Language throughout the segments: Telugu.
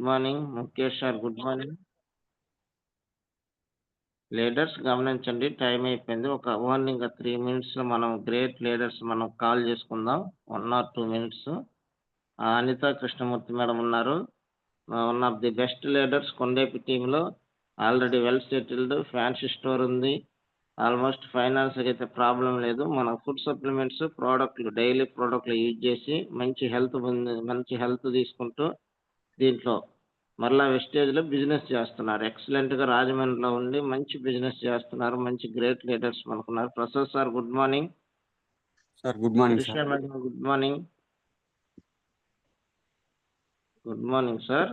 Good morning. Mukesh sir good morning. Leaders గమనించండి, టైం అయిపోయింది. ఓన్లీ ఇంకా 3 మినిట్స్‌లో మనం గ్రేట్ లీడర్స్ మనం కాల్ చేసుకుందాం. 1 or 2 minutes. Anitha Krishnamurthy madam ఉన్నారు. One of the best leaders Kondepi టీంలో. Already well settled. Fancy store ఉంది. ఆల్మోస్ట్ ఫైనాన్స్‌కి అయితే ప్రాబ్లమ్ లేదు. మన ఫుడ్ సప్లిమెంట్స్ డైలీ ప్రోడక్ట్‌లు యూజ్ చేసి మంచి హెల్త్ తీసుకుంటూ దీంట్లో మరలా వెస్టేజ్‌లో బిజినెస్ చేస్తున్నారు. ఎక్సలెంట్‌గా రాజమండ్రిలో ఉండి మంచి బిజినెస్ చేస్తున్నారు. మంచి గ్రేట్ లీడర్స్ మనకున్నారు. Prasad sir good morning. Sir good morning Trisha sir. Madam good morning. Good morning sir.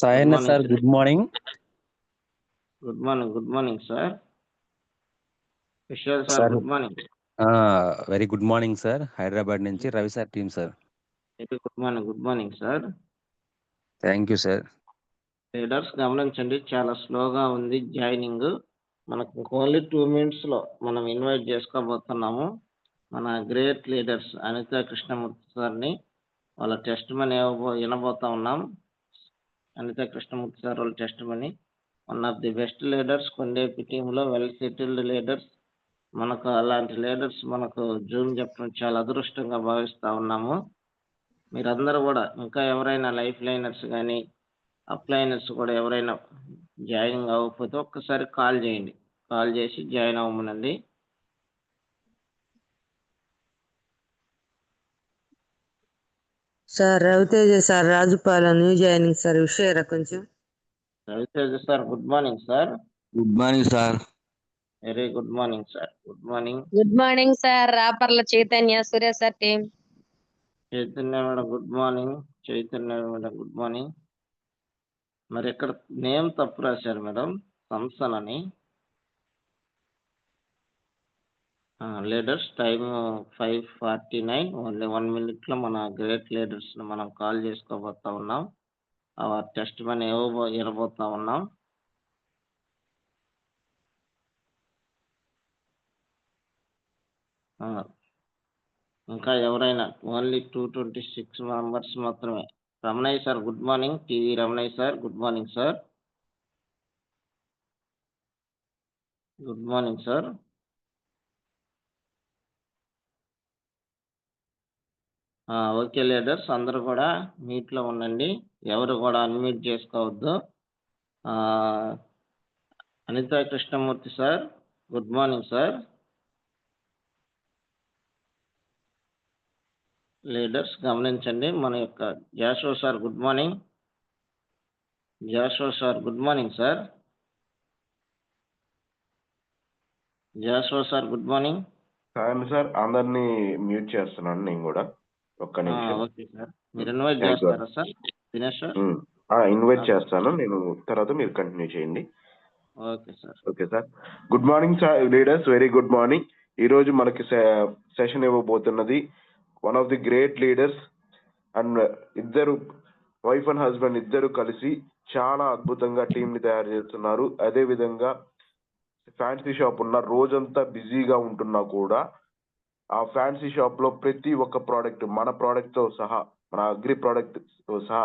Sayanna sir good morning. Good morning. Good morning sir. Vishal sir good morning. Very good morning sir. Hyderabad నుంచి Ravi sir team sir. Very good morning. Good morning sir. Thank you sir. Leaders గమనించండి, చాలా స్లోగా ఉంది జాయినింగ్. మనకు ఓన్లీ 2 మినిట్స్‌లో మనం ఇన్వైట్ చేసుకోబోతున్నాము. మన గ్రేట్ లీడర్స్ అనిత కృష్ణమూర్తి సార్ని వాళ్ళ టెస్ట్ మనీ వినబోతా ఉన్నాం. అనిత కృష్ణమూర్తి సార్ వాళ్ళ test money. One of the best leaders Kondepi టీంలో వెల్ సెటిల్డ్ లీడర్స్. మనకు అలాంటి లీడర్స్ మనకు జూమ్ చెప్పడం చాలా అదృష్టంగా భావిస్తూ ఉన్నాము. మీరందరూ కూడా ఇంకా ఎవరైనా లైఫ్ లైనర్స్ కానీ అప్లైనర్స్ కూడా ఎవరైనా జాయినింగ్ అవ్వకపోతే ఒక్కసారి కాల్ చేయండి. కాల్ చేసి జాయిన్ అవ్వమనండి. Sir Raviteja sir Rajupalem new joining sir విషయరా కొంచెం. Raviteja sir good morning sir. Good morning sir. Very good morning sir. Good morning. Good morning sir. Raparla Chaitanya Suresh sir team. Chaitanya madam good morning. Chaitanya madam good morning. మరి ఇక్కడ నేమ్ తప్పు రాశారు మేడం, సంసన్ అని. Leaders time 5:49. ఓన్లీ 1 మినిట్లో మన గ్రేట్ లీడర్స్ని మనం కాల్ చేసుకోబోతా ఉన్నాం. టెస్ట్ మనీ ఇవ్వబోతా ఉన్నాం. ఇంకా ఎవరైనా ఓన్లీ 226 మెంబర్స్ మాత్రమే. Ramanaiah sir good morning. TV Ramanaiah sir good morning sir. Good morning sir. Okay leaders అందరూ కూడా మీట్లో ఉండండి. ఎవరు కూడా అన్మ్యూట్ చేసుకోవద్దు. Anitha Krishnamurthy sir good morning sir. Leaders గమనించండి, మన యొక్క Jasho sir good morning. Jasho sir good morning sir. Jasho sir good morning. Sir అందరినీ మ్యూట్ చేస్తున్నాను నేను కూడా. ఒక్క నిమిషం. Okay sir. మీరు ఇన్వైట్ చేస్తారా సార్ దినేష్ సార్? ఇన్వైట్ చేస్తాను నేను, తర్వాత మీరు కంటిన్యూ చేయండి. Okay sir. Okay sir. Good morning sir leaders, very good morning. ఈ రోజు మనకి సెషన్ ఇవ్వబోతున్నది one of the great leaders and ఇద్దరు వైఫ్ అండ్ హస్బెండ్ ఇద్దరు కలిసి చాలా అద్భుతంగా టీం ని తయారు చేస్తున్నారు. అదే విధంగా ఫ్యాన్సీ షాప్ ఉన్న రోజంతా బిజీగా ఉంటున్నా కూడా ఆ ఫ్యాన్సీ షాప్ లో ప్రతి ఒక్క ప్రోడక్ట్ మన ప్రోడక్ట్ తో సహా, మన అగ్రి ప్రోడక్ట్ తో సహా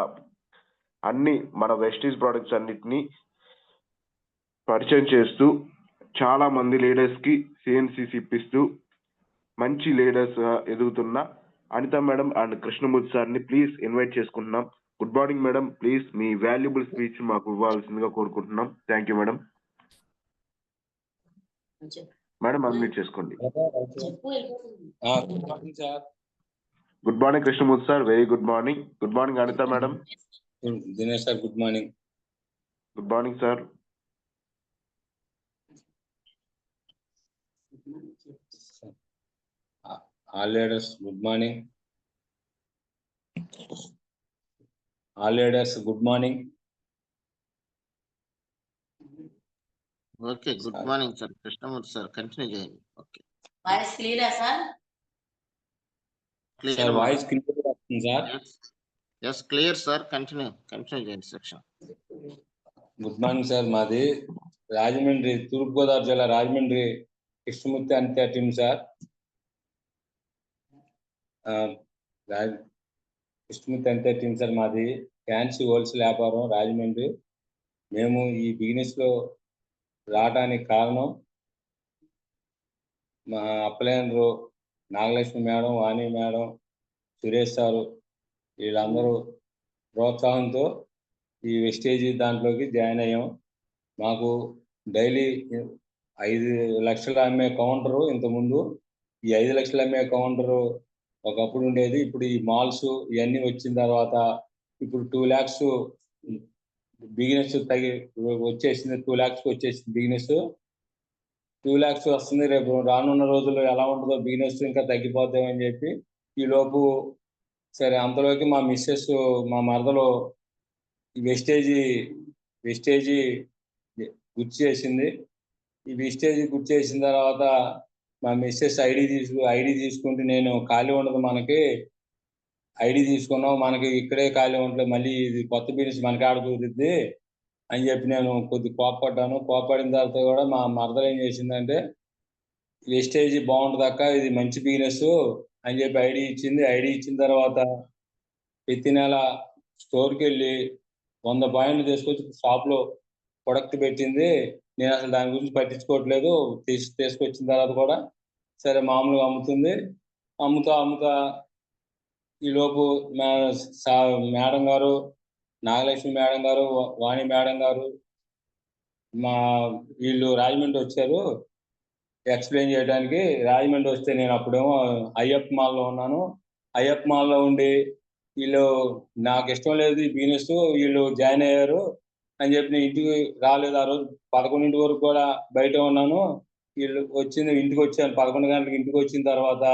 అన్ని మన వెస్టీజ్ ప్రోడక్ట్స్ అన్నిటినీ పరిచయం చేస్తూ చాలా మంది లీడర్స్ కి సిఎన్సిసి ఇప్పిస్తూ మంచి లీడర్స్ ఎదుగుతున్న Anitha madam and Krishnamurthy sir ని ప్లీజ్ ఇన్వైట్ చేసుకుంటున్నాం. గుడ్ మార్నింగ్ మేడం, ప్లీజ్ మీ వాల్యుబుల్ స్పీచ్ మాకు ఇవ్వాల్సిందిగా కోరుకుంటున్నాం. Thank you madam. Madam unmute చేసుకోండి. Good morning Krishnamurthy sir, very good morning. Good morning Anitha madam. Dinesh sir good morning. Good morning sir. All leaders good morning. All leaders good morning. Okay good morning sir. Krishnamurthy sir continue చేయండి. ఓకే. వాయిస్ క్లియరా సార్? సార్ వాయిస్ క్లియర్ వస్తుంది sir. Yes clear sir. Continue చేయండి సెక్షన్. Good morning sir. మాది రాజమండ్రి, తూర్పుగోదావరి జిల్లా రాజమండ్రి కృష్ణమూర్తి అంతే టీం సార్. కృష్ణమూర్తి అంతే టీం సార్ మాది. ఫ్యాన్సీ హోల్సేల్ వ్యాపారం రాజమండ్రి. మేము ఈ బిజినెస్లో రావడానికి కారణం మా Appalendru, Nagalakshmi madam, Vani madam, Suresh sir వీళ్ళందరూ ప్రోత్సాహంతో ఈ వెస్టేజ్ దాంట్లోకి జాయిన్ అయ్యాం. మాకు డైలీ 5 లక్షలు అమ్మే కౌంటరు ఇంతకుముందు. ఈ 5 లక్షలు అమ్మే కౌంటరు ఒకప్పుడు ఉండేది. ఇప్పుడు ఈ మాల్స్ ఇవన్నీ వచ్చిన తర్వాత ఇప్పుడు 2 lakhs బిజినెస్ వచ్చేసింది. 2 lakhs వచ్చేసింది బిజినెస్. 2 lakhs వస్తుంది. రేపు రానున్న రోజుల్లో ఎలా ఉంటుందో బిజినెస్ ఇంకా తగ్గిపోతామని చెప్పి ఈ లోపు సరే అంతలోకి మా మిస్సెస్, మా మరదలో వెస్టేజీ గుర్తు చేసింది. ఈ వెస్టేజీ గుర్తు చేసిన తర్వాత మా మిస్సెస్ ఐడి తీసుకుంటే నేను ఖాళీ ఉండదు, మనకి ఐడి తీసుకున్నాం, మనకి ఇక్కడే ఖాళీ ఉంటుంది, మళ్ళీ ఇది కొత్త బిజినెస్ మనకి ఆడ కుదిరిద్ది అని చెప్పి నేను కొద్దిగా కోపపడ్డాను. కోపపడిన తర్వాత కూడా మా మరదలు ఏం చేసిందంటే వెస్టేజీ బాగుంటుంది అక్క, ఇది మంచి బిజినెస్ అని చెప్పి ఐడి ఇచ్చింది. ఐడి ఇచ్చిన తర్వాత ప్రతి నెల స్టోర్కి వెళ్ళి 100 పాయింట్లు తీసుకొచ్చి షాప్లో ప్రొడక్ట్ పెట్టింది. నేను అసలు దాని గురించి పట్టించుకోవట్లేదు. తీసుకొచ్చిన తర్వాత కూడా సరే మామూలుగా అమ్ముతుంది. అమ్ముతా ఈలోపు మేడం గారు, నాగలక్ష్మి మేడం గారు, వాణి మేడం గారు వీళ్ళు రాజమండ్రి వచ్చారు ఎక్స్ప్లెయిన్ చేయడానికి. రాజమండ్రి వస్తే నేను అప్పుడేమో అయ్యప్ప మాల్లో ఉన్నాను. అయ్యప్ప మాల్లో ఉండి వీళ్ళు నాకు ఇష్టం లేదు ఈ బిజినెస్, వీళ్ళు జాయిన్ అయ్యారు అని చెప్పి నేను ఇంటికి రాలేదు. ఆ రోజు 11 వరకు కూడా బయట ఉన్నాను. వీళ్ళు ఇంటికి వచ్చాను 11 గంటలకు. ఇంటికి వచ్చిన తర్వాత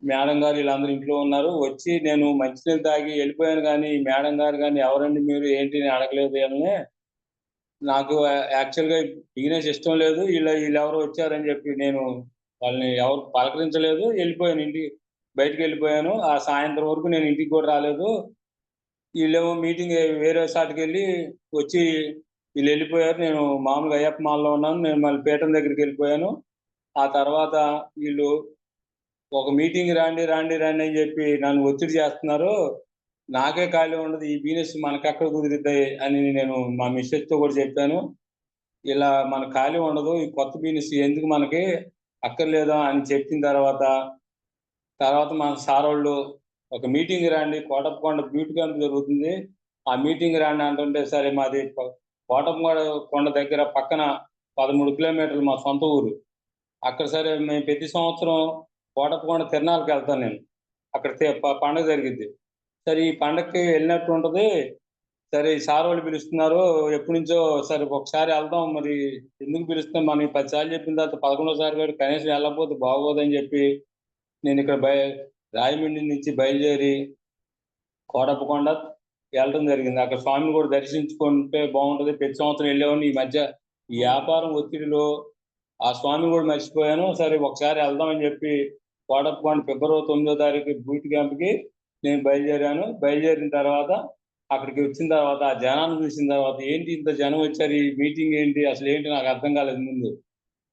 మేడం గారు వీళ్ళందరూ ఇంట్లో ఉన్నారు. వచ్చి నేను మంచినీళ్ళు తాగి వెళ్ళిపోయాను. కానీ మేడం గారు కానీ ఎవరండి మీరు ఏంటి అని అడగలేదు. అని నాకు యాక్చువల్గా బిజినెస్ ఇష్టం లేదు, వీళ్ళు ఎవరు వచ్చారని చెప్పి నేను వాళ్ళని ఎవరు పలకరించలేదు, వెళ్ళిపోయాను, బయటికి వెళ్ళిపోయాను. ఆ సాయంత్రం వరకు నేను ఇంటికి కూడా రాలేదు. వీళ్ళేమో మీటింగ్ వేరే సాటికి వెళ్ళి వచ్చి వీళ్ళు వెళ్ళిపోయారు. నేను మామూలుగా అయ్యప్ప మాల్లో ఉన్నాను. నేను మళ్ళీ పీఠం దగ్గరికి వెళ్ళిపోయాను. ఆ తర్వాత వీళ్ళు ఒక మీటింగ్ రండి అని చెప్పి నన్ను ఒత్తిడి చేస్తున్నారు. నాకే ఖాళీ ఉండదు, ఈ బిజినెస్ మనకెక్కడ కుదిరిద్దాయి అని నేను మా మిస్సెస్తో కూడా చెప్పాను. ఇలా మన ఖాళీ ఉండదు, ఈ కొత్త బిజినెస్ ఎందుకు మనకి అక్కర్లేదా అని చెప్పిన తర్వాత మన సార్ వాళ్ళు ఒక మీటింగ్ రండి, కోటప్పకొండ బ్యూటీ క్యాంప్ జరుగుతుంది, ఆ మీటింగ్ రండి అంటుంటే సరే మాది కోటప్పకొండ దగ్గర పక్కన 13 కిలోమీటర్లు మా సొంత ఊరు. అక్కడ సరే మేము ప్రతి సంవత్సరం కోటప్పకొండ తిరణాలకు వెళ్తాను నేను. అక్కడ పండుగ జరిగింది. సరే ఈ పండగకి వెళ్ళినట్టు ఉంటుంది. సరే ఈ సార్ వాళ్ళు పిలుస్తున్నారు ఎప్పటి నుంచో, సరే ఒకసారి వెళ్దాం, మరి ఎందుకు పిలుస్తాం, మనం 10 సార్లు చెప్పిన తర్వాత 11వ సారి కనీసం వెళ్ళకపోతే బాగోదని చెప్పి నేను ఇక్కడ రాజమండ్రి నుంచి బయలుదేరి కోటప్పకొండ వెళ్ళడం జరిగింది. అక్కడ స్వామిని కూడా దర్శించుకుంటే బాగుంటుంది. ప్రతి సంవత్సరం వెళ్ళేవాడిని. ఈ మధ్య ఈ వ్యాపారం ఒత్తిడిలో ఆ స్వామిని కూడా మర్చిపోయాను. సరే ఒకసారి వెళ్దామని చెప్పి కోటప్పకొండ ఫిబ్రవరి 9వ తారీఖు బ్యూటీ క్యాంప్కి నేను బయలుదేరాను. బయలుదేరిన తర్వాత అక్కడికి వచ్చిన తర్వాత ఆ జనాన్ని చూసిన తర్వాత ఏంటి ఇంత జనం వచ్చారు, ఈ మీటింగ్ ఏంటి అసలు ఏంటి నాకు అర్థం కాలేదు. ముందు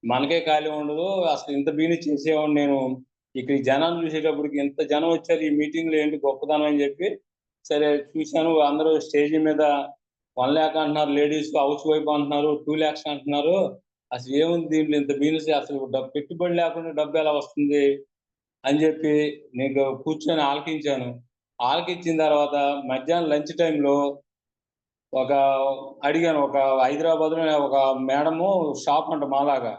మనకే ఖాళీ ఉండదు, అసలు ఇంత బిజినెస్ చేసేవాడిని నేను. ఇక్కడ ఈ జనాన్ని చూసేటప్పటికి ఎంత జనం వచ్చారు, ఈ మీటింగ్లో ఏంటి గొప్పదనం అని చెప్పి సరే చూశాను. అందరూ స్టేజ్ మీద 1 lakh అంటున్నారు, లేడీస్ హౌస్ వైఫ్ అంటున్నారు, 2 lakhs అంటున్నారు. అసలు ఏముంది దీంట్లో ఇంత బిజినెస్, అసలు పెట్టుబడి లేకుండా డబ్బు ఎలా వస్తుంది అని చెప్పి నేను కూర్చొని ఆలకించాను. ఆలకించిన తర్వాత మధ్యాహ్నం లంచ్ టైంలో అడిగాను. ఒక హైదరాబాద్లో ఒక మేడము షాప్ అంట మాలాగా.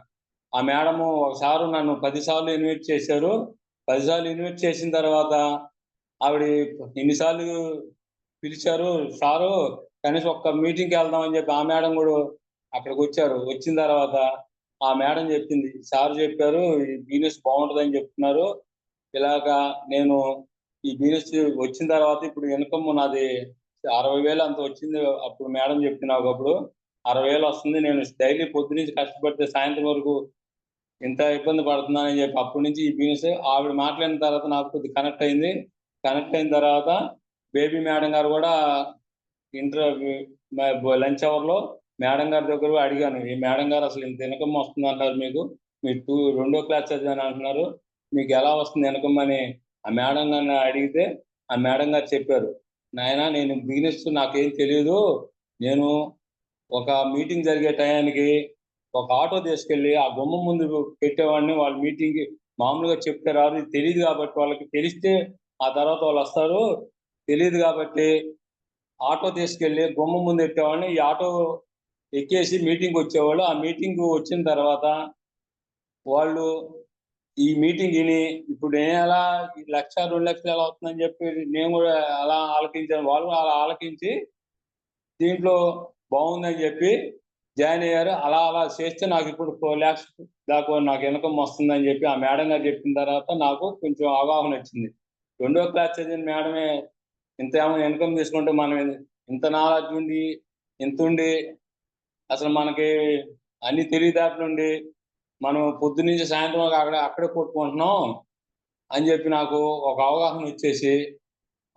ఆ మేడము ఒకసారి నన్ను 10 సార్లు ఇన్వైట్ చేశారు. 10 సార్లు ఇన్వైట్ చేసిన తర్వాత ఆవిడ ఎన్నిసార్లు పిలిచారు సారు, కనీసం ఒక్క మీటింగ్కి వెళ్దామని చెప్పి ఆ మేడం కూడా అక్కడికి వచ్చారు. వచ్చిన తర్వాత ఆ మేడం చెప్పింది, సార్ చెప్పారు ఈ బిజినెస్ బాగుంటుందని చెప్తున్నారు. ఇలాగా నేను ఈ బిజినెస్ వచ్చిన తర్వాత ఇప్పుడు ఇన్కమ్ నాది 60,000 అంత వచ్చింది. అప్పుడు మేడం చెప్పింది నాకు, అప్పుడు 60,000 వస్తుంది. నేను డైలీ పొద్దు నుంచి కష్టపడితే సాయంత్రం వరకు ఇంత ఇబ్బంది పడుతున్నానని చెప్పి అప్పటి నుంచి ఈ బిజినెస్ ఆవిడ మాట్లాడిన తర్వాత నాకు కొద్దిగా కనెక్ట్ అయింది. కనెక్ట్ అయిన తర్వాత బేబీ మేడం గారు కూడా లంచ్ అవర్లో మేడం గారి దగ్గర అడిగాను, ఈ మేడం గారు అసలు ఇంత ఇన్కమ్ వస్తుంది అంటారు, మీరు 2వ క్లాస్ చదివాను అంటున్నారు, మీకు ఎలా వస్తుంది ఇన్కమ్ అని ఆ మేడం గారిని అడిగితే ఆ మేడం గారు చెప్పారు, నాయన నేను బిజినెస్ నాకేం తెలియదు, నేను ఒక మీటింగ్ జరిగే టయానికి ఒక ఆటో తీసుకెళ్ళి ఆ గుమ్మం ముందు పెట్టేవాడిని. వాళ్ళ మీటింగ్కి మామూలుగా చెప్తే రాదు, ఇది తెలియదు కాబట్టి, వాళ్ళకి తెలిస్తే ఆ తర్వాత వాళ్ళు వస్తారు, తెలియదు కాబట్టి ఆటో తీసుకెళ్ళి గుమ్మం ముందు పెట్టేవాడిని. ఈ ఆటో ఎక్కేసి మీటింగ్ వచ్చేవాళ్ళు. ఆ మీటింగ్ వచ్చిన తర్వాత వాళ్ళు ఈ మీటింగ్ విని ఇప్పుడు నేను ఎలా 1,00,000 2,00,000 ఎలా వస్తుందని చెప్పి నేను కూడా అలా ఆలకించాను. వాళ్ళు అలా ఆలకించి దీంట్లో బాగుందని చెప్పి జాయిన్ అయ్యారు. అలా అలా చేస్తే నాకు ఇప్పుడు 4 lakhs దాకా నాకు ఇన్కమ్ వస్తుందని చెప్పి ఆ మేడం గారు చెప్పిన తర్వాత నాకు కొంచెం అవగాహన వచ్చింది. 2వ క్లాస్ చదివిన మేడమే ఇంత ఇన్కమ్ తీసుకుంటే మనం ఇంత నాలెడ్జ్ ఉండి, ఇంత ఉండి, అసలు మనకి అన్ని తెలివితేటలుండి మనం పొద్దున్నుంచి సాయంత్రం అక్కడే కొట్టుకుంటున్నాం అని చెప్పి నాకు ఒక అవగాహన వచ్చేసి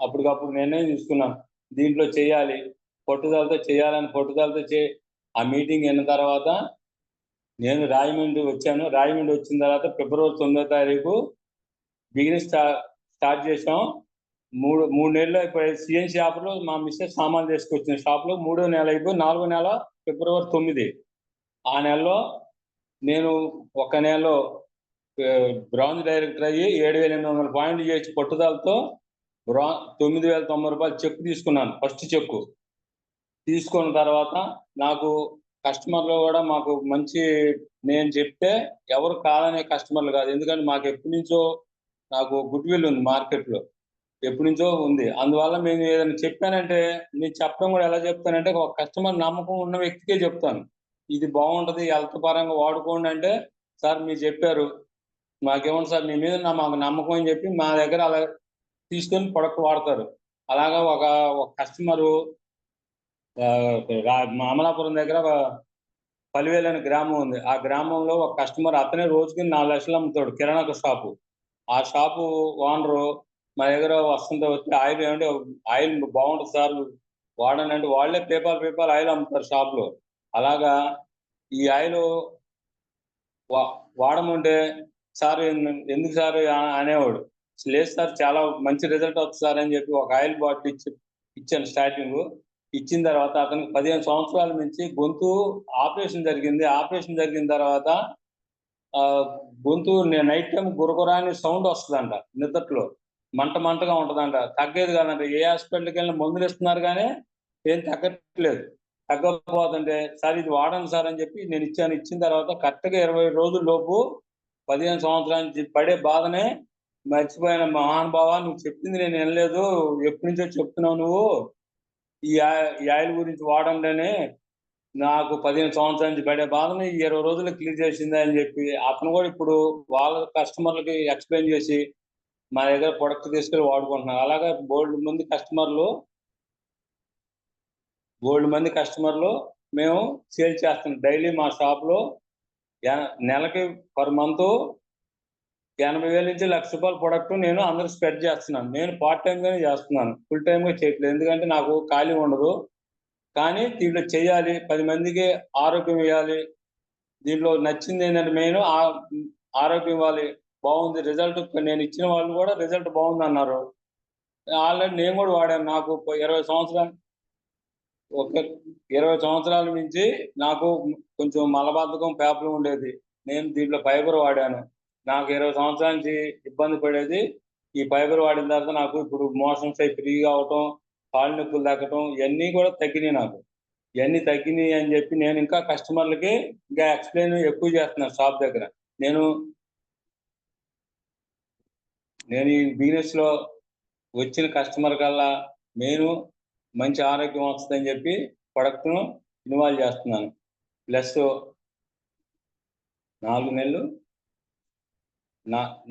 అప్పటికప్పుడు నిర్ణయం తీసుకున్నాను, దీంట్లో చేయాలి, పట్టుదలతో చేయాలని పట్టుదలతో ఆ మీటింగ్ అయిన తర్వాత నేను రాజమండ్రి వచ్చాను. రాజమండ్రి వచ్చిన తర్వాత ఫిబ్రవరి 9వ తారీఖు బిజినెస్ స్టార్ట్ చేసాం. మూడు నెలలు అయిపోయి సిఎన్ షాప్లో మా మిస్సెస్ సామాన్లు తీసుకొచ్చిన షాప్లో 3వ నెల అయిపోయి 4వ నెల ఫిబ్రవరి 9. ఆ నెలలో నేను ఒక నెలలో బ్రాంజ్ డైరెక్టర్ అయ్యి 7,800 పాయింట్లు చేసి పట్టుదలతో 9,090 రూపాయలు చెక్ తీసుకున్నాను. ఫస్ట్ చెక్ తీసుకున్న తర్వాత నాకు కస్టమర్లు కూడా మాకు మంచి, నేను చెప్తే ఎవరు కాదనే కస్టమర్లు కాదు, ఎందుకంటే మాకు ఎప్పటి నుంచో నాకు గుడ్ విల్ ఉంది, మార్కెట్లో ఎప్పటి నుంచో ఉంది. అందువల్ల మేము ఏదైనా చెప్పానంటే, నేను చెప్పడం కూడా ఎలా చెప్తానంటే ఒక కస్టమర్ నమ్మకం ఉన్న వ్యక్తికే చెప్తాను, ఇది బాగుంటుంది, హెల్త్ పరంగా వాడుకోండి అంటే, సార్ మీరు చెప్పారు మాకేమన్నా సార్ మీ మీద మాకు నమ్మకం అని చెప్పి మా దగ్గర అలా తీసుకొని ప్రొడక్ట్ వాడతారు. అలాగా ఒక కస్టమరు అమలాపురం దగ్గర పలివేలు అనే గ్రామం ఉంది. ఆ గ్రామంలో ఒక కస్టమర్, అతనే రోజుకి 4 లక్షలు అమ్ముతాడు, కిరాణా షాపు. ఆ షాపు ఓనరు మా దగ్గర వస్తుంటే వచ్చి ఆయిల్ ఏమంటే ఆయిల్ బాగుంటుంది సార్ వాడండి అంటే, వాళ్ళే పేపాల్ ఆయిల్ అమ్ముతారు షాప్లో. అలాగా ఈ ఆయిల్ వాడమంటే సార్ ఎందుకు సార్ అనేవాడు. లేదు సార్ చాలా మంచి రిజల్ట్ వస్తుంది సార్ అని చెప్పి ఒక ఆయిల్ బాటిల్ ఇచ్చాను స్టార్టింగ్. ఇచ్చిన తర్వాత అతనికి 15 సంవత్సరాల నుంచి గొంతు ఆపరేషన్ జరిగింది. ఆపరేషన్ జరిగిన తర్వాత గొంతు నైట్ టైం గురగుర అని సౌండ్ వస్తుందంట, నిద్రలో మంటగా ఉంటుందంట, తగ్గేది కాదంట. ఏ హాస్పిటల్కి వెళ్ళిన మందులు ఇస్తున్నారు కానీ ఏం తగ్గట్లేదు. తగ్గకపోతుంటే సార్ ఇది వాడండి సార్ అని చెప్పి నేను ఇచ్చాను. ఇచ్చిన తర్వాత కరెక్ట్గా 20 రోజుల లోపు 15 సంవత్సరాల నుంచి పడే బాధనే మర్చిపోయిన. మహానుభావ నువ్వు చెప్పింది నేను వినలేదు, ఎప్పటి నుంచో చెప్తున్నావు నువ్వు, ఈ ఆయిల్ గురించి వాడండి అని, నాకు 15 సంవత్సరాల నుంచి పడే బాధని 20 రోజుల్లో క్లియర్ చేసింది అని చెప్పి అతను కూడా ఇప్పుడు వాళ్ళ కస్టమర్లకి ఎక్స్ప్లెయిన్ చేసి మా దగ్గర ప్రొడక్ట్ తీసుకెళ్ళి వాడుకుంటున్నారు. అలాగే బోల్డ్ మంది కస్టమర్లు మేము సేల్ చేస్తున్నాం. డైలీ మా షాప్లో నెలకి పర్ మంత్ 80,000 నుంచి 1,00,000 రూపాయల ప్రొడక్ట్ నేను అందరూ స్ప్రెడ్ చేస్తున్నాను. నేను పార్ట్ టైంగానే చేస్తున్నాను, ఫుల్ టైంగా చేయట్లేదు, ఎందుకంటే నాకు ఖాళీ ఉండదు. కానీ దీంట్లో చేయాలి, 10 మందికి ఆరోగ్యం ఇవ్వాలి. దీంట్లో నచ్చింది ఏంటంటే మెయిన్ ఆరోగ్యం ఇవ్వాలి. బాగుంది రిజల్ట్, నేను ఇచ్చిన వాళ్ళు కూడా రిజల్ట్ బాగుంది అన్నారు. ఆల్రెడీ నేను కూడా వాడాను. నాకు 20 సంవత్సరాల నుంచి నాకు కొంచెం మలబద్ధకం పేపర్ ఉండేది. నేను దీంట్లో ఫైబర్ వాడాను. నాకు 20 సంవత్సరాల నుంచి ఇబ్బంది పడేది. ఈ ఫైబర్ వాడిన తర్వాత నాకు ఇప్పుడు మోషన్స్ అయి ఫ్రీగా అవటం, కాళ్ళు నొప్పులు తగ్గటం, ఇవన్నీ కూడా తగ్గినాయి. నాకు ఇవన్నీ తగ్గినాయి అని చెప్పి నేను ఇంకా కస్టమర్లకి ఇంకా ఎక్స్ప్లెయిన్ ఎక్కువ చేస్తున్నాను షాప్ దగ్గర. నేను ఈ బిజినెస్లో వచ్చిన కస్టమర్ కల్లా నేను మంచి ఆరోగ్యం వస్తుందని చెప్పి ప్రొడక్ట్ను ఇన్వాల్వ్ చేస్తున్నాను. ప్లస్ 4 నెలలు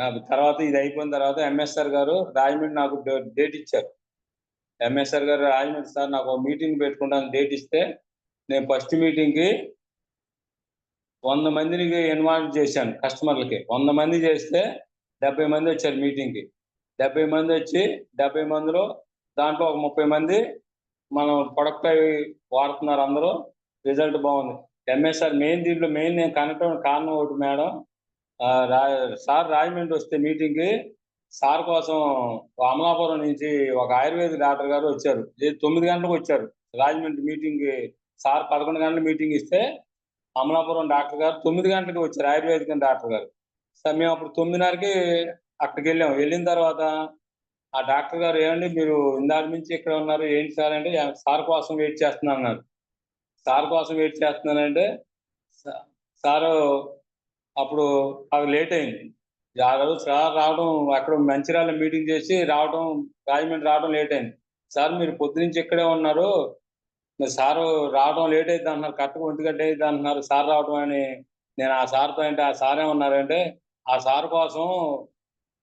నాకు తర్వాత ఇది అయిపోయిన తర్వాత ఎంఎస్ఆర్ గారు రాజమండ్రి నాకు డేట్ ఇచ్చారు. ఎంఎస్ఆర్ గారు రాజమండ్రి సార్ నాకు మీటింగ్ పెట్టుకుంటాను డేట్ ఇస్తే, నేను ఫస్ట్ మీటింగ్కి 100 మందిని ఇన్వాల్వ్ చేశాను. కస్టమర్లకి 100 మంది చేస్తే 70 మంది వచ్చారు మీటింగ్కి. 70 మంది వచ్చి 70 మందిలో దాంట్లో ఒక 30 మంది మనం ప్రొడక్ట్ అవి వాడుతున్నారు, అందరూ రిజల్ట్ బాగుంది. ఎంఎస్ఆర్ దీంట్లో మెయిన్ నేను కనెక్ట్ కారణం ఒకటి మేడం, సార్ రాజమండ్రి వస్తే మీటింగ్కి సార్ కోసం అమలాపురం నుంచి ఒక ఆయుర్వేద డాక్టర్ గారు వచ్చారు. 9 గంటలకు వచ్చారు రాజమండ్రి మీటింగ్. సార్ 11 గంటల మీటింగ్ ఇస్తే అమలాపురం డాక్టర్ గారు 9 గంటలకు వచ్చారు, ఆయుర్వేదిక్ డాక్టర్ గారు. సార్ మేము అప్పుడు 9:30కి అక్కడికి వెళ్ళాం. వెళ్ళిన తర్వాత ఆ డాక్టర్ గారు, ఏమండి మీరు ఇందాక నుంచి ఇక్కడ ఉన్నారు ఏంటి సార్ అంటే, సార్ కోసం వెయిట్ చేస్తున్నా అన్నారు. సార్ కోసం వెయిట్ చేస్తున్నానంటే సారు అప్పుడు అది లేట్ అయింది. ఆ రోజు సార్ రావడం, అక్కడ మంచిర్యాల మీటింగ్ చేసి రావడం, రాజమండ్రి రావడం లేట్ అయింది. సార్ మీరు పొద్దునుంచి ఇక్కడే ఉన్నారు, మరి సారు రావడం లేట్ అవుతుంది అంటున్నారు, కరెక్ట్గా 1 గంట అవుతుంది అంటున్నారు సార్ రావడం అని. నేను ఆ సార్తో అంటే, ఆ సార్ ఏమన్నారంటే, ఆ సార్ కోసం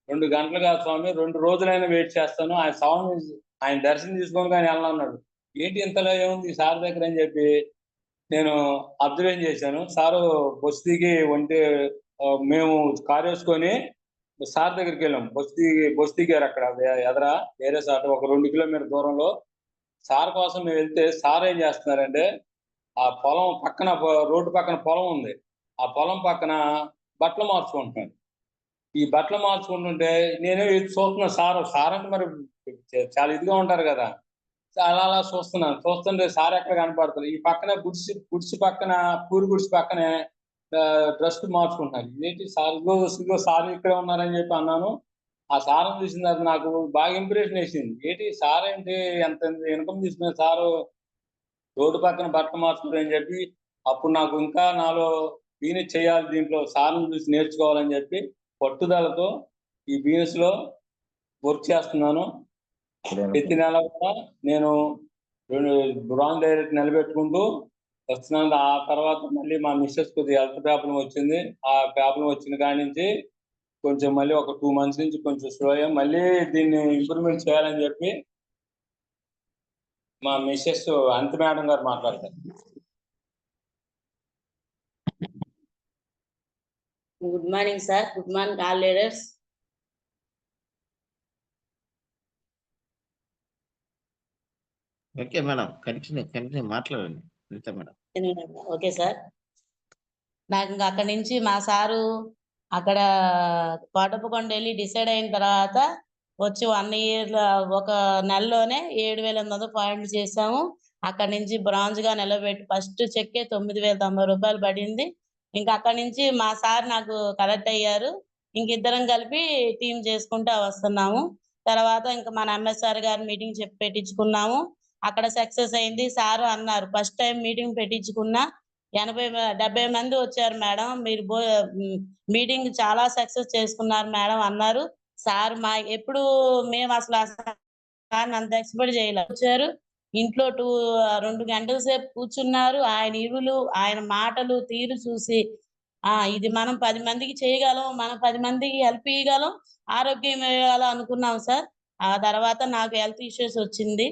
2 గంటలు కాదు స్వామి, 2 రోజులైనా వెయిట్ చేస్తాను, ఆయన దర్శనం తీసుకొని కానీ వెళ్ళన్నాడు. ఏంటి ఇంతలో ఏముంది సార్ దగ్గర అని చెప్పి నేను అబ్జర్వ్ చేశాను. సారు బస్సు దిగి మేము కారు వేసుకొని సార్ దగ్గరికి వెళ్ళాం. బస్సు దిగారు అక్కడ ఎదరా వేరే సార్ ఒక 2 కిలోమీటర్ దూరంలో. సార్ కోసం మేము వెళ్తే సార్ ఏం చేస్తున్నారంటే, ఆ పొలం పక్కన, రోడ్డు పక్కన పొలం ఉంది, ఆ పొలం పక్కన బట్టలు మార్చుకుంటున్నాను. ఈ బట్టలు మార్చుకుంటుంటే నేనే చూస్తున్నా. సార్ అంటే మరి చాలా ఇదిగా ఉంటారు కదా, అలా చూస్తున్నాను. చూస్తుంటే సార్ ఎక్కడ కనపడుతుంది. ఈ పక్కన గుడిసి పక్కన, పూరి గుడిసి పక్కనే డ్రెస్ మార్చుకుంటున్నారు. ఏంటి సార్ ఇదిగో సార్ ఇక్కడే ఉన్నారని చెప్పి అన్నాను. ఆ సార్ చూసిన తర్వాత నాకు బాగా ఇంప్రెషన్ వేసింది. ఏంటి సార్ ఏంటి ఎంత ఇన్కమ్ తీసుకునే సారు రోడ్డు పక్కన బట్టలు మార్చుకుంటారని చెప్పి, అప్పుడు నాకు ఇంకా నాలో బిజినెస్ చేయాలి, దీంట్లో సార్ని చూసి నేర్చుకోవాలని చెప్పి పట్టుదలతో ఈ బిజినెస్ లో వర్క్ చేస్తున్నాను. ప్రతి నెల కూడా నేను బ్రాంజ్ డైరెక్ట్ నిలబెట్టుకుంటూ వస్తున్నాను. ఆ తర్వాత మళ్ళీ మా మిస్సెస్ కొద్దిగా హెల్త్ ప్రాబ్లం వచ్చింది. ఆ ప్రాబ్లం వచ్చిన కాడి నుంచి కొంచెం మళ్ళీ ఒక 2 months నుంచి కొంచెం స్లో అయ్యాం. మళ్ళీ దీన్ని ఇంప్రూవ్మెంట్ చేయాలని చెప్పి మా మిస్సెస్ అంత మేడం గారు మాట్లాడతారు. Good morning, sir. Good morning, all leaders. Okay madam, continue మాట్లాడండి అనిత మేడం. Okay sir. నాకు ఇంకా అక్కడి నుంచి మా సారు అక్కడ కోటప్పకొండ వెళ్ళి డిసైడ్ అయిన తర్వాత వచ్చి 1 year ఒక నెలలోనే 7,800 పాయింట్లు చేసాము. అక్కడి నుంచి బ్రాంజ్ గా నిలబెట్టి ఫస్ట్ చెక్కే 9,090 రూపాయలు పడింది. ఇంకా అక్కడి నుంచి మా సార్ నాకు కనెక్ట్ అయ్యారు. ఇంకిద్దరం కలిపి టీం చేసుకుంటూ వస్తున్నాము. తర్వాత ఇంకా మన ఎంఎస్ఆర్ గారి మీటింగ్ పెట్టించుకున్నాము. అక్కడ సక్సెస్ అయింది. సార్ అన్నారు, ఫస్ట్ టైం మీటింగ్ పెట్టించుకున్నా 70 మంది వచ్చారు మేడం, మీరు మీటింగ్ చాలా సక్సెస్ చేసుకున్నారు మేడం అన్నారు. సార్ ఎప్పుడు మేము అసలు సార్ని అంత ఎక్స్పెక్ట్ చేయలేదు. వచ్చారు, ఇంట్లో 2 గంటల సేపు కూర్చున్నారు. ఆయన ఇరులు, ఆయన మాటలు తీరు చూసి ఇది మనం 10 మందికి చేయగలం, మనం 10 మందికి హెల్ప్ ఇవ్వగలం, ఆరోగ్యం ఇవ్వగలం అనుకున్నాం సార్. ఆ తర్వాత నాకు హెల్త్ ఇష్యూస్ వచ్చింది.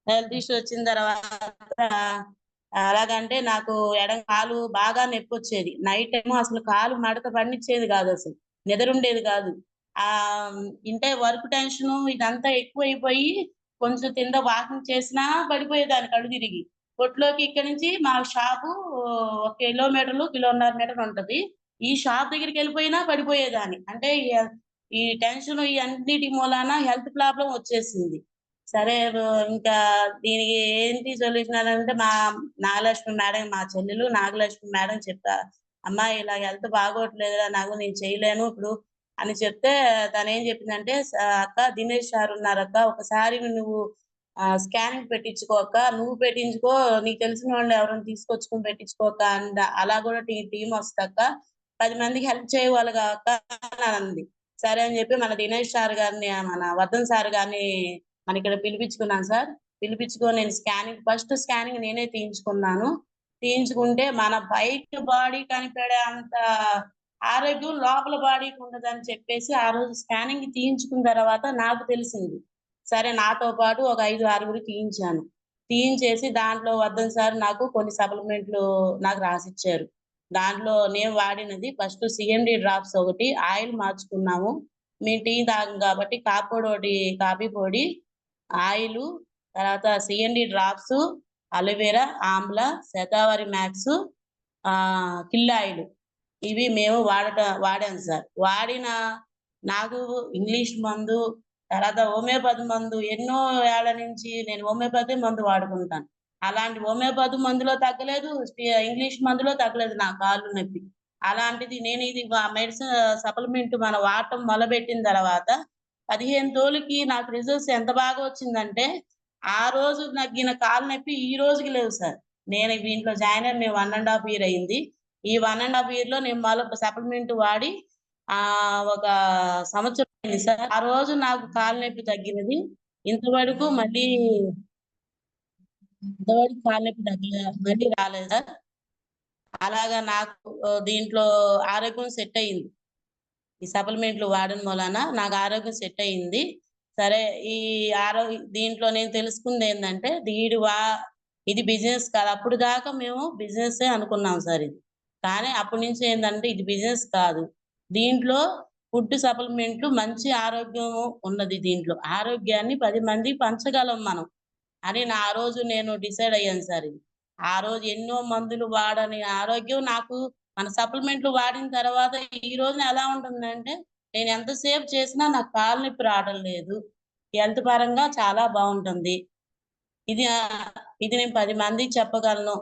వచ్చిన తర్వాత అలాగంటే నాకు ఎడం కాలు బాగా నొప్పి వచ్చేది. నైట్ ఏమో అసలు కాలు మడత పడినిచ్చేది కాదు, అసలు నిద్ర ఉండేది కాదు. ఇంటే వర్క్ టెన్షన్ ఇదంతా ఎక్కువైపోయి కొంచెం కింద వాకింగ్ చేసినా పడిపోయేదాన్ని కళ్ళు తిరిగి. కొట్లోకి ఇక్కడి నుంచి మా షాపు 1 కిలోమీటర్లు, 1.5 కిలోమీటర్లు ఉంటది. ఈ షాప్ దగ్గరికి వెళ్ళిపోయినా పడిపోయేదాన్ని. అంటే ఈ టెన్షన్ ఈ అన్నిటి మూలాన హెల్త్ ప్రాబ్లం వచ్చేసింది. సరే ఇంకా దీనికి ఏంటి సొల్యూషన్ అంటే మా నాగలక్ష్మి మేడం, మా చెల్లెలు నాగలక్ష్మి మేడం చెప్పారు, అమ్మా ఇలా హెల్త్ బాగోట్లేదురా నాకు, నేను చేయలేను ఇప్పుడు అని చెప్తే తను ఏం చెప్పిందంటే, అక్క దినేష్ సార్ ఉన్నారక్క, ఒకసారి నువ్వు స్కానింగ్ పెట్టించుకోక, నువ్వు పెట్టించుకో, నీకు తెలిసిన వాళ్ళు ఎవరైనా తీసుకొచ్చుకొని పెట్టించుకోక, అండ్ అలా కూడా టీం వస్తాక 10 మందికి హెల్ప్ చేయవాలి కాక అని అంది. సరే అని చెప్పి మన దినేష్ సార్ గారిని, మన వర్ధన్ సార్ గారిని మన ఇక్కడ పిలిపించుకున్నాను సార్. పిలిపించుకొని నేను ఫస్ట్ స్కానింగ్ నేనే తీయించుకున్నాను. తీయించుకుంటే మన బయట బాడీ కనిపడే అంత ఆరోగ్యం లోపల బాడీకి ఉండదని చెప్పేసి ఆ రోజు స్కానింగ్ తీయించుకున్న తర్వాత నాకు తెలిసింది. సరే నాతో పాటు ఒక 5-6 తీయించాను. తీయించేసి దాంట్లో వర్ధన్ సార్ నాకు కొన్ని సప్లిమెంట్లు నాకు రాసిచ్చారు. దాంట్లో నేను వాడినది ఫస్ట్ CMD డ్రాప్స్ ఒకటి, ఆయిల్ మార్చుకున్నాము. మేము టీ తాగం కాబట్టి కాఫీ పొడి, ఆయిల్, తర్వాత CND drops, aloe vera, Amla, shatavari max, kill oil, ఇవి మేము వాడాం సార్. వాడిన నాకు ఇంగ్లీష్ మందు, తర్వాత హోమియోపతి మందు ఎన్నో ఏళ్ల నుంచి నేను హోమియోపతి మందు వాడుకుంటాను. అలాంటి హోమియోపతి మందులో తగ్గలేదు, ఇంగ్లీష్ మందులో తగ్గలేదు నా కాళ్ళు నొప్పి. అలాంటిది నేను ఇది మెడిసిన్ సప్లిమెంట్ మనం వాడటం మొదలుపెట్టిన తర్వాత 15 రోజులకి నాకు రిజల్ట్స్ ఎంత బాగా వచ్చిందంటే, ఆ రోజు నగ్గిన కాలు నొప్పి ఈ రోజుకి లేవు సార్. నేను దీంట్లో జాయిన్ అయ్యి మేము 1½ ఇయర్ అయింది. ఈ 1½ ఇయర్‌లో నేను సప్లిమెంట్ వాడి ఒక సంవత్సరం అయింది సార్. ఆ రోజు నాకు కాలు నొప్పి తగ్గినది. ఇంతవరకు కాలు నొప్పి మళ్ళీ రాలేదు సార్. అలాగా నాకు దీంట్లో ఆరోగ్యం సెట్ అయింది. ఈ సప్లిమెంట్లు వాడడం వలన నాకు ఆరోగ్యం సెట్ అయింది. సరే ఈ దీంట్లో నేను తెలుసుకుంది ఏందంటే ఇది బిజినెస్ కాదు. అప్పుడు దాకా మేము బిజినెసే అనుకున్నాం సార్ ఇది. కానీ అప్పటి నుంచి ఏందంటే ఇది బిజినెస్ కాదు. దీంట్లో ఫుడ్ సప్లిమెంట్లు మంచి ఆరోగ్యం ఉన్నది దీంట్లో. ఆరోగ్యాన్ని 10 మందికి పంచగలం మనం అని ఆ రోజు నేను డిసైడ్ అయ్యాను సార్ ఇది. ఆ రోజు ఎన్నో మందులు వాడని ఆరోగ్యం నాకు మన సప్లిమెంట్లు వాడిన తర్వాత ఈ రోజున ఎలా ఉంటుందంటే, నేను ఎంతసేపు చేసినా నాకు కాలు నొప్పి రావడం లేదు. హెల్త్ పరంగా చాలా బాగుంటుంది. ఇది నేను 10 మందికి చెప్పగలను.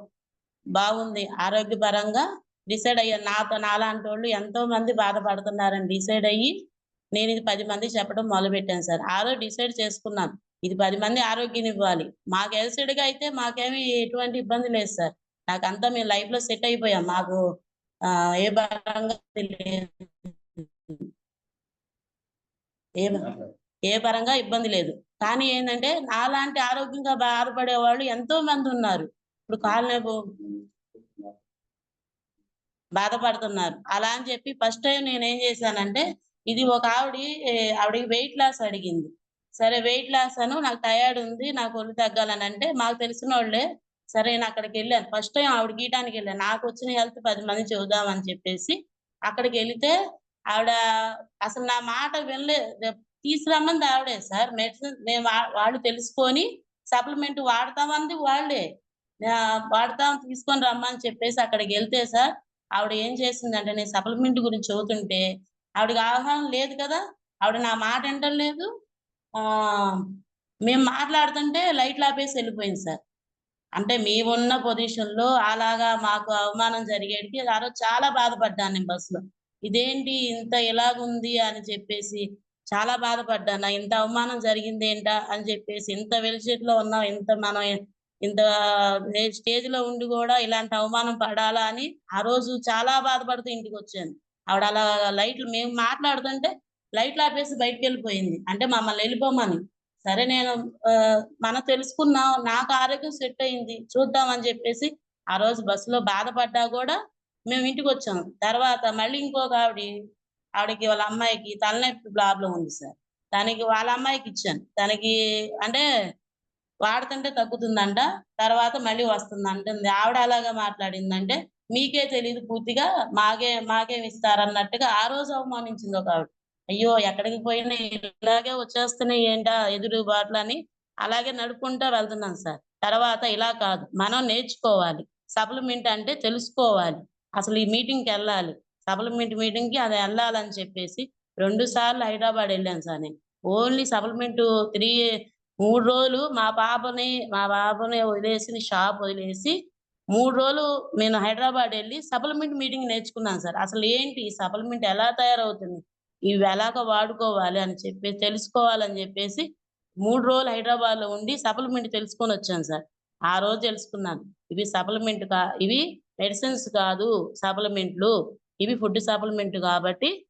బాగుంది ఆరోగ్యపరంగా డిసైడ్ అయ్యాను. నాలాంటోళ్ళు ఎంతో మంది బాధపడుతున్నారని డిసైడ్ అయ్యి నేను ఇది 10 మందికి చెప్పడం మొదలుపెట్టాను సార్. ఆ రోజు డిసైడ్ చేసుకున్నాను. ఇది 10 మంది ఆరోగ్యం ఇవ్వాలి. మాకు ఎల్సిడిగా అయితే మాకేమి ఎటువంటి ఇబ్బంది లేదు సార్. నాకంతా మేము లైఫ్‌లో సెట్ అయిపోయాం. మాకు ఏ పరంగా లేదు. ఏ పరంగా ఇబ్బంది లేదు. కానీ ఏందంటే నాలాంటి ఆరోగ్యంగా బాధపడే వాళ్ళు ఎంతో మంది ఉన్నారు. ఇప్పుడు కాలు నొప్పి బాధపడుతున్నారు. అలా అని చెప్పి ఫస్ట్ టైం నేనేం చేశానంటే, ఇది ఒక ఆవిడకి వెయిట్ లాస్ అడిగింది. సరే వెయిట్ లాస్ నాకు టైర్డ్ ఉంది. నాకు ఒళ్ళు తగ్గాలని అంటే మాకు తెలిసినోళ్ళే. సరే నేను అక్కడికెళ్ళాను. ఫస్ట్ టైం ఆవిడ గీయటానికెళ్ళాను. నాకొచ్చిన హెల్త్ 10 మందికి చెబుదామని చెప్పేసి అక్కడికెళితే ఆవిడ అసలు నా మాట తీసుకురమ్మంది ఆవిడే సార్. మెడిసిన్ వాళ్ళు తెలుసుకొని సప్లిమెంట్ వాడతామంది వాళ్ళే. వాడతాం తీసుకొని రమ్మని చెప్పేసి అక్కడికెళ్తే సార్ ఆవిడ ఏం చేసిందంటే నేను సప్లిమెంట్ గురించి చెబుతుంటే ఆవిడకి అవగాహన లేదు కదా! ఆవిడ నా మాట వింటలేదు. మేము మాట్లాడుతుంటే లైట్లు ఆపేసి వెళ్ళిపోయింది సార్. అంటే మేమున్న పొజిషన్‌లో అలాగా మాకు అవమానం జరిగేటికి ఆ రోజు చాలా బాధపడ్డాను నేను బస్‌లో. ఇదేంటి ఇంత ఇలాగుంది అని చెప్పేసి చాలా బాధపడ్డాను. ఇంత అవమానం జరిగిందేంటా అని చెప్పేసి ఇంత వెల్‌షేట్‌లో ఉన్నాం. ఇంత స్టేజ్‌లో ఉండి గూడా ఇలాంటి అవమానం పడాలా అని ఆ రోజు చాలా బాధపడుతూ ఇంటికొచ్చాను. ఆవిడ అలా మేము మాట్లాడుతుంటే లైట్లు ఆపేసి బయటికెళ్ళిపోయింది. అంటే మమ్మల్ని ఎళ్ళిపోమని. సరే నేను మనం తెలుసుకున్నాం. నాకు ఆరోగ్యం సెట్ అయింది. చూద్దాం అని చెప్పేసి ఆ రోజు బస్సులో బాధపడ్డా గూడా మేము ఇంటికొచ్చాం. తర్వాత మళ్ళీ ఇంకొక ఆవిడకి వాళ్ళ అమ్మాయికి తలనొప్పి ప్రాబ్లమ్ ఉంది సార్. వాళ్ళ అమ్మాయికిచ్చాను. తనకి అంటే వాడుతుంటే తగ్గుతుందంట. తర్వాత మళ్ళీ వస్తుందంటుంది. ఆవిడ ఎలాగా మాట్లాడిందంటే, మీకే తెలీదు పూర్తిగా మాకేమిస్తారన్నట్టుగా ఆ రోజు అవమానించింది ఒకావిడ. అయ్యో! ఎక్కడికి పోయినా ఇలాగే వచ్చేస్తున్నాయి ఏంటా ఎదురుబాట్లని అలాగే నడుపుకుంటా వెళ్తున్నాను సార్. తర్వాత ఇలా కాదు. మనం నేర్చుకోవాలి. సప్లిమెంట్ అంటే తెలుసుకోవాలి. అసలు ఈ మీటింగ్‌కెళ్ళాలి. సప్లిమెంట్ మీటింగ్‌కి అది ఎళ్ళాలని చెప్పేసి 2 సార్లు హైదరాబాద్ ఎళ్ళాను సార్ నేను. ఓన్లీ సప్లిమెంట్ 3 రోజులు మా బాబుని వదిలేసి షాప్ వదిలేసి 3 రోజులు నేను హైదరాబాద్ ఎళ్లి సప్లిమెంట్ మీటింగ్ నేర్చుకున్నాను సార్. అసలు ఏంటి ఈ సప్లిమెంట్ ఎలా తయారవుతుంది? ఇవి ఎలాగ వాడుకోవాలి అని చెప్పేసి తెలుసుకోవాలని చెప్పేసి 3 రోజులు హైదరాబాద్‌లో ఉండి సప్లిమెంట్ తెలుసుకొనొచ్చాను సార్. ఆ రోజు తెలుసుకున్నాను. ఇవి మెడిసిన్స్ కాదు సప్లిమెంట్లు. ఇవి ఫుడ్ సప్లిమెంట్ కాబట్టి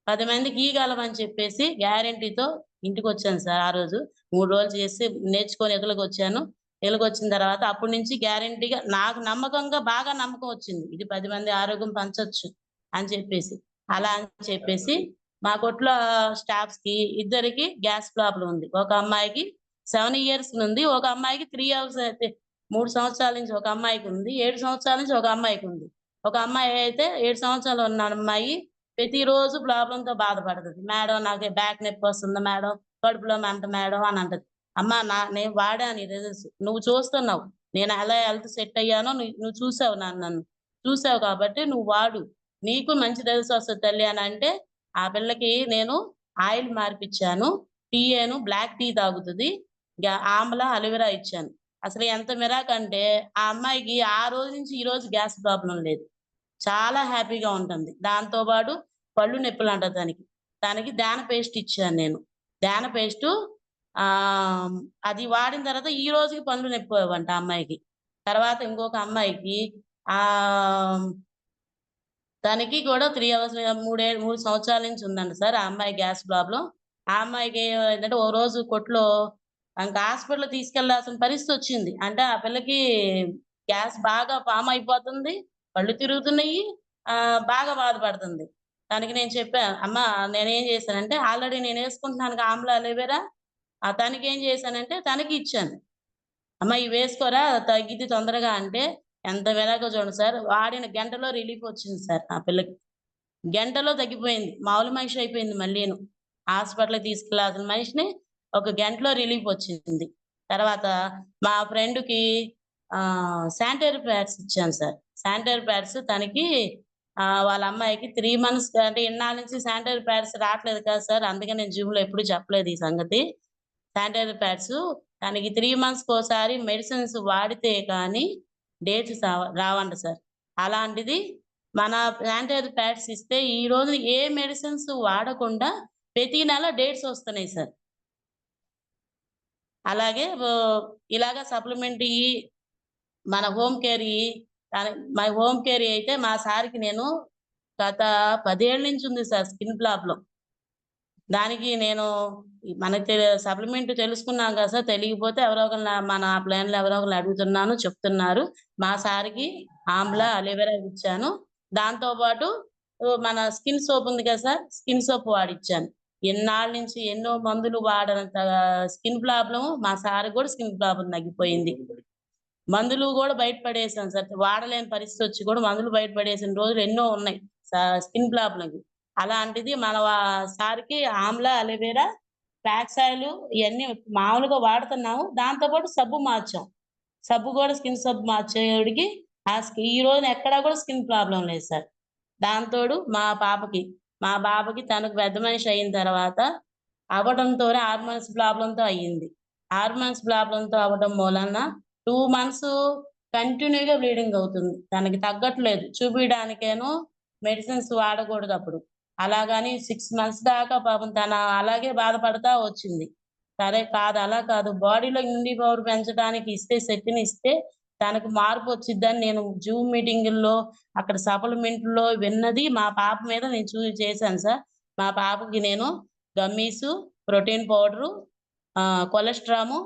10 మందికి ఇయ్యగలమని చెప్పేసి గ్యారంటీతో ఇంటికొచ్చాను సార్ ఆ రోజు. 3 రోజులు చేసి నేర్చుకొని ఇళ్ళకొచ్చాను. ఇళ్ళకొచ్చిన తర్వాత అప్పటి నుంచి గ్యారంటీగా నాకు బాగా నమ్మకం వచ్చింది. ఇది 10 మంది ఆరోగ్యం పంచొచ్చు అని చెప్పేసి. అలా అని చెప్పేసి మా కొట్లో స్టాఫ్స్‌కి ఇద్దరికి గ్యాస్ ప్రాబ్లమ్ ఉంది. ఒక అమ్మాయికి 7 ఇయర్స్ నుండి. ఒక అమ్మాయికి 3 సంవత్సరాల నుంచి ఒక అమ్మాయికుంది. 7 సంవత్సరాల నుంచి ఒక అమ్మాయికుంది. ఒక అమ్మాయి అయితే 7 సంవత్సరాలు ఉన్న అమ్మాయి ప్రతిరోజు ప్రాబ్లమ్‌తో బాధపడతది. మేడం నాకు బ్యాక్ నొప్పొస్తుంది మేడం, కడుపులో మంట మేడం అని అంటది. అమ్మా నేను వాడాను ఈ రిజల్ట్స్. నువ్వు చూస్తున్నావు. నేను ఎలా హెల్త్ సెట్ అయ్యానో నువ్వు చూసావు నన్ను. చూసావు కాబట్టి నువ్వు వాడు. నీకు మంచి రిజల్ట్స్ వస్తది తల్లి అని అంటే, ఆ పిల్లకి నేను ఆయిల్ మార్పిచ్చాను. బ్లాక్ టీ తాగుతుంది. ఆమ్లా అలోవెరా ఇచ్చాను. అసలు ఎంత మిరాకంటే ఆ అమ్మాయికి ఆ రోజు నుంచి ఈ రోజు గ్యాస్ ప్రాబ్లం లేదు. చాలా హ్యాపీగా ఉంటుంది. దాంతో పాటు పళ్ళు నొప్పులంట దానికి. దానికి ధ్యాన పేస్ట్ ఇచ్చాను నేను. ధ్యాన పేస్టు అది వాడిన తర్వాత ఈ రోజుకి పళ్ళు నొప్పి పోవంట ఆ అమ్మాయికి. తర్వాత ఇంకొక అమ్మాయికి ఆహ్, తనకి కూడా 3 అవర్స్ 3 సంవత్సరాల నుంచి ఉందంట సార్ ఆ అమ్మాయి గ్యాస్ ప్రాబ్లమ్. ఆ అమ్మాయికి ఏంటంటే ఓ రోజు కొట్లో ఇంక హాస్పిటల్‌కి తీసుకెళ్లాల్సిన పరిస్థితొచ్చింది. అంటే ఆ పిల్లకి గ్యాస్ బాగా ఫార్మ్ అయిపోతుంది. కళ్ళు తిరుగుతున్నాయి. బాగా బాధపడుతుంది. దానికి నేను చెప్పా, "అమ్మా నేనేం చేశానంటే ఆల్రెడీ నేనేసుకుంటున్నానుగా ఆమ్లా అలోవెరా" తనకేం చేశానంటే తనకి ఇచ్చాను. "అమ్మ ఇవి వేసుకోరా తగ్గిద్ది తొందరగా" అంటే ఎంత వినాయకో చూడండి సార్. వాడిన గంటలో రిలీఫ్ వచ్చింది సార్ ఆ పిల్లకి. గంటలో తగ్గిపోయింది. మామూలు మనిషి అయిపోయింది మళ్ళీను. హాస్పిటల్‌కి తీసుకెళ్లాల్సిన మనిషిని ఒక గంటలో రిలీఫ్ వచ్చింది. తర్వాత మా ఫ్రెండ్‌కి శానిటరీ ప్యాడ్స్ ఇచ్చాను సార్. శానిటరీ ప్యాడ్స్ తనకి వాళ్ళ అమ్మాయికి 3 మంత్స్ అంటే ఇన్నాళ్ళ నుంచి శానిటరీ ప్యాడ్స్ రావట్లేదు కదా సార్. అందుకని నేను జూమ్‌లో ఎప్పుడు చెప్పలేదు ఈ సంగతి. శానిటరీ ప్యాడ్స్ తనకి 3 మంత్స్‌కోసారి మెడిసిన్స్ వాడితే కానీ డేట్స్ రావంట సార్. అలాంటిది మన శానిటరీ ప్యాడ్స్ ఇస్తే ఈ రోజు ఏ మెడిసిన్స్ వాడకుండా ప్రతి నెల డేట్స్ వస్తున్నాయి సార్. అలాగే ఇలాగ సప్లిమెంటరీ మన హోమ్ కేర్‌యి మై హోమ్ కేర్ అయితే మా సార్‌కి నేను గత 10 ఏళ్ల నుంచి ఉంది సార్ స్కిన్ ప్రాబ్లమ్. దానికి నేను మనకి సప్లిమెంట్ తెలుసుకున్నాం కదా సార్. తెలియకపోతే ఎవరో ఒకళ్ళని మన ప్లాన్‌లో ఎవరో ఒకళ్ళని అడుగుతున్నాను, చెప్తున్నారు. మా సార్‌కి ఆమ్లా, అలోవెరా ఇచ్చాను. దాంతో పాటు మన స్కిన్ సోప్ ఉంది కదా సార్. Skin soap వాడిచ్చాను. ఎన్నాళ్ళ నుంచి ఎన్నో మందులు వాడనంత స్కిన్ ప్రాబ్లమ్ మా సార్‌కి కూడా స్కిన్ ప్రాబ్లమ్ తగ్గిపోయింది. మందులు గూడా బయట పడేసాను సార్. వాడలేని పరిస్థితొచ్చి కూడా మందులు బయట పడేసిన రోజులు ఎన్నో ఉన్నాయి. స్కిన్ ప్రాబ్లమ్‌కి. అలాంటిది మన సార్‌కి ఆమ్లా, అలోవెరా, ఫ్లాక్స్ ఆయిల్ ఇయన్నీ మామూలుగా వాడుతున్నాము. దాంతో పాటు సబ్బు మార్చాం. సబ్బు గూడా స్కిన్ సబ్బు మార్చేవాడికి ఈ రోజున ఎక్కడా కూడా స్కిన్ ప్రాబ్లమ్ లేదు సార్. దాంతోడు మా బాబుకి తనకు పెద్ద మనిషి అయిన తర్వాత అవ్వడంతోనే హార్మోన్స్ ప్రాబ్లమ్‌తో అయింది. హార్మోన్స్ ప్రాబ్లమ్‌తో అవ్వడం మూలాన 2 మంత్స్ కంటిన్యూ‌గా బ్లీడింగ్ అవుతుంది. తనకి తగ్గట్లేదు. చూపియడానికేమో మెడిసిన్స్ వాడకూడదప్పుడు. అలాగని 6 మంత్స్ దాకా పాపం తను అలాగే బాధపడతా వచ్చింది. సరే కాదు అలా కాదు బాడీలో ఇమ్యూనిటీ పవర్ పెంచడానికి శక్తినిస్తే తనకు మార్పొచ్చిద్దని నేను జూమ్ మీటింగుల్లో, అక్కడ సప్లిమెంట్‌లో విన్నది మా పాప మీద నేను చేశాను సార్. మా పాపకి నేను గమ్మీసు, ప్రోటీన్ పౌడరు, కొలెస్ట్రాము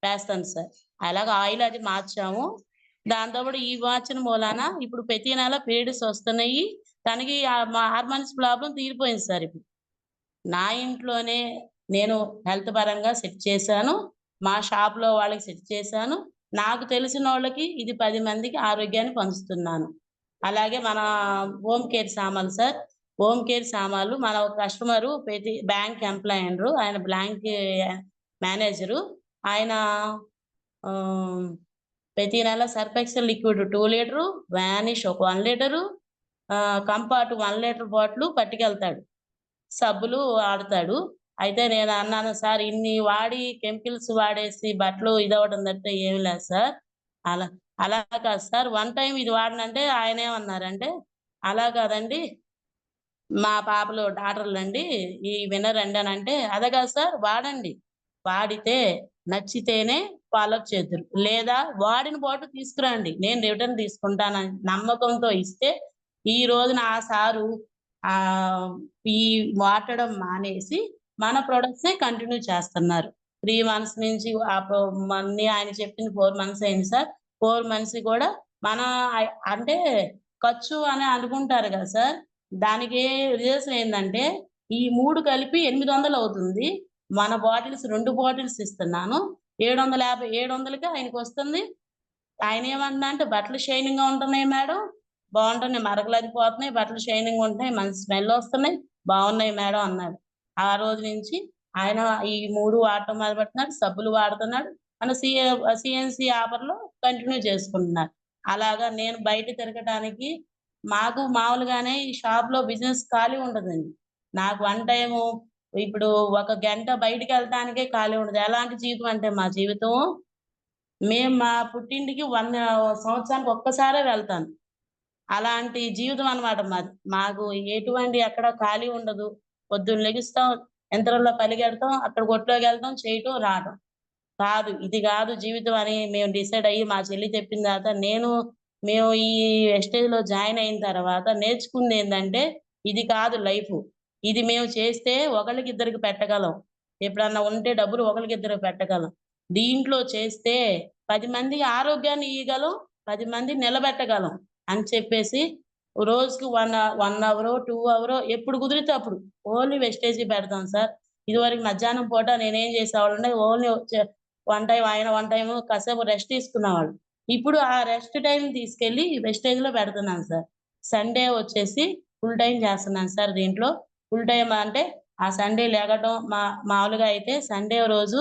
వేస్తాను సార్. అలాగే ఆయిల్ అది మార్చాము. దాంతో పాటు ఈ మార్చిన మూలాన ఇప్పుడు ప్రతి నెల పీరియడ్స్ వస్తున్నాయి. తనకి మా హార్మోన్స్ ప్రాబ్లమ్ తీరిపోయింది సార్ ఇప్పుడు. నా ఇంట్లోనే నేను హెల్త్ పరంగా సెట్ చేశాను. మా షాప్‌లో వాళ్ళకి సెట్ చేశాను. నాకు తెలిసినోళ్ళకి ఇది 10 మందికి ఆరోగ్యాన్ని పంచుతున్నాను. అలాగే మన హోమ్ కేర్ సామాన్లు సార్. హోమ్ కేర్ సామాన్లు మన కస్టమరు బ్యాంక్ ఎంప్లాయీ ఆయన బ్యాంక్ మేనేజరు. ఆయన ఆహ్, ప్రతి నెల Surf Excel liquid 2 litre, vanish ఒక 1 లీటరు, కంఫర్ట్ 1 లీటర్ బాటిలు పట్టుకెళ్తాడు. సబ్బులు వాడతాడు. అయితే నేను అన్నాను, "సార్ ఇన్ని వాడి కెమికల్స్ వాడేసి బట్టలు ఇదవ్వడం తప్పితే ఏమి లేదు సార్. అలా అలా కాదు సార్. వన్ టైమ్ ఇది వాడనంటే" ఆయనేమన్నారంటే, "అలా కాదండి మా పాపలు డాటర్లండి వినరండి" అనంటే, "అదే కాదు సార్ వాడండి. వాడితే నచ్చితేనే ఫాలోఅప్ చేద్దురు. లేదా వాడిన బాటిల్ తీసుకురండి. నేను రిటర్న్ తీసుకుంటానని" నమ్మకంతో ఇస్తే ఈ రోజున ఆ సారు ఆహ్, ఈ వాడడం మానేసి మన ప్రొడక్ట్సే కంటిన్యూ చేస్తున్నారు. 3 మంత్స్ నుంచి మన్ని ఆయన చెప్పింది 4 మంత్స్ అయింది సార్. 4 మంత్స్ కూడా మన అంటే ఖర్చు అని అనుకుంటారు కదా సార్! దానికి రిజల్ట్స్ ఏందంటే ఈ 3 కలిపి 800 అవుతుంది. మన బాటిల్స్ 2 బాటిల్స్ ఇస్తున్నాను. 750 700కే ఆయనకొస్తుంది. ఆయనేమంటున్నారంటే బట్టలు షైనింగ్‌గా ఉంటున్నాయి మేడం. బావుంటున్నాయి. మరకలదిపోతున్నాయి. బట్టలు షైనింగ్‌గా ఉంటున్నాయి. మంచి స్మెల్లొస్తున్నాయి. బావున్నాయి మేడం అన్నాడు. ఆ రోజు నుంచి ఆయన ఈ 3 వాడటం మొదలుపెట్టినాడు. సబ్బులు వాడుతున్నాడు. మన సీఎన్‌సీ ఆఫర్‌లో కంటిన్యూ చేసుకుంటున్నారు. అలాగా నేను బయట తిరగటానికి మాకు మామూలుగానే ఈ షాప్‌లో బిజినెస్ ఖాళీ ఉండదండి. నాకు వన్ టైము ఇప్పుడు ఒక గంట బయటికి వెళ్ళటానికే ఖాళీ ఉండదు. ఎలాంటి జీవితం అంటే మా జీవితం, మేము మా పుట్టింటికి 1 సంవత్సరానికి ఒక్కసారే వెళ్తాను. అలాంటి జీవితం అన్నమాట మాది. మాకు ఎటువంటి ఎక్కడ ఖాళీ ఉండదు. పొద్దున్న లెగుస్తాం, యంత్రంలో పరిగెడతాం, అక్కడ కొట్లోకెళ్తాం, చేయటం, రావటం. కాదు, ఇది కాదు జీవితం అని మేము డిసైడ్ అయ్యి మా చెల్లి చెప్పిన తర్వాత మేము ఈ ఎస్టేజ్‌లో జాయిన్ అయిన తర్వాత నేర్చుకుందేందంటే, ఇది కాదు లైఫు. ఇది మేము చేస్తే ఒకళ్ళకిద్దరికి పెట్టగలం. ఎప్పుడన్నా ఉంటే డబ్బులు ఒకళ్ళకిద్దరికి పెట్టగలం. దీంట్లో చేస్తే 10 మందికి ఆరోగ్యాన్ని ఇయ్యగలం, 10 మందిని నిలబెట్టగలం అని చెప్పేసి రోజుకి 1 అవరో, 2 అవరో ఎప్పుడు కుదిరితే అప్పుడు ఓన్లీ వెస్టేజీ పెడతాం సార్. ఇదివరకు మధ్యాహ్నం పూట నేనేం చేసేవాళ్ళంటే ఓన్లీ వన్ టైమ్ ఆయన, వన్ టైము కాసేపు రెస్ట్ తీసుకునేవాళ్ళు. ఇప్పుడు ఆ రెస్ట్ టైమ్ తీసుకెళ్ళి వెస్టేజ్‌లో పెడుతున్నాను సార్. సండే వచ్చేసి ఫుల్ టైమ్ చేస్తున్నాను సార్ దీంట్లో. ఫుల్ టైమ్ అంటే ఆ సండే లెగటం మామూలుగా అయితే సండే రోజు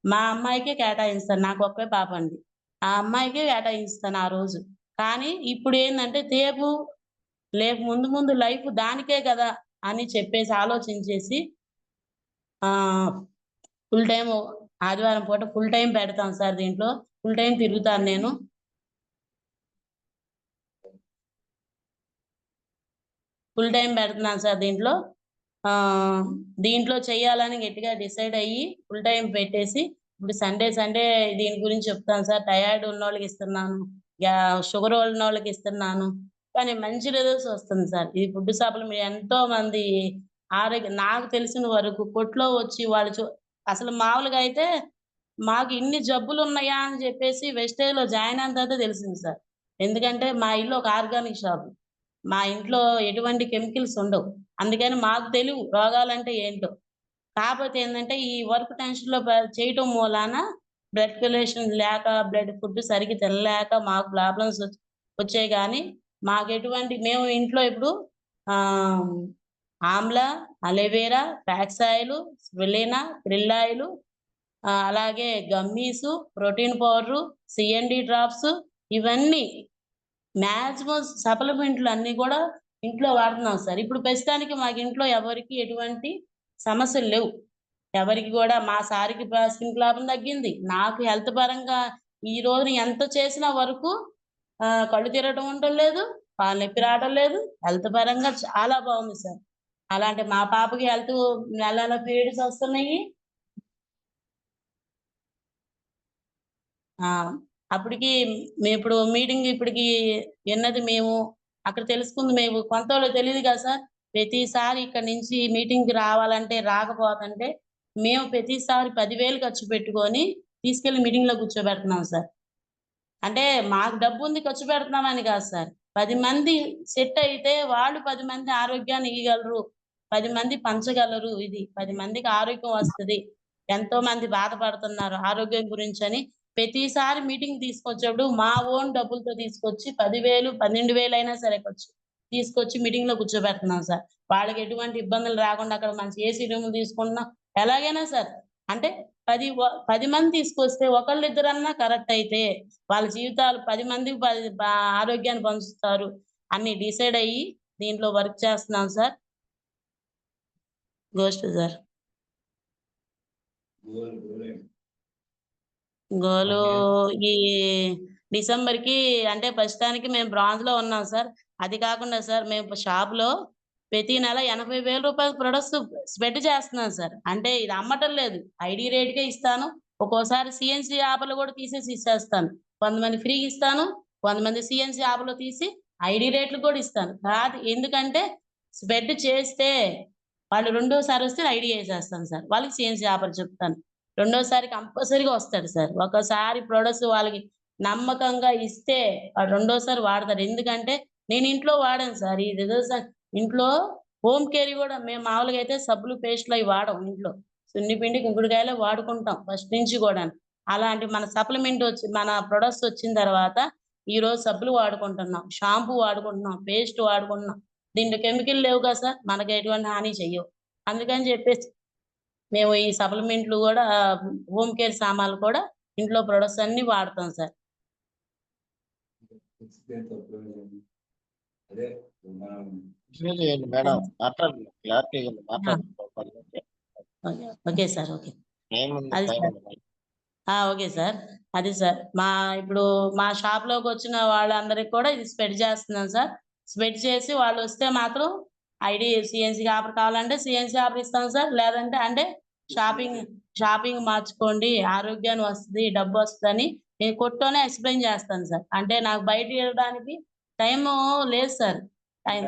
మా అమ్మాయికే కేటాయిస్తాను. నాకు ఒకే పాప అండి. ఆ అమ్మాయికే కేటాయిస్తాను ఆ రోజు. కానీ ఇప్పుడేందంటే రేపు ముందు లైఫ్ దానికే కదా అని చెప్పేసి ఆలోచించేసి ఫుల్ టైమ్ ఆదివారం పూట ఫుల్ టైమ్ పెడతాం సార్ దీంట్లో. ఫుల్ టైమ్ తిరుగుతాను నేను. ఫుల్ టైమ్ పెడుతున్నాను సార్ దీంట్లో. దీంట్లో చేయాలని గట్టిగా డిసైడ్ అయ్యి ఫుల్ టైమ్ పెట్టేసి ఇప్పుడు సండే దీని గురించి చెప్తాను సార్. థైరాయిడ్ ఉన్నోళ్ళకి ఇస్తున్నాను. షుగర్ ఉన్నోళ్ళకి ఇస్తున్నాను. కానీ మంచి రిజల్ట్స్ వస్తుంది సార్. ఈ ఫుడ్ సప్లిమెంట్ ఎంతో మంది నాకు తెలిసిన వరకు కొట్లో వచ్చి వాళ్ళు అసలు మామూలుగా అయితే మాకు ఇన్ని జబ్బులున్నాయా అని చెప్పేసి వెస్టేజ్‌లో జాయిన్ అయిన తర్వాత తెలిసింది సార్. ఎందుకంటే మా ఇల్లు ఒక ఆర్గానిక్ షాప్. మా ఇంట్లో ఎటువంటి కెమికల్స్ ఉండవు. అందుకని మాకు తెలివు రోగాలంటే ఏంటో. కాపోతే ఏందంటే ఈ వర్క్ టెన్షన్‌లో చేయటం మూలాన బ్లడ్ సర్క్యులేషన్ లేక, ఫుడ్ సరిగ్గా తినలేక మాకు ప్రాబ్లమ్స్ వచ్చాయి గానీ, మేము ఇంట్లో ఇప్పుడు ఆహ్, Amla, aloe vera, flax oil, spirulina, krill oil, అలాగే గమ్మీసు, ప్రోటీన్ పౌడరు, CND డ్రాప్స్ ఇవన్నీ మాక్సిమం సప్లిమెంట్లు అన్నీ కూడా ఇంట్లో వాడుతున్నాం సార్. ఇప్పుడు ప్రస్తుతానికి మాకు ఇంట్లో ఎవరికీ ఎటువంటి సమస్యలు లేవు. ఎవరికి కూడా మా సార్‌కి స్కిన్ ప్రాబ్లమ్ తగ్గింది. నాకు హెల్త్ పరంగా ఈ రోజున ఎంత చేసినా వరకు కళ్ళు తిరగటం ఉండటం లేదు, కాళ్ళు నొప్పి రావటం లేదు. హెల్త్ పరంగా చాలా బాగుంది సార్. అలాంటి మా పాపకి నెల పీరియడ్స్ వస్తున్నాయి. ఆ! అప్పటికి ఇప్పుడు మీటింగ్ ఇప్పటికి విన్నది మేము, అక్కడ తెలుసుకుంది మేము. కొంతోళ్ళకి తెలీదు కదా సార్. ప్రతిసారి ఇక్కడి నుంచి మీటింగ్‌కి రావాలంటే, రాకపోతుంటే మేము ప్రతిసారి 10,000 ఖర్చు పెట్టుకొని తీసుకెళ్ళి మీటింగ్‌లో కూర్చోబెడుతున్నాం సార్. అంటే మాకు డబ్బుంది ఖర్చు పెడుతున్నామని కాదు సార్. 10 మంది సెట్ అయితే వాళ్ళు 10 మంది ఆరోగ్యాన్ని ఇయ్యగలరు. 10 మంది పంచగలరు ఇది. 10 మందికి ఆరోగ్యం వస్తది. ఎంతో మంది బాధపడుతున్నారు ఆరోగ్యం గురించని ప్రతిసారి మీటింగ్ తీసుకొచ్చేప్పుడు మా ఓన్ డబ్బులతో తీసుకొచ్చి 10,000, 12,000 అయినా సరే తీసుకొచ్చి మీటింగ్‌లో కూర్చోబెడుతున్నాం సార్. వాళ్ళకి ఎటువంటి ఇబ్బందులు రాకుండా అక్కడ మంచి ఏసీ రూములు తీసుకుంటున్నాం. ఎలాగైనా సార్ అంటే 10 మంది తీసుకొస్తే ఒకళ్ళిద్దరన్నా కరెక్ట్ అయితే వాళ్ళ జీవితాలు 10 మందికి ఆరోగ్యాన్ని పంచుతారు అని డిసైడ్ అయ్యి దీంట్లో వర్క్ చేస్తున్నాం సార్. Ghost sir. గోలు ఈ డిసెంబర్‌కి అంటే ప్రస్తుతానికి మేము బ్రాంజ్‌లో ఉన్నాం సార్. అది కాకుండా సార్ మేము షాప్‌లో ప్రతి నెల రూ. 80,000 ప్రొడక్ట్స్ స్పెడ్ చేస్తున్నాను సార్. అంటే ఇది అమ్మటం లేదు. ఐడీ రేట్‌కే ఇస్తాను. ఒక్కోసారి సీఎన్సీ యాప్‌లో కూడా తీసేసి ఇచ్చేస్తాను. కొంతమంది ఫ్రీగా ఇస్తాను. కొంతమంది సీఎన్సీ యాప్‌లో తీసి ఐడీ రేట్‌లు కూడా ఇస్తాను. ఎందుకంటే స్పెడ్ చేస్తే వాళ్ళు రెండోసారి వస్తే ఐడీ ఏసేస్తాను సార్. వాళ్ళకి సీఎన్సీ ఆఫర్ చెప్తాను. రెండోసారి కంపల్సరీగా వస్తాడు సార్. ఒకసారి ప్రొడక్ట్స్ వాళ్ళకి నమ్మకంగా ఇస్తే వాడు రెండోసారి వాడతాడు. ఎందుకంటే నేను ఇంట్లో వాడాను సార్. ఈ రిజల్ట్స్ ఇంట్లో హోమ్ కేర్ కూడా మేము మామూలుగా అయితే సబ్బులు, పేస్టులు అయి వాడం ఇంట్లో. సున్నిపిండి, కుంకుడుకాయలే వాడుకుంటాం ఫస్ట్ నుంచి కూడాను. అలాంటి మన ప్రొడక్ట్స్ వచ్చిన తర్వాత ఈరోజు సబ్బులు వాడుకుంటున్నాం, షాంపూ వాడుకుంటున్నాం, పేస్ట్ వాడుకుంటున్నాం. దీంట్లో కెమికల్ లేవు కదా సార్. మనకు ఎటువంటి హాని చెయ్యవు. అందుకని చెప్పేసి మేము ఈ సప్లిమెంట్లు కూడా హోమ్ కేర్ సామాన్లు కూడా ఇంట్లో ప్రొడక్ట్స్ అన్నీ వాడతాం సార్. అదే మనం మెసేజ్ చేయండి మేడం, మాట్లాడండి, క్లారిటీగా మాట్లాడండి. Okay sir, okay. ఏముంది అది టైం సార్. Okay sir. అది సార్. ఇప్పుడు మా షాప్‌లోకి వచ్చిన వాళ్ళందరికి కూడా ఇది స్ప్రెడ్ చేస్తున్నాను సార్. స్ప్రెడ్ చేసి వాళ్ళొస్తే మాత్రం ఐడీ సీఎన్సీ ఆఫర్ కావాలంటే సీఎన్సీ ఆఫర్ ఇస్తాం సార్. లేదంటే అంటే షాపింగ్ షాపింగ్ మార్చుకోండి, ఆరోగ్యాన్ని వస్తది, డబ్బొస్తదని నేను కొట్టులోనే ఎక్స్‌ప్లెయిన్ చేస్తాను సార్. అంటే నాకు బయట ఇవ్వడానికి టైము లేదు సార్. టైం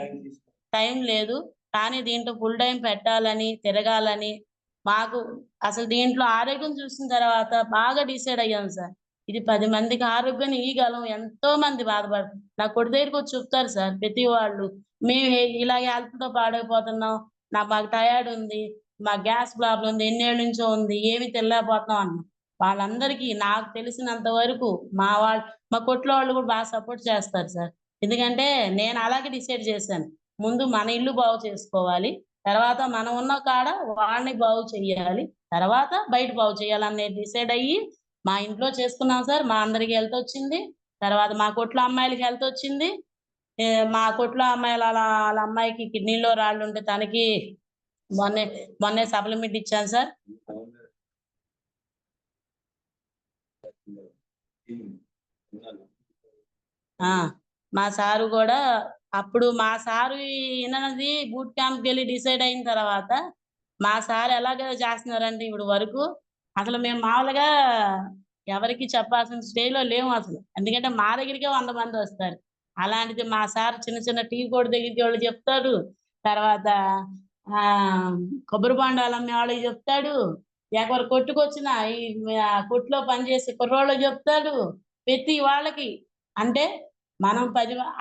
టైం లేదు. కానీ దీంట్లో ఫుల్ టైమ్ పెట్టాలని, తిరగాలని మాకు అసలు దీంట్లో ఆరోగ్యం చూసిన తర్వాత బాగా డిసైడ్ అయ్యాను సార్. ఇది 10 మందికి ఆరోగ్యాన్ని ఇయ్యగలం. ఎంతో మంది నా కొడుకు దగ్గరికొచ్చి చెప్తారు సార్ ప్రతి వాళ్ళు. మేము ఇలా హెల్త్‌తో పాడైపోతున్నాం. మాకు టైర్డ్ ఉంది. మాకు గ్యాస్ ప్రాబ్లమ్ ఉంది. ఎన్నేళ్ల నుంచో ఉంది. ఏమి తినలేకపోతున్నాం అన్నారు. వాళ్ళందరికీ నాకు తెలిసినంత వరకు మా కొట్లో వాళ్ళు కూడా బాగా సపోర్ట్ చేస్తారు సార్. ఎందుకంటే నేను అలాగే డిసైడ్ చేశాను. ముందు మన ఇల్లు బాగు చేసుకోవాలి. తర్వాత మనం ఉన్న కాడ వాళ్ళని బాగు చెయ్యాలి. తర్వాత బయట బాగు చేయాలనేది డిసైడ్ అయ్యి మా ఇంట్లో చేసుకున్నాం సార్. మా అందరికి హెల్తొచ్చింది. తర్వాత మా కొట్లో అమ్మాయిలకి హెల్తొచ్చింది. మా కొట్లో అమ్మాయిలు ఆళ్ళ అమ్మాయికి కిడ్నీలో రాళ్ళుంటే తనకి మొన్నే మొన్నే సప్లిమెంట్ ఇచ్చాను సార్. ఆ! మా సారు గూడా అప్పుడు మా సారు ఈయనది బూట్ క్యాంప్‌కెళ్ళి డిసైడ్ అయిన తర్వాత, మా సార్ ఎలాగా చేస్తున్నారంటే ఇప్పుడు వరకు అసలు మేము మామూలుగా ఎవరికీ చెప్పాల్సిన స్టేజ్‌లో లేము అసలు. ఎందుకంటే మా దగ్గరికే 100 మందొస్తారు. అలాంటిది మా సార్ చిన్న చిన్న టీ కొట్టు దగ్గరికి వెళ్లి చెప్తాడు. తర్వాత కొబ్బరి బొండాలు అమ్మే వాళ్ళకి చెప్తాడు. ఎవరు కొట్టుకొచ్చినా కొట్టులో పనిచేసే కుర్రోళ్ళకి చెప్తాడు. ప్రతి వాళ్ళకి అంటే మనం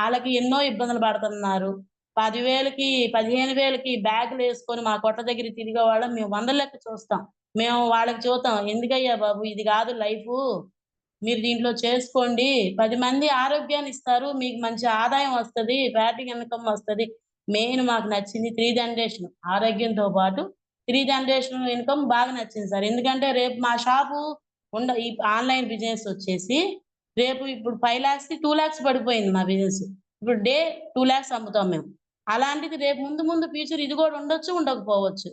ఆళ్ళకి ఎన్నో ఇబ్బందులు పడుతున్నారు. 10,000కి, 15,000కి బ్యాగులేసుకొని మా కొట్ల దగ్గర తిరిగేవాళ్ళం మేము వందల లెక్క చూస్తాం. మేము వాళ్ళకి చెబుతాం, "ఎందుకయ్యా బాబు ఇది గాదు లైఫు. మీరు దీంట్లో చేసుకోండి. 10 మంది ఆరోగ్యాన్నిస్తారు. మీకు మంచి ఆదాయం వస్తది. ఫ్యాటిక్ ఇన్‌కమ్ వస్తది." మెయిన్ మాకు నచ్చింది 3 జనరేషన్ ఆరోగ్యంతో పాటు 3 జనరేషన్ ఇన్‌కమ్ బాగా నచ్చింది సార్. ఎందుకంటే రేపు మా షాపు ఈ ఆన్‌లైన్ బిజినెస్ వచ్చేసి రేపు ఇప్పుడు 5,00,000కి 2,00,000 పడిపోయింది మా బిజినెస్. ఇప్పుడు 2,00,000 అమ్ముతాం మేము. అలాంటిది రేపు ముందు ముందు ఫ్యూచర్ ఇది గూడా ఉండొచ్చు, ఉండకపోవచ్చు.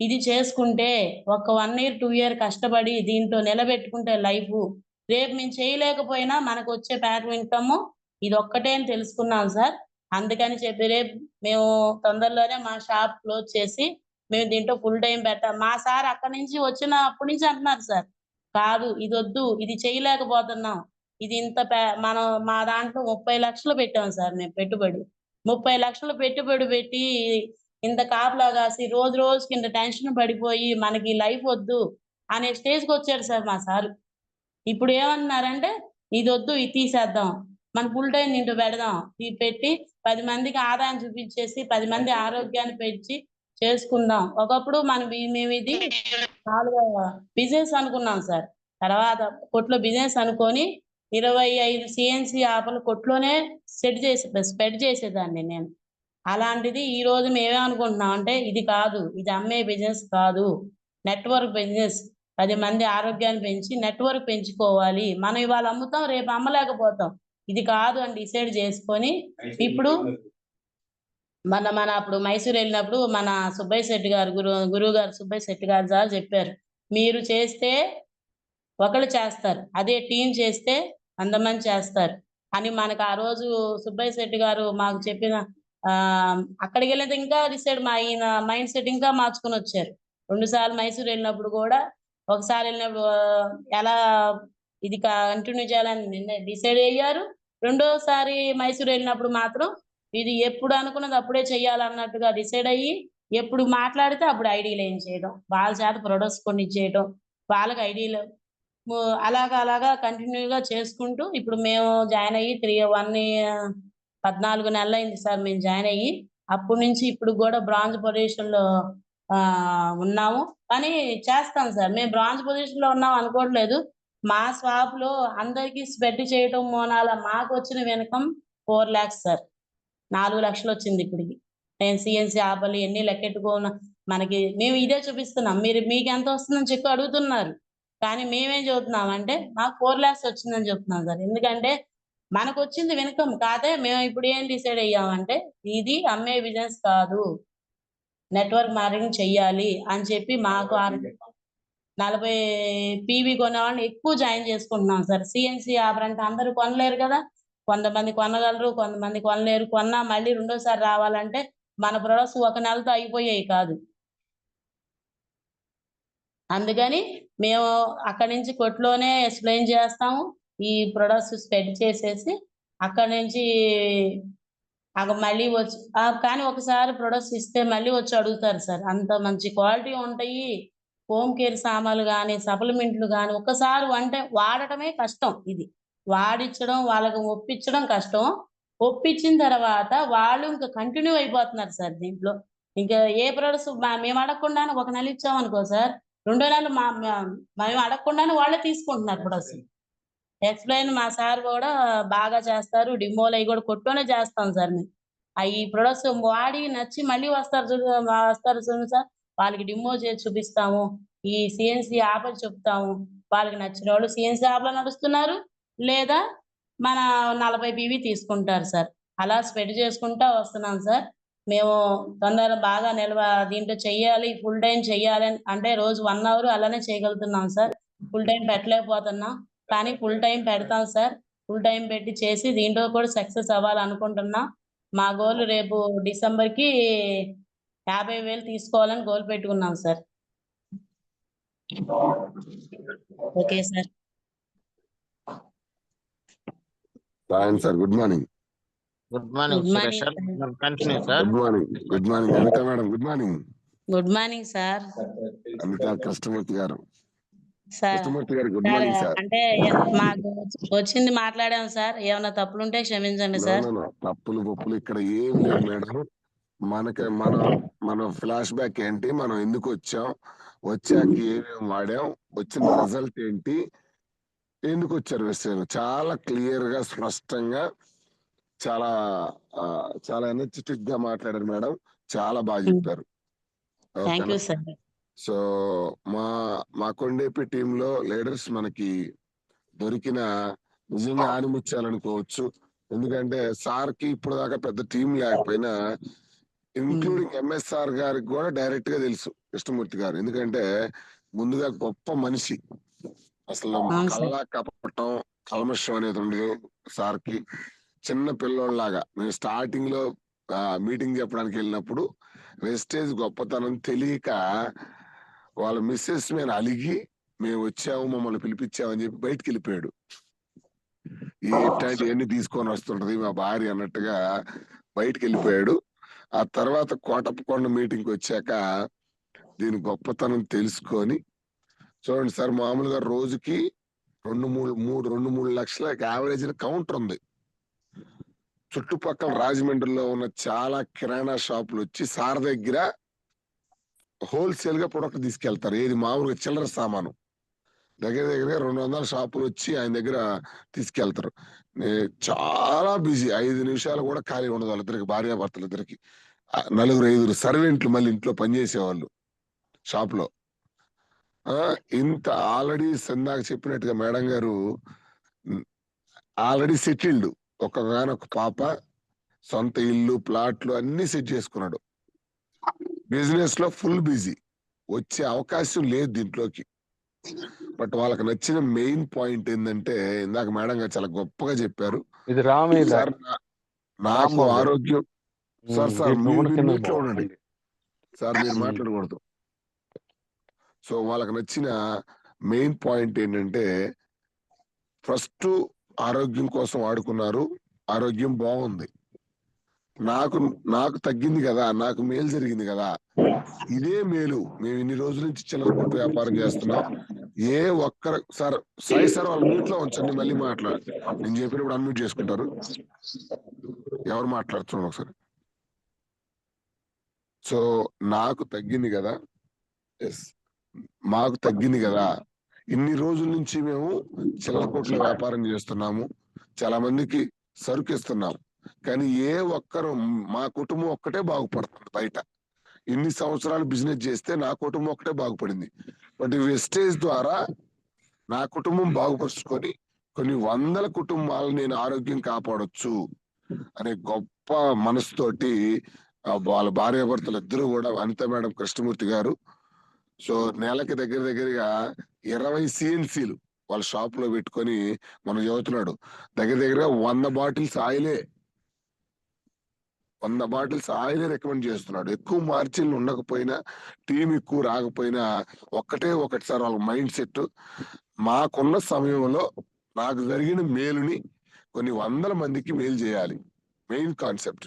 ఇది చేసుకుంటే ఒక 1 ఇయర్, 2 ఇయర్ కష్టపడి దీంట్లో నిలబెట్టుకుంటే లైఫు, రేపు మేము చేయలేకపోయినా మనకొచ్చే ప్యాసివ్ ఇన్‌కమ్ ఇదొక్కటే అని తెలుసుకున్నాం సార్. అందుకని చెప్పి రేపు మేము తొందరలోనే మా షాప్ క్లోజ్ చేసి మేము దీంట్లో ఫుల్ టైమ్ మా సార్ అక్కడి నుంచి అప్పటి నుంచి అంటున్నారు సార్. "కాదు ఇదొద్దు, ఇది చేయలేకపోతున్నాం. ఇది ఇంత మనం మా దాంట్లో 30,00,000 పెట్టాం సార్ మేము పెట్టుబడి. 30,00,000 పెట్టుబడి పెట్టి ఇంత కాపలా కాసి రోజు రోజుకి ఇంత టెన్షన్ పడిపోయి మనకి లైఫ్ వద్దు అనే స్టేజ్‌కొచ్చాడు సార్ మా సారు. ఇప్పుడు ఏమంటున్నారంటే, "ఇదొద్దు ఇది తీసేద్దాం. మనం ఫుల్ టైమ్ దీంట్లో పెడదాం. ఇది పెట్టి 10 మందికి ఆదాయం చూపించేసి 10 మంది ఆరోగ్యాన్ని పెంచి చేసుకుందాం." ఒకప్పుడు మేమిది మామూలుగా బిజినెస్ అనుకున్నాం సార్. తర్వాత కొట్లో బిజినెస్ అనుకోని 25 సీఎన్సీ ఆపర్లు కొట్లోనే స్ప్రెడ్ చేసేదాన్ని నేను. అలాంటిది ఈరోజు మేమేమనుకుంటున్నాం అంటే ఇది కాదు. ఇది అమ్మే బిజినెస్ కాదు. Network business. 10 మంది ఆరోగ్యాన్ని పెంచి నెట్‌వర్క్ పెంచుకోవాలి. మనం ఇవాళ అమ్ముతాం, రేపు అమ్మలేకపోతాం. ఇది కాదు అని డిసైడ్ చేసుకొని ఇప్పుడు మన అప్పుడు మైసూర్ ఎళ్ళినప్పుడు మన సుబ్బయ్య శెట్టి గారు గురువుగారు సుబ్బయ్య శెట్టి గారు సార్ చెప్పారు. "మీరు చేస్తే ఒకళ్ళు చేస్తారు. అదే టీమ్ చేస్తే 100 మంది చేస్తారు." అని మనకు ఆ రోజు సుబ్బయ్య శెట్టి గారు మాకు చెప్పిన అక్కడికెళ్ళినాక ఇంకా ఈయన మైండ్ సెట్ ఇంకా మార్చుకొనొచ్చారు. 2 సార్లు మైసూర్ ఎళ్ళినప్పుడు గూడా ఒకసారి ఎళ్ళినప్పుడు ఎలా ఇది కంటిన్యూ చేయాలని డిసైడ్ అయ్యారు. రెండోసారి మైసూర్ ఎళ్ళినప్పుడు మాత్రం ఇది ఎప్పుడు అనుకున్నది అప్పుడే చేయాలన్నట్టుగా డిసైడ్ అయ్యి, ఎప్పుడు మాట్లాడితే అప్పుడు ఐడీలేయించేయడం. వాళ్ళ చేత ప్రొడక్ట్స్ కొనిచ్చేయటం. వాళ్ళకి ఐడీలు అలాగా కంటిన్యూ‌గా చేసుకుంటూ ఇప్పుడు మేము జాయిన్ అయ్యి 14 నెలలయింది సార్ మేము జాయిన్ అయ్యి. అప్పటి నుంచి ఇప్పుడు గూడా బ్రాంజ్ పొజిషన్‌లో ఉన్నాము. కానీ చేస్తాం సార్. మేము బ్రాంజ్ పొజిషన్‌లో ఉన్నాం అనుకోవట్లేదు. మా షాప్‌లో అందరికి స్ప్రెడ్ చేయటం మూలాన మాకొచ్చిన ఇన్‌కమ్ 4,00,000 సార్. 4,00,000 వచ్చింది ఇప్పటికి. నేను సీఎన్సీ ఆపర్లు ఇయన్నీ లెక్కెట్టుకోన మేము ఇదే చూపిస్తున్నాం. మీకెంత వస్తుందని చెప్పి అడుగుతున్నారు. కానీ మేమేం చెబుతున్నామంటే మాకు 4,00,000 వచ్చిందని చెప్తున్నాం సార్. ఎందుకంటే మనకు వచ్చింది ఇన్కమ్ కాదే. మేము ఇప్పుడు ఏం డిసైడ్ అయ్యామంటే ఇది అమ్మే బిజినెస్ కాదు, నెట్వర్క్ మార్కెటింగ్ చెయ్యాలి అని చెప్పి మాకు 40 పీవీ కొనేవాళ్ళని ఎక్కువ జాయిన్ చేసుకుంటున్నాం సార్. సిఎన్సి ఆపరంటే అందరూ కొనలేరు కదా. కొంతమంది కొనగలరు, కొంతమంది కొనలేరు. కొన్నా మళ్ళీ రెండోసారి రావాలంటే మన ప్రొడక్ట్స్ ఒక నెలతో అయిపోయాయి కాదు. అందుకని మేము అక్కడి నుంచి కొట్లోనే ఎక్స్ప్లెయిన్ చేస్తాము. ఈ ప్రొడక్ట్స్ స్ప్రెడ్ చేసేసి అక్కడి నుంచి మళ్ళీ వచ్చి కానీ ఒకసారి ప్రొడక్ట్స్ ఇస్తే మళ్ళీ వచ్చి అడుగుతారు సార్. అంత మంచి క్వాలిటీ ఉంటాయి. హోమ్ కేర్ సామాన్లు కానీ, సప్లిమెంట్లు కానీ ఒక్కసారి వాడటమే కష్టం. ఇది వాడించడం, వాళ్ళకి ఒప్పించడం కష్టం. ఒప్పించిన తర్వాత వాళ్ళు ఇంకా కంటిన్యూ అయిపోతున్నారు సార్ దీంట్లో. ఇంకా ఏ ప్రొడక్ట్స్ మేము అడగకుండానే ఒక నెల ఇచ్చామనుకో సార్, రెండో నెల మేము అడగకుండానే వాళ్ళే తీసుకుంటున్నారు ప్రొడక్ట్స్. ఎక్స్ప్లెయిన్ మా సార్ కూడా బాగా చేస్తారు. డిమోలు అవి కూడా కొట్టునే చేస్తాం సార్ మేము. ఈ ప్రొడక్ట్స్ వాడి నచ్చి మళ్ళీ వస్తారు చూడండి సార్, వాళ్ళకి డిమో చేసి చూపిస్తాము. ఈ సిఎన్సి యాప్లు చెప్తాము. వాళ్ళకి నచ్చిన వాళ్ళు సిఎన్సి యాప్లో నడుస్తున్నారు, లేదా మన 40 పీవీ తీసుకుంటారు సార్. అలా స్ప్రెడ్ చేసుకుంటా వస్తున్నాం సార్. మేము తొందరగా బాగా దీంట్లో చెయ్యాలి, ఫుల్ టైం చెయ్యాలి అంటే రోజు 1 అవర్ అలానే చేయగలుగుతున్నాం సార్. ఫుల్ టైం పెట్టలేకపోతున్నాం, కానీ ఫుల్ టైం పెడతాం సార్. ఫుల్ టైం పెట్టి చేసి దీంట్లో కూడా సక్సెస్ అవ్వాలనుకుంటున్నాం. మా గోల్ రేపు డిసెంబర్కి 50,000 తీసుకోవాలని గోల్ పెట్టుకున్నాం sir. Okay sir. Sir good morning. Good morning Suresh sir. Continue sir. Good morning. Good morning Anitha madam. Good morning. Good morning sir. Anitha Krishnamurthy garu. Sir Krishnamurthy గారు గుడ్ మార్నింగ్ సార్. అంటే మాకు వచ్చింది మాట్లాడాం సార్. ఏమైనా తప్పులుంటే క్షమించండి సార్. తప్పులు పప్పులు ఇక్కడ ఏం లేదు మేడం. మన ఫ్లాష్ బ్యాక్ ఏంటి, మనం ఎందుకు వచ్చాం, వచ్చాక ఏమేమి వాడాం, వచ్చిన రిజల్ట్ ఏంటి, ఎందుకు వచ్చారు విషయం చాలా క్లియర్ గా స్పష్టంగా చాలా చాలా ఎనర్జెటిక్ గా మాట్లాడారు మేడం. చాలా బాగా చెప్పారు. Thank you sir. సో మా కొండేపి టీంలో లీడర్స్ మనకి దొరికిన నిజంగా ఆనిముచ్చాలనుకోవచ్చు. ఎందుకంటే సార్ కి ఇప్పుడు దాకా పెద్ద టీం లేకపోయినా, ఇంక్లూడింగ్ ఎంఎస్ఆర్ గారికి కూడా డైరెక్ట్ గా తెలుసు కృష్ణమూర్తి గారు. ఎందుకంటే ముందుగా గొప్ప మనిషి, అసలు కళ్ళ కపటం కల్మషం అనేది ఉండదు సార్ కి. చిన్న పిల్లోళ్ళలాగా మేము స్టార్టింగ్ లో మీటింగ్ చెప్పడానికి వెళ్ళినప్పుడు వెస్టేజ్ గొప్పతనం తెలియక వాళ్ళ మిస్సెస్ మీద అలిగి మేము వచ్చాము, మమ్మల్ని పిలిపించామని చెప్పి బయటికి వెళ్ళిపోయాడు. ఇట్లాంటివన్నీ తీసుకొని వస్తుంటది మా భార్య అన్నట్టుగా బయటికి వెళ్ళిపోయాడు. ఆ తర్వాత కోటప్పకొండ మీటింగ్కి వచ్చాక దీని గొప్పతనం తెలుసుకొని, చూడండి సార్, మామూలుగా రోజుకి 2-3 లక్షల యావరేజ్ కౌంటర్ ఉంది. చుట్టుపక్కల రాజమండ్రిలో ఉన్న చాలా కిరాణా షాపులు వచ్చి సార్ దగ్గర హోల్సేల్ గా ప్రొడక్ట్ తీసుకెళ్తారు. ఏది మామూలుగా చిల్లర సామాను దగ్గర 200 షాపులు వచ్చి ఆయన దగ్గర తీసుకెళ్తారు. చాలా బిజీ, 5 నిమిషాలు కూడా ఖాళీ ఉండదు వాళ్ళిద్దరికి, భార్యాభర్తలు ఇద్దరికి. 4-5 సర్వెంట్లు మళ్ళీ ఇంట్లో పనిచేసేవాళ్ళు షాప్ లో. ఇంత ఆల్రెడీ సందాక చెప్పినట్టుగా మేడం గారు ఆల్రెడీ సెటిల్డ్, ఒక్క పాప, సొంత ఇల్లు, ప్లాట్లు అన్ని సెట్ చేసుకున్నాడు. బిజినెస్ లో ఫుల్ బిజీ, వచ్చే అవకాశం లేదు దీంట్లోకి. బట్ వాళ్ళకి నచ్చిన మెయిన్ పాయింట్ ఏంటంటే, ఇందాక మేడం గారు చాలా గొప్పగా చెప్పారు. సార్ నాకు ఆరోగ్యం, సార్ మీట్లో ఉండండి సార్, మీరు మాట్లాడకూడదు. సో వాళ్ళకి నచ్చిన మెయిన్ పాయింట్ ఏంటంటే, ఫస్ట్ ఆరోగ్యం కోసం వాడుకున్నారు, ఆరోగ్యం బాగుంది. నాకు తగ్గింది కదా, నాకు మేలు జరిగింది కదా, ఇదే మేలు. మేము ఇన్ని రోజుల నుంచి చిల్లర కొట్టు వ్యాపారం చేస్తున్నాం. ఏ ఒక్కరు సార్, సాయి సార్ వాళ్ళ మీట్లో ఉంచండి, మళ్ళీ మాట్లాడు. నేను చెప్పినప్పుడు అన్మ్యూట్ చేసుకుంటారు. ఎవరు మాట్లాడుతున్నారు ఒకసారి. సో నాకు తగ్గింది కదా, ఎస్ మాకు తగ్గింది కదా. ఇన్ని రోజుల నుంచి మేము చిల్లర కొట్ల వ్యాపారం చేస్తున్నాము, చాలా మందికి సరుకు ఇస్తున్నాము, కానీ ఏ ఒక్కరు, మా కుటుంబం ఒక్కటే బాగుపడుతుంది. బయట ఇన్ని సంవత్సరాలు బిజినెస్ చేస్తే నా కుటుంబం ఒక్కటే బాగుపడింది. బట్ వెస్టేజ్ ద్వారా నా కుటుంబం బాగుపరుచుకొని కొన్ని వందల కుటుంబాలు నేను ఆరోగ్యం కాపాడొచ్చు అనే గొప్ప మనసుతోటి వాళ్ళ భార్యాభర్తలు ఇద్దరు కూడా అనిత మేడం, కృష్ణమూర్తి గారు. సో నెలకి దగ్గరగా 20 CNCలు వాళ్ళ షాప్ లో పెట్టుకొని మనం చదువుతున్నాడు. దగ్గరగా 100 బాటిల్స్ ఆయిలే 100 బాటిల్స్ ఆయిలే రికమెండ్ చేస్తున్నాడు. ఎక్కువ మార్జిన్లు ఉండకపోయినా, టీం ఎక్కువ రాకపోయినా, ఒకటి సార్ వాళ్ళ మైండ్ సెట్, మాకున్న సమయంలో నాకు జరిగిన మేలుని కొన్ని వందల మందికి మేలు చేయాలి, మెయిన్ కాన్సెప్ట్.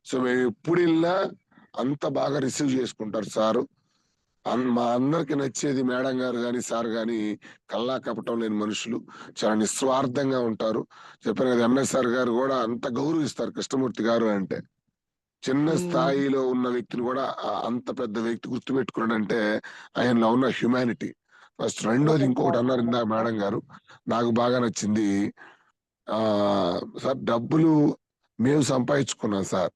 సో మేము ఎప్పుడు వెళ్ళినా అంత బాగా రిసీవ్ చేసుకుంటారు సారు. మా అందరికి నచ్చేది మేడం గారు కానీ సార్ కానీ కల్లా కపటం లేని మనుషులు, చాలా నిస్వార్థంగా ఉంటారు. చెప్పారు కదా, ఎంఎస్ఆర్ గారు కూడా అంత గౌరవిస్తారు కృష్ణమూర్తి గారు అంటే. చిన్న స్థాయిలో ఉన్న వ్యక్తిని కూడా అంత పెద్ద వ్యక్తి గుర్తుపెట్టుకున్నాడంటే ఆయనలో ఉన్న హ్యుమానిటీ ఫస్ట్. రెండోది ఇంకొకటి అన్నారు ఇందాక మేడం గారు, నాకు బాగా నచ్చింది. సార్ డబ్బులు మేము సంపాదించుకున్నాం సార్,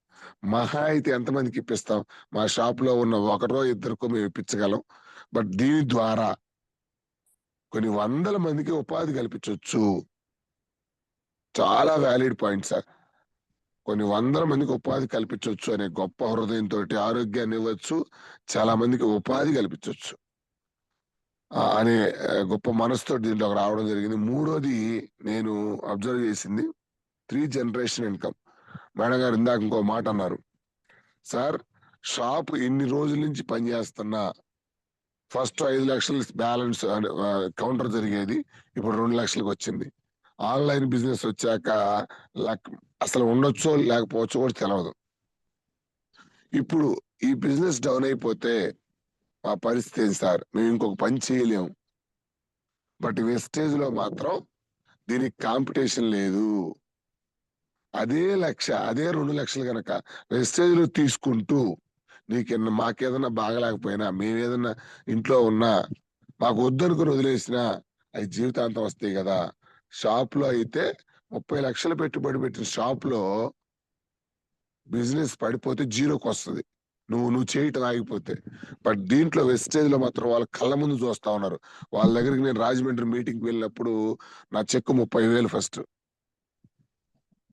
మహా అయితే ఎంతమందికి ఇప్పిస్తాం? మా షాప్ లో ఉన్న ఒకరో ఇద్దరికో మేము ఇప్పించగలం. బట్ దీని ద్వారా కొన్ని వందల మందికి ఉపాధి కల్పించవచ్చు. చాలా వ్యాలిడ్ పాయింట్ సార్. కొన్ని వందల మందికి ఉపాధి కల్పించవచ్చు అనే గొప్ప హృదయంతో ఆరోగ్యాన్ని ఇవ్వచ్చు, చాలా మందికి ఉపాధి కల్పించవచ్చు అనే గొప్ప మనసుతో దీంట్లోకి రావడం జరిగింది. మూడోది నేను అబ్జర్వ్ చేసింది 3 జనరేషన్ ఇన్కమ్. మేడం గారు ఇందాక ఇంకో మాట అన్నారు, సార్ షాప్ ఇన్ని రోజుల నుంచి పనిచేస్తున్నా, ఫస్ట్ 5 లక్షలు బ్యాలెన్స్ కౌంటర్ జరిగేది, ఇప్పుడు 2 లక్షలకు వచ్చింది. ఆన్లైన్ బిజినెస్ వచ్చాక అసలు ఉండొచ్చో లేకపోవచ్చో కూడా తెలియదు. ఇప్పుడు ఈ బిజినెస్ డౌన్ అయిపోతే మా పరిస్థితి ఏంటి సార్? మేము ఇంకొక పని చేయలేము. బట్ వెస్టేజ్ లో మాత్రం దీనికి కాంపిటీషన్ లేదు. అదే అదే 2 లక్షలు కనుక వెస్టేజ్ లో తీసుకుంటూ మాకేదన్నా బాగలేకపోయినా, మేమేదన్నా ఇంట్లో ఉన్నా, మాకు వద్దనుకుని వదిలేసినా అవి జీవితాంతం వస్తాయి కదా. షాప్ లో అయితే 30 లక్షలు పెట్టుబడి పెట్టిన షాప్ లో బిజినెస్ పడిపోతే జీరోకి వస్తుంది, నువ్వు చేయటం ఆగిపోతే. బట్ దీంట్లో వెస్టేజ్ లో మాత్రం వాళ్ళ కళ్ళ ముందు చూస్తా ఉన్నారు. వాళ్ళ దగ్గరికి నేను రాజమండ్రి మీటింగ్కి వెళ్ళినప్పుడు నా చెక్ 30,000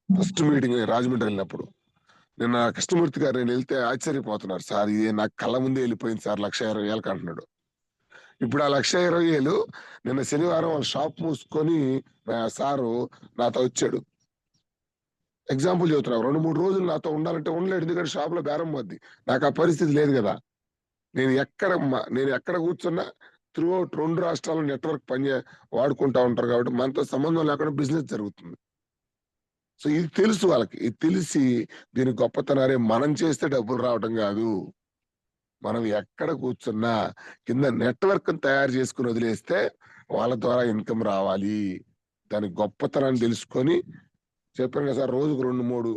ఫస్ట్ మీటింగ్ రాజమండ్రి వెళ్ళినప్పుడు. నిన్న కృష్ణమూర్తి గారు నేను వెళ్తే ఆశ్చర్యపోతున్నారు, సార్ ఇది నాకు కళ్ళ ముందే వెళ్ళిపోయింది సార్, 1,20,000 అంటున్నాడు. ఇప్పుడు ఆ 1,20,000 నిన్న శనివారం వాళ్ళ షాప్ మూసుకొని సారు నాతో వచ్చాడు. ఎగ్జాంపుల్ చెబుతున్నావు, 2-3 రోజులు నాతో ఉండాలంటే ఉండలేడు, ఎందుకంటే షాప్ లో బేరం పోద్ది. నాకు ఆ పరిస్థితి లేదు కదా. నేను ఎక్కడ కూర్చున్నా త్రూ అవుట్ 2 రాష్ట్రాల నెట్వర్క్ వాడుకుంటా ఉంటారు కాబట్టి మనతో సంబంధం లేకుండా బిజినెస్ జరుగుతుంది. సో ఇది తెలుసు వాళ్ళకి. ఇది తెలిసి దీని గొప్పతనారే మనం చేస్తే డబ్బులు రావడం కాదు, మనం ఎక్కడ కూర్చున్నా కింద నెట్వర్క్ తయారు చేసుకుని వదిలేస్తే వాళ్ళ ద్వారా ఇన్కమ్ రావాలి. దాని గొప్పతనాన్ని తెలుసుకొని చెప్పాను కదా సార్, రోజుకు 2-3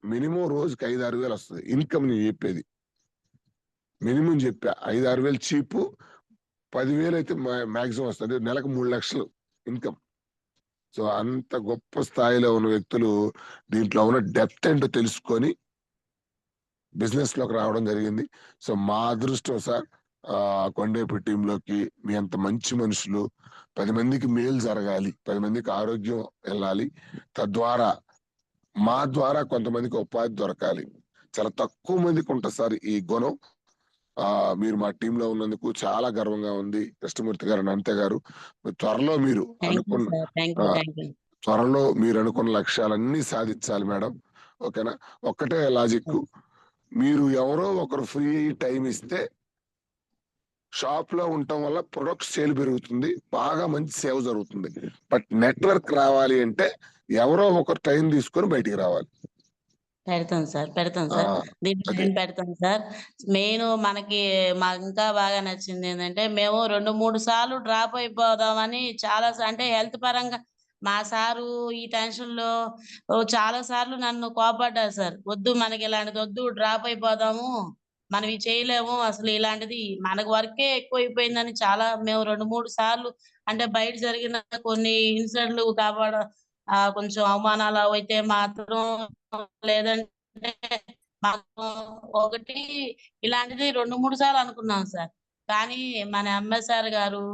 మినిమం రోజుకి 5-6 వేలు వస్తుంది ఇన్కమ్. నేను చెప్పేది మినిమం చెప్పా, 5-6 వేలు చీపు, 10,000 అయితే మాక్సిమం వస్తుంది. నెలకు 3 లక్షలు ఇన్కమ్. సో అంత గొప్ప స్థాయిలో ఉన్న వ్యక్తులు దీంట్లో ఉన్న డెప్త్ ఏంటో తెలుసుకొని బిజినెస్ లోకి రావడం జరిగింది. సో మా అదృష్టం సార్, కొండేపి టీంలోకి మీ అంత మంచి మనుషులు. 10 మందికి మేలు జరగాలి, 10 మందికి ఆరోగ్యం వెళ్ళాలి, తద్వారా మా ద్వారా కొంతమందికి ఉపాధి దొరకాలి. చాలా తక్కువ మందికి ఉంటుంది సార్ ఈ గుణం. మీరు మా టీంలో ఉన్నందుకు చాలా గర్వంగా ఉంది. కృష్ణమూర్తి గారు, అనిత గారు, త్వరలో మీరు అనుకున్న లక్ష్యాలన్నీ సాధించాలి మేడం. ఓకేనా? ఒక్కటే లాజిక్, మీరు ఎవరో ఒకరు ఫ్రీ టైం ఇస్తే షాప్ లో ఉండటం వల్ల ప్రొడక్ట్ సేల్ పెరుగుతుంది, బాగా మంచి సేవ జరుగుతుంది. బట్ నెట్వర్క్ రావాలి అంటే ఎవరో ఒకరు టైం తీసుకొని బయటికి రావాలి. పెడతాం సార్ దీంట్లో పెడతాం సార్. మెయిన్ మాకు ఇంకా బాగా నచ్చింది ఏంటంటే, మేము 2-3 సార్లు డ్రాప్ అయిపోదామని చాలా అంటే హెల్త్ పరంగా మా సారు ఈ టెన్షన్ లో చాలా సార్లు నన్ను కోపడ్డారు సార్. వద్దు, మనకి ఇలాంటిది వద్దు, డ్రాప్ అయిపోదాము, మనం ఇది చేయలేము, అసలు ఇలాంటిది మనకు వర్కే ఎక్కువైపోయిందని మేము 2-3 సార్లు అంటే బయట జరిగిన కొన్ని ఇన్సిడెంట్లు కొంచెం అవమానాలు అయితే మాత్రం, లేదంటే ఒకటి ఇలాంటిది 2-3 సార్లు అనుకున్నాం సార్. కానీ మన ఎంఎస్ఆర్ గారు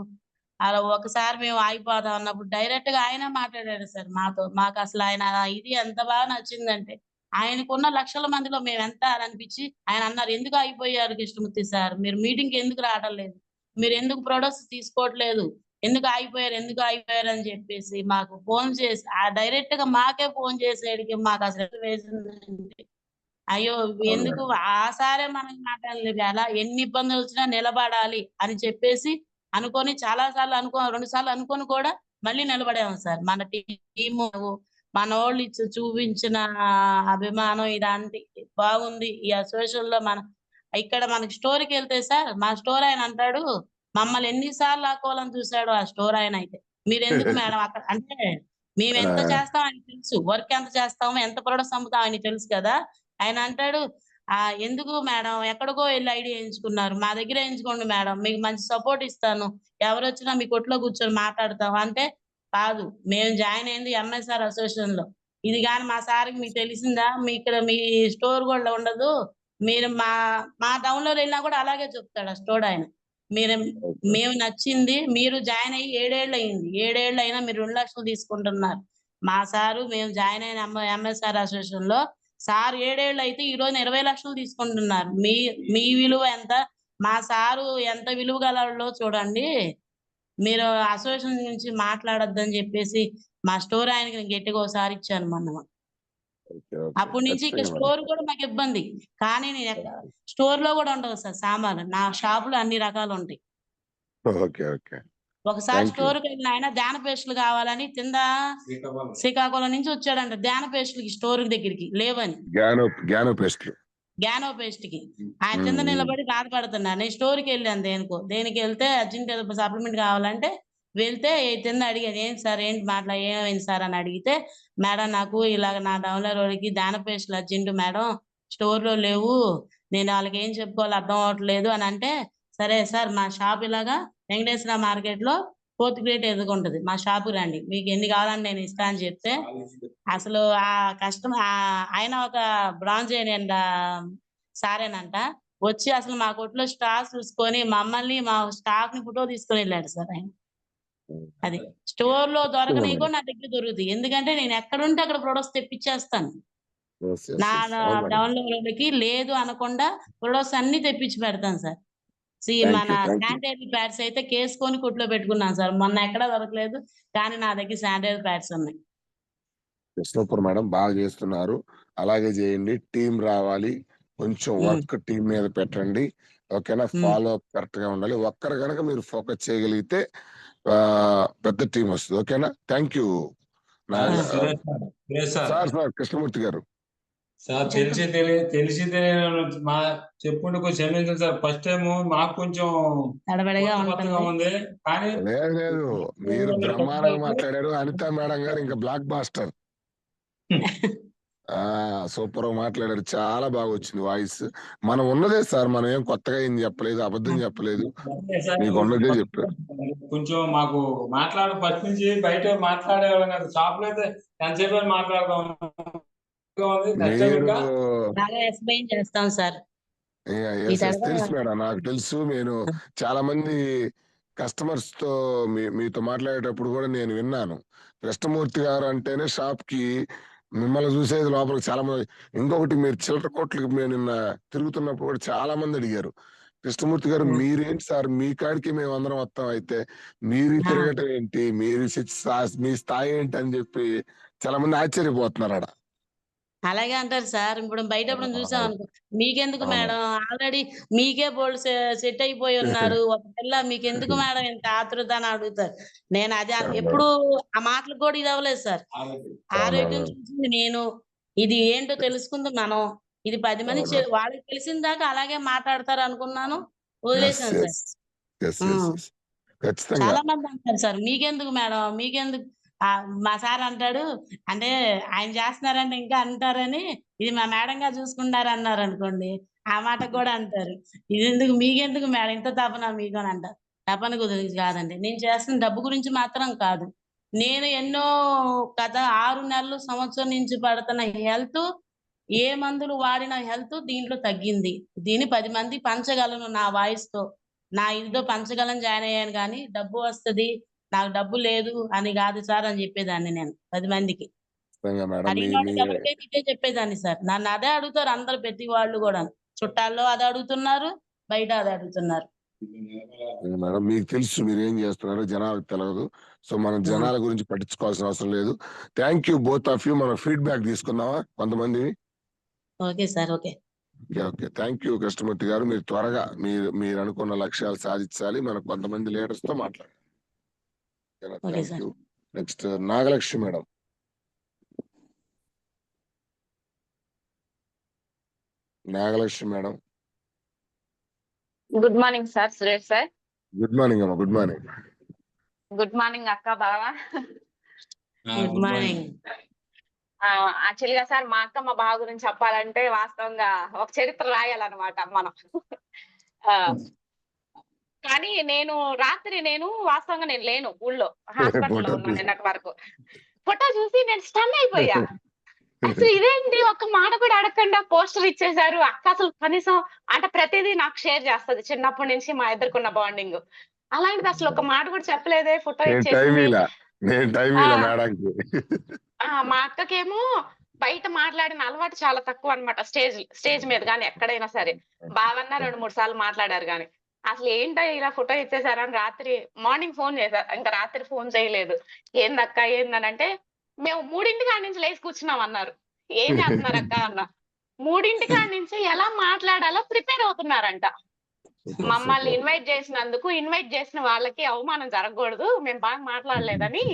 అలా ఒకసారి మేము ఆగిపోదాం అన్నప్పుడు డైరెక్ట్ గా ఆయన మాట్లాడాడు సార్ మాతో. మాకు అసలు ఆయన ఇది ఎంత బాగా నచ్చిందంటే, ఆయనకున్న లక్షల మందిలో మేము ఎంత అని అనిపించి ఆయన అన్నారు, ఎందుకు ఆగిపోయారు కృష్ణమూర్తి సార్, మీరు మీటింగ్ కి ఎందుకు రావడం లేదు, మీరు ఎందుకు ప్రొడక్ట్స్ తీసుకోవట్లేదు, ఎందుకు ఆగిపోయారు అని చెప్పేసి మాకు ఫోన్ చేసి డైరెక్ట్ గా మాకే ఫోన్ చేసేడికి మాకు అసలు ఎంత వేసిందంటే, అయ్యో ఎందుకు ఆ సారే మనకి మాట్లాడలేదు, అలా ఎన్ని ఇబ్బందులు వచ్చినా నిలబడాలి అని చెప్పేసి అనుకొని చాలా సార్లు 2 సార్లు అనుకొని కూడా మళ్ళీ నిలబడాము సార్. మన టీము మనోళ్ళు చూపించిన అభిమానం ఇలాంటి బాగుంది. ఈ అసోసియేషన్ లో ఇక్కడ మనకి స్టోర్కి వెళ్తే సార్, మా స్టోర్ ఆయన అంటాడు, మమ్మల్ని ఎన్నిసార్లు లాక్కోవాలని చూసాడు ఆ స్టోర్ ఆయన అయితే. మీరెందుకు మేడం అక్కడ అంటే, మేము ఎంత చేస్తాం ఆయనకు తెలుసు, వర్క్ ఎంత చేస్తామో, ఎంత ప్రొడక్ట్స్ అమ్ముతాం ఆయనకి తెలుసు కదా. ఆయన అంటాడు, ఎందుకు మేడం ఎక్కడికో వెళ్ళి ఐడి వేయించుకున్నారు, మా దగ్గర వేయించుకోండి మేడం, మీకు మంచి సపోర్ట్ ఇస్తాను, ఎవరు వచ్చినా మీ కొట్లో కూర్చొని మాట్లాడతాం అంటే, కాదు మేము జాయిన్ అయింది ఎంఎస్ఆర్ అసోసియేషన్ లో, ఇది కానీ మా సార్కి మీకు తెలిసిందా, మీ ఇక్కడ మీ స్టోర్ కూడా ఉండదు, మీరు మా టౌన్ లో వెళ్ళినా కూడా అలాగే చెప్తాడు ఆ స్టోర్ ఆయన. మేము నచ్చింది, మీరు జాయిన్ అయ్యి 7 ఏళ్ళు అయింది, 7 ఏళ్ళు అయినా మీరు 2 లక్షలు తీసుకుంటున్నారు. మా సారు మేము జాయిన్ అయిన ఎంఎస్ఆర్ అసోసియేషన్ లో సార్ 7 ఏళ్ళు అయితే ఈ రోజు 20 లక్షలు తీసుకుంటున్నారు. మీ విలువ ఎంత, మా సారు ఎంత విలువ గలలో చూడండి, మీరు అసోసియేషన్ నుంచి మాట్లాడొద్దని చెప్పేసి మా స్టోర్ ఆయనకి గట్టిగా ఒకసారి ఇచ్చాను మొన్న. అప్పటి నుంచి ఇక స్టోర్ కూడా మాకు ఇబ్బంది, కానీ నేను స్టోర్ లో కూడా ఉండవు సార్ సామాన్లు, నా షాప్ లో అన్ని రకాలు ఉంటాయి. ఒకసారి స్టోర్ కి వెళ్ళిన ఆయన ధ్యాన పేస్టులు కావాలని కింద శ్రీకాకుళం నుంచి వచ్చాడంట, ధ్యాన పేస్టులకి స్టోర్ దగ్గరికి లేవని, జ్ఞానో పేస్ట్ కి ఆయన కింద నిలబడి బాధపడుతున్నా. నేను స్టోర్ కి వెళ్ళాను దేనికి వెళ్తే అర్జెంట్ సప్లిమెంట్ కావాలంటే వెళ్తే కింద అడిగాను, ఏంటి సార్ ఏంటి ఏమైంది సార్ అని అడిగితే, మేడం నాకు ఇలాగ నా డౌన్లోడ్కి ధ్యాన పేస్టులు అర్జెంట్ మేడం, స్టోర్ లో లేవు, నేను వాళ్ళకి ఏం చెప్పుకోవాలి అర్థం అవ్వట్లేదు అని అంటే, సరే సార్ మా షాప్ ఇలాగా వెంకటేశ్వర మార్కెట్ లో 4th గ్రేడ్ ఎదుగుంటది, మా షాపు రండి, మీకు ఎన్ని కావాలని నేను ఇస్తా అని చెప్తే, అసలు ఆ కష్టం ఆయన ఒక బ్రాంజ్ సారేనంట, వచ్చి అసలు మా కొట్లో స్టాక్ చూసుకొని మమ్మల్ని మా స్టాక్ ని ఫోటో తీసుకొని వెళ్ళాడు సార్ ఆయన. అది స్టోర్ లో దొరకని కూడా నా దగ్గర దొరుకుతాయి, ఎందుకంటే నేను ఎక్కడుంటే అక్కడ ప్రొడక్ట్స్ తెప్పించేస్తాను. నా డౌన్లోడ్కి లేదు అనకుండా ప్రొడక్ట్స్ అన్ని తెప్పించి పెడతాను సార్. మన శానిటరీ ప్యాడ్స్ అయితే కేసుకొని కొట్లో పెట్టుకున్నాను సార్, మొన్న ఎక్కడా దొరకలేదు, కానీ నా దగ్గర శానిటరీ ప్యాడ్స్ ఉన్నాయి. సూపర్ మేడం, బాగా చేస్తున్నారు, అలాగే చేయండి. టీం రావాలి, కొంచెం వర్క్ టీం మీద పెట్టండి, ఓకేనా. ఫాలో అప్ కరెక్ట్ గా ఉండాలి. ఒక్కరు కనుక మీరు ఫోకస్ చేయగలిగితే పెద్ద టీం వస్తుంది, ఓకేనా. Thank you sir. Krishnamurthy garu sir, తెలిసి మా చెప్పుకుంటూ కొంచెం క్షమించండి సార్. ఫస్ట్ టైం మాకు కొంచెం కొత్తగా ఉంది, కానీ లేదు మీరు బ్రహ్మాండంగా మాట్లాడారు. అనితా మేడం గారు ఇంకా బ్లాక్ బాస్టర్, సూపర్ గా మాట్లాడారు, చాలా బాగా వచ్చింది వాయిస్. మనం ఉన్నదే సార్, మనం ఏం కొత్తగా ఏం చెప్పలేదు, అబద్ధం చెప్పలేదు, మీకు ఉన్నదే చెప్పారు. కొంచెం మాకు ఫస్ట్ నుంచి బయట మాట్లాడేవాళ్ళం కదా, షాప్ లో అయితే ఎంతసేపు మాట్లాడదాం. తెలుసు మేడం, నాకు తెలుసు. నేను చాలా మంది కస్టమర్స్ తో మీతో మాట్లాడేటప్పుడు కూడా నేను విన్నాను, కృష్ణమూర్తి గారు అంటేనే షాప్ కి మిమ్మల్ని చూసేది లోపలికి చాలా మంది. ఇంకొకటి, మీరు చిల్లర కోట్లకి మేము నిన్న తిరుగుతున్నప్పుడు కూడా చాలా మంది అడిగారు, కృష్ణమూర్తి గారు మీరేంటి సార్ మీ కాడికి మేము అందరం వస్తాం, అయితే మీరు తిరగటం ఏంటి, మీరు మీ స్థాయి ఏంటి అని చెప్పి చాలా మంది ఆశ్చర్యపోతున్నారు ఆడ. అలాగే అంటారు సార్. ఇప్పుడు బయట చూసాం అనుకో, మీకెందుకు మేడం, ఆల్రెడీ మీకే బోల్డ్ సెట్ అయిపోయి ఉన్నారు, ఒక పిల్ల మీకెందుకు మేడం ఇంత ఆతృత అని అడుగుతారు. నేను అది ఎప్పుడు ఆ మాటలు కూడా ఇది అవ్వలేదు సార్. ఆరోగ్యం చూసింది నేను, ఇది ఏంటో తెలుసుకుంది మనం, ఇది 10 మంది వాళ్ళకి తెలిసిన దాకా అలాగే మాట్లాడతారు అనుకున్నాను, వదిలేసాను సార్. చాలా మంది అంటారు సార్, మీకెందుకు మేడం మీకెందుకు. మా సార్ అంటాడు, అంటే ఆయన చేస్తున్నారంటే ఇంకా అంటారని, ఇది మా మేడం గా చూసుకుంటారు అన్నారు అనుకోండి, ఆ మాట కూడా అంటారు, ఇది ఎందుకు మీకెందుకు మేడం ఇంత తపన మీకు అని అంటారు. తపన గురించి కాదండి, నేను చేస్తున్న డబ్బు గురించి మాత్రం కాదు, నేను ఎన్నో 6 నెలలు సంవత్సరం నుంచి పడుతున్న హెల్త్, ఏ మందులు వాడిన హెల్త్ దీంట్లో తగ్గింది, దీన్ని 10 మంది పంచగలను నా వాయిస్ తో. నా ఇదితో పంచగలను జాయిన్ అయ్యాను, కానీ డబ్బు వస్తది, నాకు డబ్బు లేదు అని కాదు సార్ అని చెప్పేదాన్ని నేను 10 మందికి. ఖచ్చితంగా మేడం. అడిగిన వాళ్ళకి ఎవరికైనా ఇదే చెప్పేదాన్ని సార్. నన్ను అదే అడుగుతారు అందరు, ప్రతి వాళ్ళు కూడా. చుట్టాల్లో అదే అడుగుతున్నారు, బయట అదే అడుగుతున్నారు. మేడం మీకు తెలుసు మీరు ఏం చేస్తున్నారో, జనాలకు తెలియదు. సో మనం జనాల గురించి పట్టించుకోవాల్సిన అవసరం లేదు. Thank you both of you. మనం ఫీడ్బ్యాక్ తీసుకుందామా కొంతమంది? Okay sir, okay. Okay thank you Krishnamurthy గారు. మీరు త్వరగా మీరు అనుకున్న లక్ష్యాలు సాధించాలి. మనకు కొంతమంది లీడర్స్ తో మాట్లాడాలి. Okay thank sir. You. Next Nagalakshmi madam. Nagalakshmi madam. Good morning sir, Suresh sir. Good morning అమ్మా. Good morning. గుడ్ మార్నింగ్ అక్క, బావా. Good morning. యాక్చువల్ గా సార్, మా అక్క మా బావ గురించి చెప్పాలంటే వాస్తవంగా ఒక చరిత్ర రాయాలన్నమాట మనం. ఆ, కానీ రాత్రి వాస్తవంగా నేను లేను ఊళ్ళో, హాస్పిటల్లో ఉన్నాను నిన్నటి వరకు. ఫోటో చూసి నేను స్టన్ అయిపోయా. అసలు ఇదేంటి, ఒక్క మాట కూడా అడగకుండా పోస్టర్ ఇచ్చేసారు. అక్క అసలు కనీసం అంటే ప్రతిదీ నాకు షేర్ చేస్తది చిన్నప్పటి నుంచి, మా ఇద్దరుకున్న బాండింగ్. అలాంటిది అసలు ఒక మాట కూడా చెప్పలేదే, ఫోటో ఇచ్చేసింది. మా అక్కకేమో బయట మాట్లాడిన అలవాటు చాలా తక్కువ అన్నమాట. స్టేజ్ మీద కానీ ఎక్కడైనా సరే. బావన్నా 2-3 సార్లు మాట్లాడారు కానీ. అసలు ఏంటో ఇలా ఫోటో ఇచ్చేసారని రాత్రి మార్నింగ్ ఫోన్ చేశారు. ఇంకా రాత్రి ఫోన్ చేయలేదు. ఏందక్క ఏందనంటే, మేము 3 కాడ నుంచి లేచి కూర్చున్నాం అన్నారు. ఏం చేస్తున్నారు అక్క అన్న. 3 కాడ నుంచి ఎలా మాట్లాడాలో ప్రిపేర్ అవుతున్నారంట. మమ్మల్ని ఇన్వైట్ చేసిన వాళ్ళకి అవమానం జరగకూడదు, మేము బాగా మాట్లాడలేదని.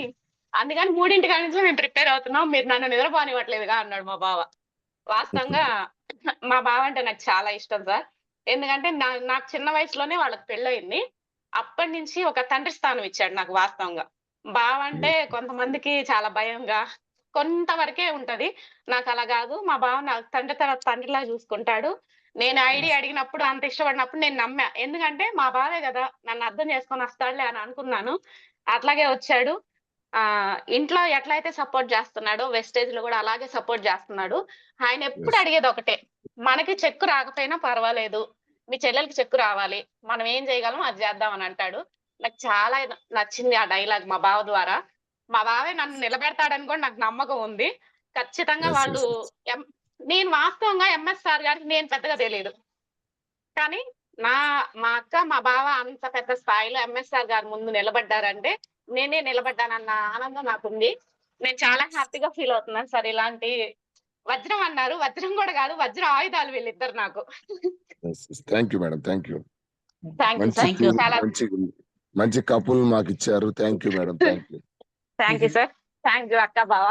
అందుకని 3 కాడ నుంచి మేము ప్రిపేర్ అవుతున్నాం, మీరు నన్ను నిద్రపోనివ్వట్లేదుగా అన్నాడు మా బావ. వాస్తవంగా మా బావ అంటే నాకు చాలా ఇష్టం సార్. ఎందుకంటే నాకు చిన్న వయసులోనే వాళ్ళకి పెళ్ళయింది. అప్పటి నుంచి ఒక తండ్రి స్థానం ఇచ్చాడు నాకు. వాస్తవంగా బావ అంటే కొంతమందికి చాలా భయంగా కొంతవరకే ఉంటది. నాకు అలా కాదు. మా బావ నాకు తండ్రి తర్వాత తండ్రిలా చూసుకుంటాడు. నేను ఐడి అడిగినప్పుడు, అంత ఇష్టపడినప్పుడు నేను నమ్మా. ఎందుకంటే మా బావే కదా నన్ను అర్థం చేసుకొని వస్తాడులే అని అనుకున్నాను. అట్లాగే వచ్చాడు. ఇంట్లో ఎట్లయితే సపోర్ట్ చేస్తున్నాడో వెస్టేజ్ లో కూడా అలాగే సపోర్ట్ చేస్తున్నాడు. ఆయన ఎప్పుడు అడిగేది ఒకటే, మనకి చెక్కు రాకపోయినా పర్వాలేదు, మీ చెల్లెలకి చెక్కు రావాలి, మనం ఏం చేయగలం అది చేద్దాం అని అంటాడు. నాకు చాలా నచ్చింది ఆ డైలాగ్ మా బావ ద్వారా. మా బావే నన్ను నిలబెడతాడని కూడా నాకు నమ్మకం ఉంది. ఖచ్చితంగా వాళ్ళు నేను వాస్తవంగా ఎంఎస్ సార్ గారికి నేను పెద్దగా తెలియదు, కానీ మా అక్క మా బావ అంత పెద్ద స్థాయిలో ఎంఎస్ఆర్ గారి ముందు నిలబడ్డారంటే నేనే నిలబడ్డానన్న ఆనందం నాకుంది. నేను చాలా హ్యాపీగా ఫీల్ అవుతున్నాను సార్. ఇలాంటి వజ్రం అన్నారు, వజ్రం కూడా కాదు, వజ్ర ఆయుధాలు వీళ్ళిద్దరు నాకు. Thank you madam. Thank you. చాలా మంచి కపుల్ మాకు ఇచ్చారు. Thank you madam. Thank you sir. Thank you అక్క, బావ.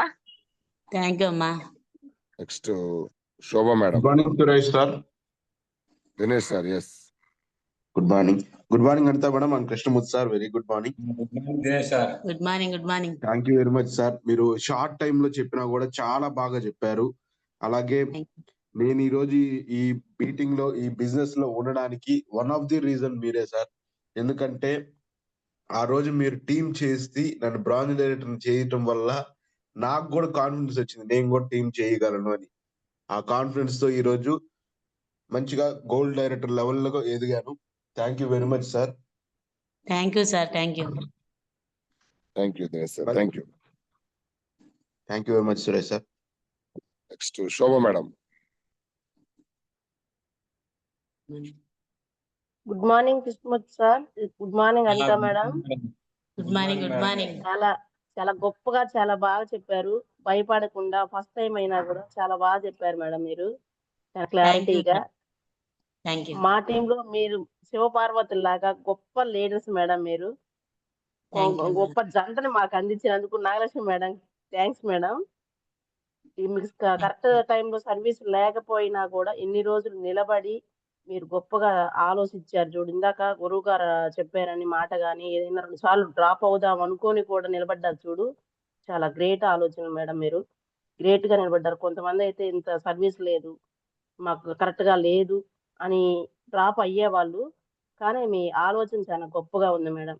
థ్యాంక్ యూ అమ్మా. Next Shobha madam. Good morning Suresh sir. Dinesh sir. Yes good morning. Good morning అంతా madam. And Krishnamurthy sir, very good morning. Good morning. Good morning. Thank you very much sir. మీరు షార్ట్ టైమ్ లో చెప్పినా కూడా చాలా బాగా చెప్పారు. అలాగే నేను ఈ రోజు ఈ మీటింగ్ లో, ఈ బిజినెస్ లో ఉండడానికి వన్ ఆఫ్ ది రీజన్ మీరే సార్. ఎందుకంటే ఆ రోజు మీరు టీం చేసి నన్ను బ్రాంజ్ డైరెక్టర్ చేయటం వల్ల నాకు కూడా కాన్ఫిడెన్స్ వచ్చింది, నేను కూడా టీం చేయగలను అని. ఆ కాన్ఫిడెన్స్ తో ఈ రోజు మంచిగా గోల్డ్ డైరెక్టర్ లెవెల్లో ఎదిగాను. Thank you very much sir. Thank you sir. Thank you. Thank you Dinesh sir. Thank you. Thank you very much Suresh sir. Next Shobha madam. Good morning Krishnamurthy sir. Good morning Anitha madam. Good morning. Good morning. చాలా చాలా గొప్పగా చాలా బాగా చెప్పారు. భయపడకుండా ఫస్ట్ టైం అయినా కూడా చాలా బాగా చెప్పారు మేడం మీరు, చాలా క్లారిటీగా. మా టీంలో మీరు శివపార్వతుల్లాగా గొప్ప లీడర్స్ మేడం. మీరు గొప్ప జంటని మాకు అందించినందుకు నాగలక్ష్మి మేడం థ్యాంక్స్ మేడం. మీకు కరెక్ట్ టైంలో సర్వీస్ లేకపోయినా కూడా ఎన్ని రోజులు నిలబడి మీరు గొప్పగా ఆలోచించారు చూడు. ఇందాక గురువు గారు చెప్పారని మాట కానీ ఏదైనా 2 సార్లు డ్రాప్ అవుదాం అనుకోని కూడా నిలబడ్డారు చూడు. చాలా గ్రేట్ ఆలోచన మేడం. మీరు గ్రేట్ గా నిలబడ్డారు. కొంతమంది అయితే ఇంత సర్వీస్ లేదు, మాకు కరెక్ట్ గా లేదు అని డ్రాప్ అయ్యేవాళ్ళు, కానీ మీ ఆలోచన చాలా గొప్పగా ఉంది మేడం.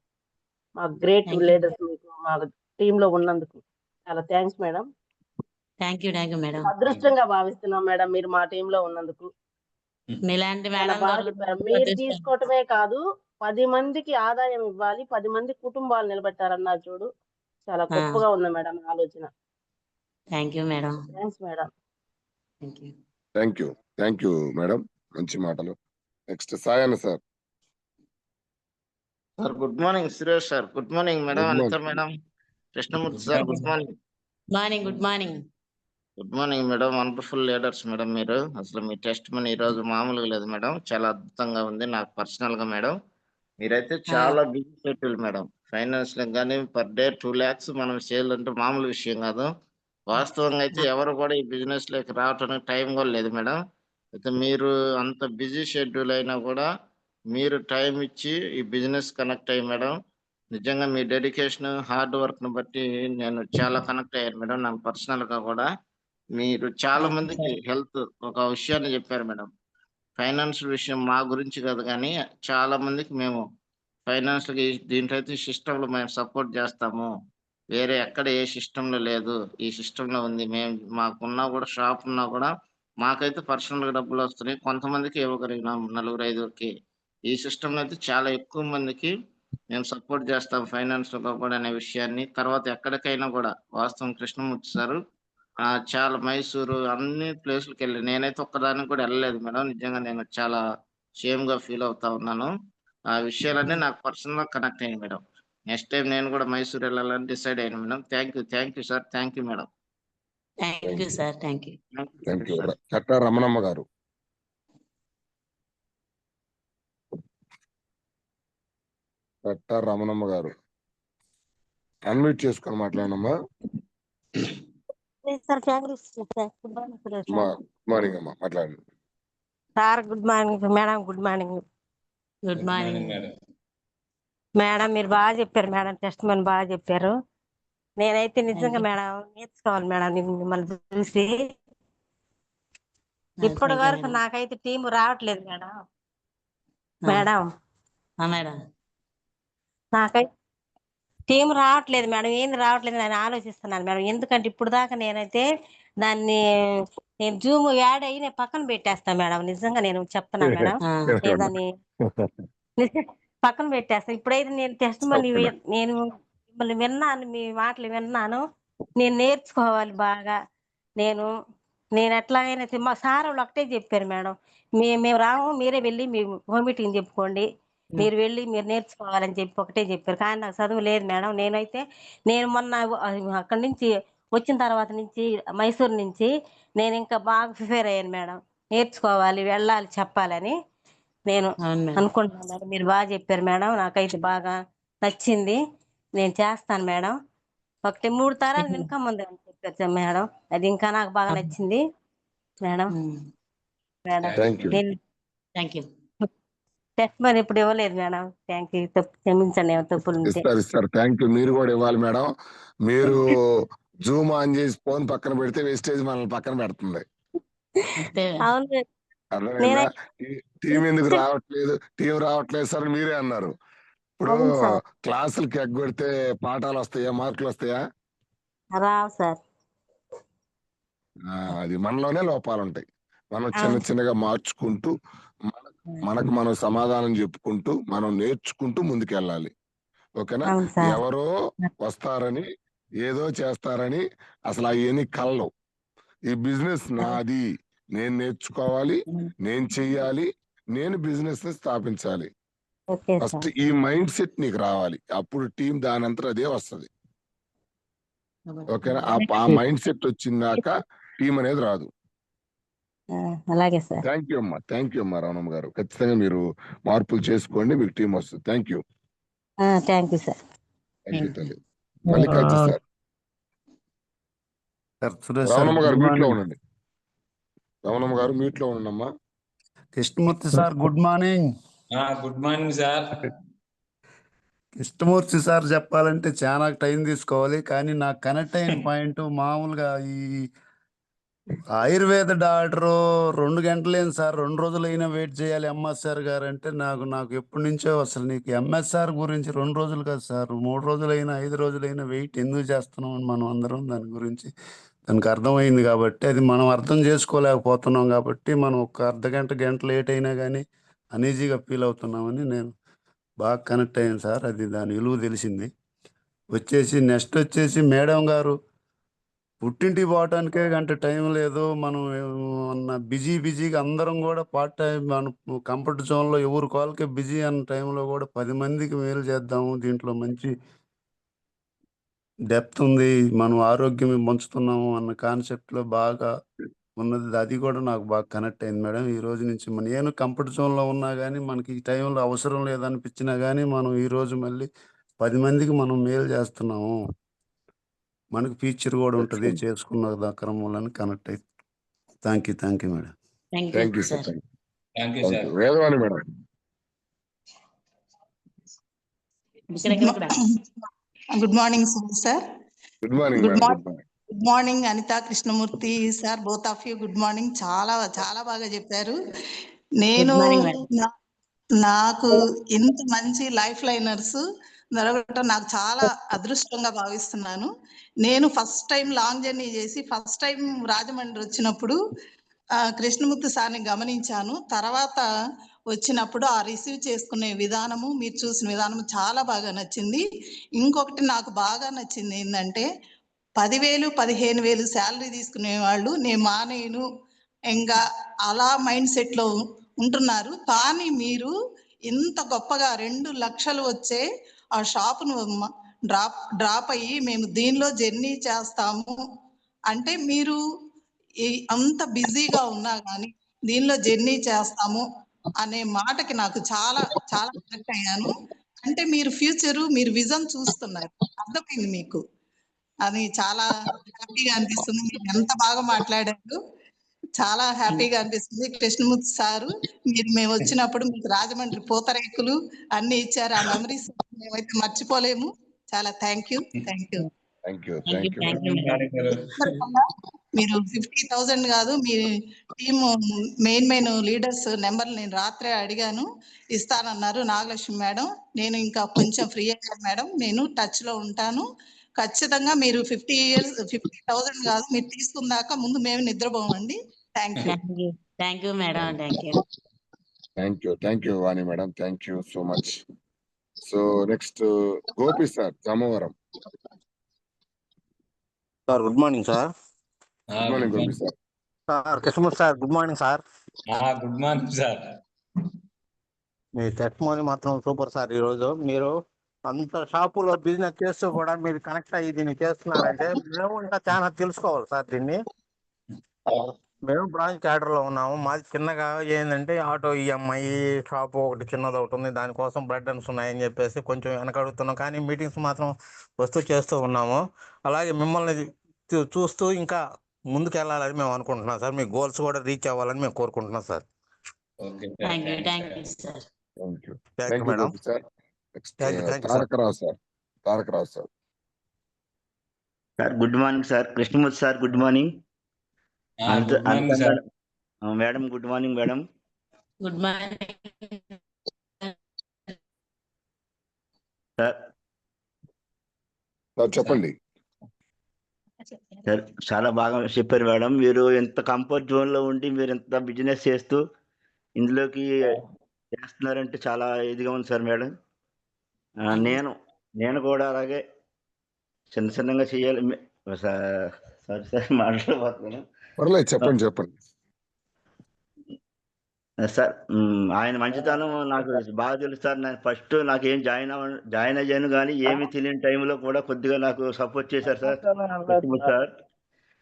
మా గ్రేట్ లీడర్స్ మీకు మా టీంలో ఉన్నందుకు చాలా thanks madam. Thank you madam. అదృష్టంగా భావిస్తున్నాం మేడం మీరు మా టీంలో ఉన్నందుకు. మీలాంటి చాలా బాగా చెప్పారు. మీరు తీసుకోవటమే కాదు, 10 మందికి ఆదాయం ఇవ్వాలి, 10 మంది కుటుంబాలు నిలబెట్టారన్నారు చూడు. చాలా గొప్పగా ఉంది మేడం ఆలోచన. Thank you madam. Thanks madam. Thank you madam, మంచి మాటలు. Next Sayanna sir. Sir good morning Suresh sir. Good morning madam. Good Anitha morning. Madam, Krishnamurthy sir. Good morning. Good morning. Good morning madam. Wonderful leaders madam మీరు. అసలు మీ టెస్ట్ మనీ ఈ రోజు మామూలుగా లేదు మేడం, చాలా అద్భుతంగా ఉంది నాకు పర్సనల్ గా మేడం. మీరైతే చాలా బిజీ షెడ్యూల్ మేడం. ఫైనాన్స్ లో కానీ పర్ డే 2 lakhs మనం చేయాలంటే మామూలు విషయం కాదు. వాస్తవంగా అయితే ఎవరు కూడా ఈ బిజినెస్ లోకి రావడానికి టైం కూడా లేదు మేడం. అయితే మీరు అంత బిజీ షెడ్యూల్ అయినా కూడా మీరు టైం ఇచ్చి ఈ బిజినెస్ కనెక్ట్ అయ్యి మేడం, నిజంగా మీ డెడికేషన్ హార్డ్ వర్క్ ను బట్టి నేను చాలా కనెక్ట్ అయ్యాను మేడం. నాకు పర్సనల్ గా కూడా మీరు చాలా మందికి హెల్త్ ఒక విషయాన్ని చెప్పారు మేడం. ఫైనాన్స్ విషయం మా గురించి కాదు కానీ చాలా మందికి మేము ఫైనాన్స్ దీంట్లో అయితే సిస్టమ్ లో మేము సపోర్ట్ చేస్తాము, వేరే ఎక్కడ ఏ సిస్టమ్ లో లేదు, ఈ సిస్టమ్ లో ఉంది. మేము మాకున్నా కూడా షాప్ ఉన్నా కూడా మాకైతే పర్సనల్ గా డబ్బులు వస్తున్నాయి. కొంతమందికి ఇవ్వగలిగినాం 4-5కి. ఈ సిస్టమ్ లో అయితే చాలా ఎక్కువ మందికి మేము సపోర్ట్ చేస్తాం ఫైనాన్స్ లో కూడా అనే విషయాన్ని. తర్వాత ఎక్కడికైనా కూడా వాస్తవం కృష్ణమూర్తి సారు చాలా మైసూరు అన్ని ప్లేసులకి వెళ్ళి నేనైతే ఒక్కదానికి కూడా వెళ్ళలేదు మేడం. నిజంగా నేను చాలా షేమ్ గా ఫీల్ అవుతా ఉన్నాను. ఆ విషయాలన్నీ నాకు పర్సనల్ గా కనెక్ట్ అయ్యాయి మేడం. నెక్స్ట్ టైం నేను కూడా మైసూర్ వెళ్ళాలని డిసైడ్ అయ్యాను madam. Thank you sir. Thank you madam. Thank you sir. Thank you. Thank you. కట్ట రమణమ్మ గారు. అన్మ్యూట్ చేసుకొని మాట్లాడనమ్మా. మార్నింగ్ అమ్మా, మాట్లాడండి. Sir good morning madam. Good morning. Good morning madam. మీరు బాగా చెప్పారు మేడం, టెస్ట్ మని బాగా చెప్పారు. నేనైతే నిజంగా మేడం నేర్చుకోవాలి మేడం మిమ్మల్ని చూసి. ఇప్పటి వరకు నాకైతే టీం రావట్లేదు మేడం. మేడం నాకైతే టీం రావట్లేదు మేడం. ఏంది రావట్లేదు నేను ఆలోచిస్తున్నాను మేడం. ఎందుకంటే ఇప్పుడు దాకా నేనైతే దాన్ని నేను జూమ్ యాడ్ అయ్యి నేను పక్కన పెట్టేస్తాను మేడం. నిజంగా నేను చెప్తున్నాను మేడం. నేను దాన్ని పక్కన పెట్టేస్తాను. ఇప్పుడైతే నేను టెస్ట్ మళ్ళీ నేను మిమ్మల్ని విన్నాను, మీ మాటలు విన్నాను. నేను నేర్చుకోవాలి బాగా. నేను ఎట్లాగైనా మా సార్ వాళ్ళు ఒకటే చెప్పారు మేడం, మేము రాము, మీరే వెళ్ళి మీ హోమ్ మీటింగ్ చెప్పుకోండి, మీరు వెళ్ళి మీరు నేర్చుకోవాలని చెప్పి ఒకటే చెప్పారు. కానీ నాకు చదువు లేదు మేడం. నేను మొన్న అక్కడి నుంచి వచ్చిన తర్వాత నుంచి మైసూర్ నుంచి నేను ఇంకా బాగా ప్రిపేర్ అయ్యాను మేడం. నేర్చుకోవాలి, వెళ్ళాలి, చెప్పాలని నేను అనుకుంటున్నాను మేడం. మీరు బాగా చెప్పారు మేడం. నాకైతే బాగా నచ్చింది. నేను చేస్తాను మేడం. 3 తరాలు వెనక ముందు అని చెప్పారు మేడం. అది ఇంకా నాకు బాగా నచ్చింది మేడం. Thank you. టెస్ట్ మరి ఇప్పుడు ఇవ్వలేదు మేడం. Thank you. క్షమించండి తప్పులు ఉంటే. ఇస్తారు. Thank you. మీరు కూడా ఇవ్వాలి మేడం. మీరు జూమ్ ఆన్ చేసి ఫోన్ పక్కన పెడితే వేస్టేజ్ మనల్ని పక్కన పెడుతుంది. అవును. అర్థమైందా? టీం ఎందుకు రావట్లేదు సార్ మీరే అన్నారు. ఇప్పుడు క్లాసులకి ఎగ్గొడితే పాఠాలు వస్తాయా, మార్కులు వస్తాయా? రావు సార్. అది మనలోనే లోపాలు ఉంటాయి. మనం చిన్నగా మార్చుకుంటూ మనకు మనం సమాధానం చెప్పుకుంటూ మనం నేర్చుకుంటూ ముందుకెళ్ళాలి. ఓకేనా? ఎవరో వస్తారని ఏదో చేస్తారని అసలు అవన్నీ కలలు. ఈ బిజినెస్ నాది, నేను నేర్చుకోవాలి, నేను చెయ్యాలి, నేను బిజినెస్ ని స్థాపించాలి. ఫస్ట్ ఈ మైండ్ సెట్ నీకు రావాలి. అప్పుడు టీం దానంతా అదే వస్తుంది. ఓకేనా? ఆ మైండ్ సెట్ వచ్చిందాక టీం అనేది రాదు. అలాగే సార్. థ్యాంక్ యూ అమ్మా రామమ్మ గారు. ఖచ్చితంగా మీరు మార్పులు చేసుకోండి, మీకు టీం వస్తుంది. Thank you. Thank you sir. తల్లి మల్లికార్జున సార్. రామమ్మ గారు మ్యూట్ లో ఉండండి. రామమ్మ గారు మ్యూట్ లో ఉండండి అమ్మా. Krishnamurthy sir good morning. Good morning sir. Krishnamurthy sir చెప్పాలంటే చాలా టైం తీసుకోవాలి, కానీ నాకు కనెక్ట్ అయిన పాయింట్ మామూలుగా ఈ ఆయుర్వేద డాక్టర్ 2 గంటలేని సార్ 2 రోజులైనా వెయిట్ చేయాలి ఎంఎస్ఆర్ గారు అంటే నాకు ఎప్పటి నుంచో అసలు నీకు ఎంఎస్ఆర్ గురించి 2 రోజులు కాదు సార్, 3 రోజులైనా 5 రోజులైనా వెయిట్ ఎందుకు చేస్తున్నాం అని మనం అందరం దాని గురించి దానికి అర్థమైంది కాబట్టి, అది మనం అర్థం చేసుకోలేకపోతున్నాం కాబట్టి మనం ఒక అర్ధ గంట లేట్ అయినా కానీ అనీజీగా ఫీల్ అవుతున్నామని నేను బాగా కనెక్ట్ అయ్యాను సార్. అది దాని విలువ తెలిసింది. నెక్స్ట్ వచ్చేసి మేడం గారు పుట్టింటికి పోవటానికే గంట టైం లేదు. మనం అన్న బిజీగా అందరం కూడా పార్ట్ టైం మన కంఫర్ట్ జోన్లో ఎవరి కాళ్ళకే బిజీ అన్న టైంలో కూడా 10 మందికి మేలు చేద్దాము. దీంట్లో మంచి డెప్త్ ఉంది. మనం ఆరోగ్యం పంచుతున్నాము అన్న కాన్సెప్ట్లో బాగా ఉన్నది. అది కూడా నాకు బాగా కనెక్ట్ అయింది మేడం. ఈ రోజు నుంచి నేను కంఫర్ట్ జోన్లో ఉన్నా కానీ మనకి ఈ టైంలో అవసరం లేదనిపించినా కానీ మనం ఈ రోజు మళ్ళీ 10 మందికి మనం మేలు చేస్తున్నాము. మనకు ఫ్యూచర్ కూడా ఉంటుంది చేసుకున్న క్రమంలో కనెక్ట్ అయ్యి. Thank you madam. Thank you sir. Thank you sir. Vedavani madam. Good morning sir. Good morning madam. Good morning. Good morning Anitha Krishnamurthy sir, both of you good morning. చాలా చాలా బాగా చెప్పారు. నేను నాకు ఇంత మంచి లైఫ్ లైనర్స్ దొరకటం నాకు చాలా అదృష్టంగా భావిస్తున్నాను. నేను ఫస్ట్ టైం లాంగ్ జర్నీ చేసి ఫస్ట్ టైం రాజమండ్రి వచ్చినప్పుడు కృష్ణమూర్తి సార్ని గమనించాను. తర్వాత వచ్చినప్పుడు ఆ రిసీవ్ చేసుకునే విధానము, మీరు చూసిన విధానము చాలా బాగా నచ్చింది. ఇంకొకటి నాకు బాగా నచ్చింది ఏంటంటే 10,000 15,000 శాలరీ తీసుకునే వాళ్ళు నేను మానేను ఇంకా అలా మైండ్ సెట్లో ఉంటున్నారు. కానీ మీరు ఇంత గొప్పగా 2 లక్షలు వచ్చే ఆ షాపును డ్రాప్ అయ్యి మేము దీనిలో జర్నీ చేస్తాము అంటే మీరు అంత బిజీగా ఉన్నా కానీ దీనిలో జర్నీ చేస్తాము అనే మాటకి నాకు చాలా చాలా కనెక్ట్ అయ్యాను. అంటే మీరు ఫ్యూచరు మీరు విజన్ చూస్తున్నారు, అర్థమైంది మీకు. అది చాలా హ్యాపీగా అనిపిస్తుంది. మీరు ఎంత బాగా మాట్లాడారు, చాలా హ్యాపీగా అనిపిస్తుంది. కృష్ణమూర్తి సారు మేము వచ్చినప్పుడు మీకు రాజమండ్రి పూతరేకులు అన్ని ఇచ్చారు. ఆ మెమరీస్ మేమైతే మర్చిపోలేము. చాలా థ్యాంక్ యూ. మీరు 50,000 కాదు, మీ టీమ్ మెయిన్ లీడర్స్ నెంబర్ నేను రాత్రే అడిగాను, ఇస్తానన్నారు నాగలక్ష్మి మేడం. నేను ఇంకా కొంచెం ఫ్రీ అయ్యాను మేడం, నేను టచ్ లో ఉంటాను. ఖచ్చితంగా మీరు 50,000 కాదు, మీరు తీసుకున్నాక ముందు మేము నిద్రపోమండి. Thank you madam. Thank you Vani madam. Thank you so much. So next Gopi sir, Ramavaram. Sir good morning sir. Good morning Gopi sir. Sir Krishnamurthy sir good morning sir. Good morning sir. మీ టెస్టిమోనీ మాత్రం సూపర్ సార్. ఈరోజు మీరు అంత షాపులో బిజినెస్ చేస్తూ కూడా మీరు కనెక్ట్ అయ్యి దీన్ని చేస్తున్నారంటే మేము ఇంకా చాలా తెలుసుకోవాలి సార్ దీన్ని. మేము బ్రాంచ్ క్యాడర్లో ఉన్నాము. మాది చిన్నగా ఏంటంటే ఆటో ఈఎంఐ షాపు ఒకటి చిన్నది ఒకటి ఉంది, దానికోసం బ్లడ్ అన్స్ ఉన్నాయని చెప్పేసి కొంచెం వెనకడుగుతున్నాం. కానీ మీటింగ్స్ మాత్రం చేస్తూ ఉన్నాము. అలాగే మిమ్మల్ని చూస్తూ ఇంకా ముందుకు వెళ్ళాలని మేము అనుకుంటున్నాం సార్. మీ గోల్స్ కూడా రీచ్ అవ్వాలని మేము కోరుకుంటున్నాం sir. Madam. Tarakarao sir. Sir good morning sir. Krishnamurthy sir good morning. Madam good morning madam. Good morning sir. చెప్పండి సార్. చాలా బాగా చెప్పారు మేడం. మీరు ఎంత కంఫర్ట్ జోన్ లో ఉండి మీరు ఎంత బిజినెస్ చేస్తూ ఇందులోకి చేస్తున్నారంటే చాలా ఇదిగా ఉంది సార్ మేడం. నేను కూడా అలాగే చిన్నగా చేయాలి సార్. మాట్లాడబోతున్నాను చెప్పండి సార్. ఆయన మంచితనం నాకు బాగా తెలుసు సార్. నేను ఫస్ట్ నాకు ఏం జాయిన్ అయ్యాను కానీ ఏమీ తెలియని టైంలో కూడా కొద్దిగా నాకు సపోర్ట్ చేశారు సార్. సార్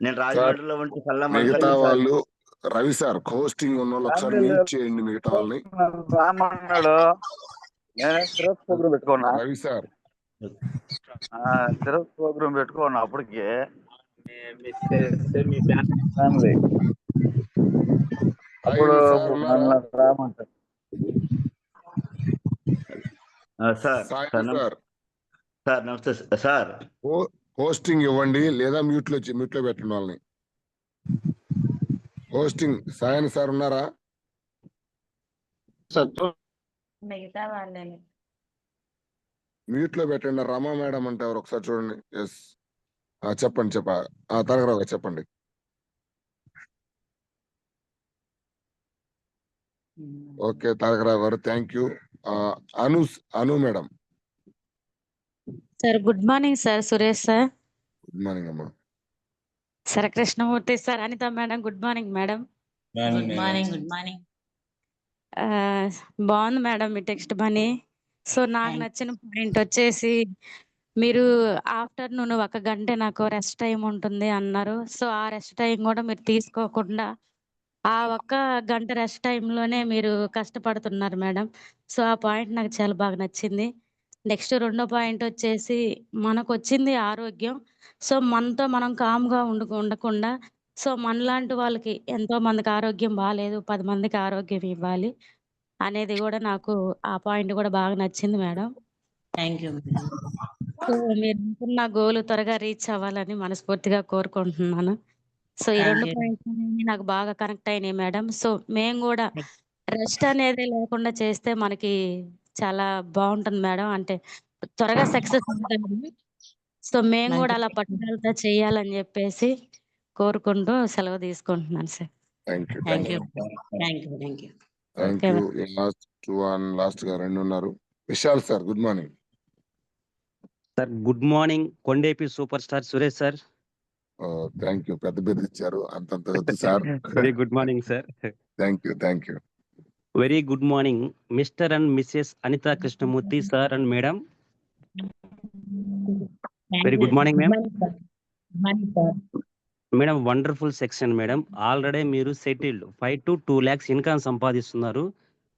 నేను రాజమండ్రిలో ఉంటే మిగతా వాళ్ళు రవి సార్ హోస్టింగ్ ఉన్న వాళ్ళు ఒకసారి మీట్ చేయండి మిగతా వాళ్ళని. రవి సార్ ప్రోగ్రామ్ పెట్టుకున్నా అప్పటికి మీ ఫ్యామిలీ అప్పుడు సార్ నమస్తే సార్. హోస్టింగ్ ఇవ్వండి లేదా మ్యూట్ లో పెట్టండి వాళ్ళని. హోస్టింగ్ సాయన్ సార్ ఉన్నారా? మిగతా వాళ్ళని మ్యూట్ లో పెట్టండి. రమా మేడం అంటే ఎవరు ఒకసారి చూడండి. ఎస్ చెప్పండి. తారకరావు గారు చెప్పండి. ఓకే తారకరావు గారు thank you. Anu madam. Sir good morning sir Suresh sir. Good morning అమ్మా. Sir Krishnamurthy sir, Anitha madam good morning madam. Good morning. Good morning. బాగుంది మేడం మీ టెక్స్ట్ మనీ. సో నాకు నచ్చిన పాయింట్ వచ్చేసి మీరు ఆఫ్టర్నూన్ 1 గంట నాకు రెస్ట్ టైం ఉంటుంది అన్నారు. సో ఆ రెస్ట్ టైం కూడా మీరు తీసుకోకుండా ఆ 1 గంట రెస్ట్ టైంలోనే మీరు కష్టపడుతున్నారు మేడం. సో ఆ పాయింట్ నాకు చాలా బాగా నచ్చింది. నెక్స్ట్ రెండో పాయింట్ వచ్చేసి మనకు వచ్చింది ఆరోగ్యం. సో మనతో మనం కామ్గా ఉండకుండా సో మనలాంటి వాళ్ళకి ఎంతో మందికి ఆరోగ్యం బాగాలేదు, 10 మందికి ఆరోగ్యం ఇవ్వాలి అనేది కూడా నాకు ఆ పాయింట్ కూడా బాగా నచ్చింది మేడం. Thank you. సో మీరు అనుకున్న గోల్ త్వరగా రీచ్ అవ్వాలని మనస్ఫూర్తిగా కోరుకుంటున్నాను. సో ఈ 2 పాయింట్స్ అనేవి నాకు బాగా కనెక్ట్ అయినాయి మేడం. సో మేము కూడా రెస్ట్ అనేది లేకుండా చేస్తే మనకి చాలా బాగుంటుంది మేడం. అంటే త్వరగా సక్సెస్ అవుతుంది. సో మేము కూడా అలా పట్టుదలతో చేయాలని చెప్పేసి కోరుకుంటూ సెలవు తీసుకుంటున్నాను సార్. Thank you. లాస్ట్ గా 2 ఉన్నారు. Vishal sir good morning. Sir good morning Kondepi super star Suresh sir. Thank you. పెద్ద పేరు ఇచ్చారు. అంతంత వద్దు sir. Very good morning sir. Thank you. Very good morning mister and missus Anitha Krishnamurthy sir and madam. Very good morning ma'am. Madam wonderful section madam. Already మీరు సెటిల్డ్ 5 to 2 lakhs ఇన్కమ్ సంపాదిస్తున్నారు.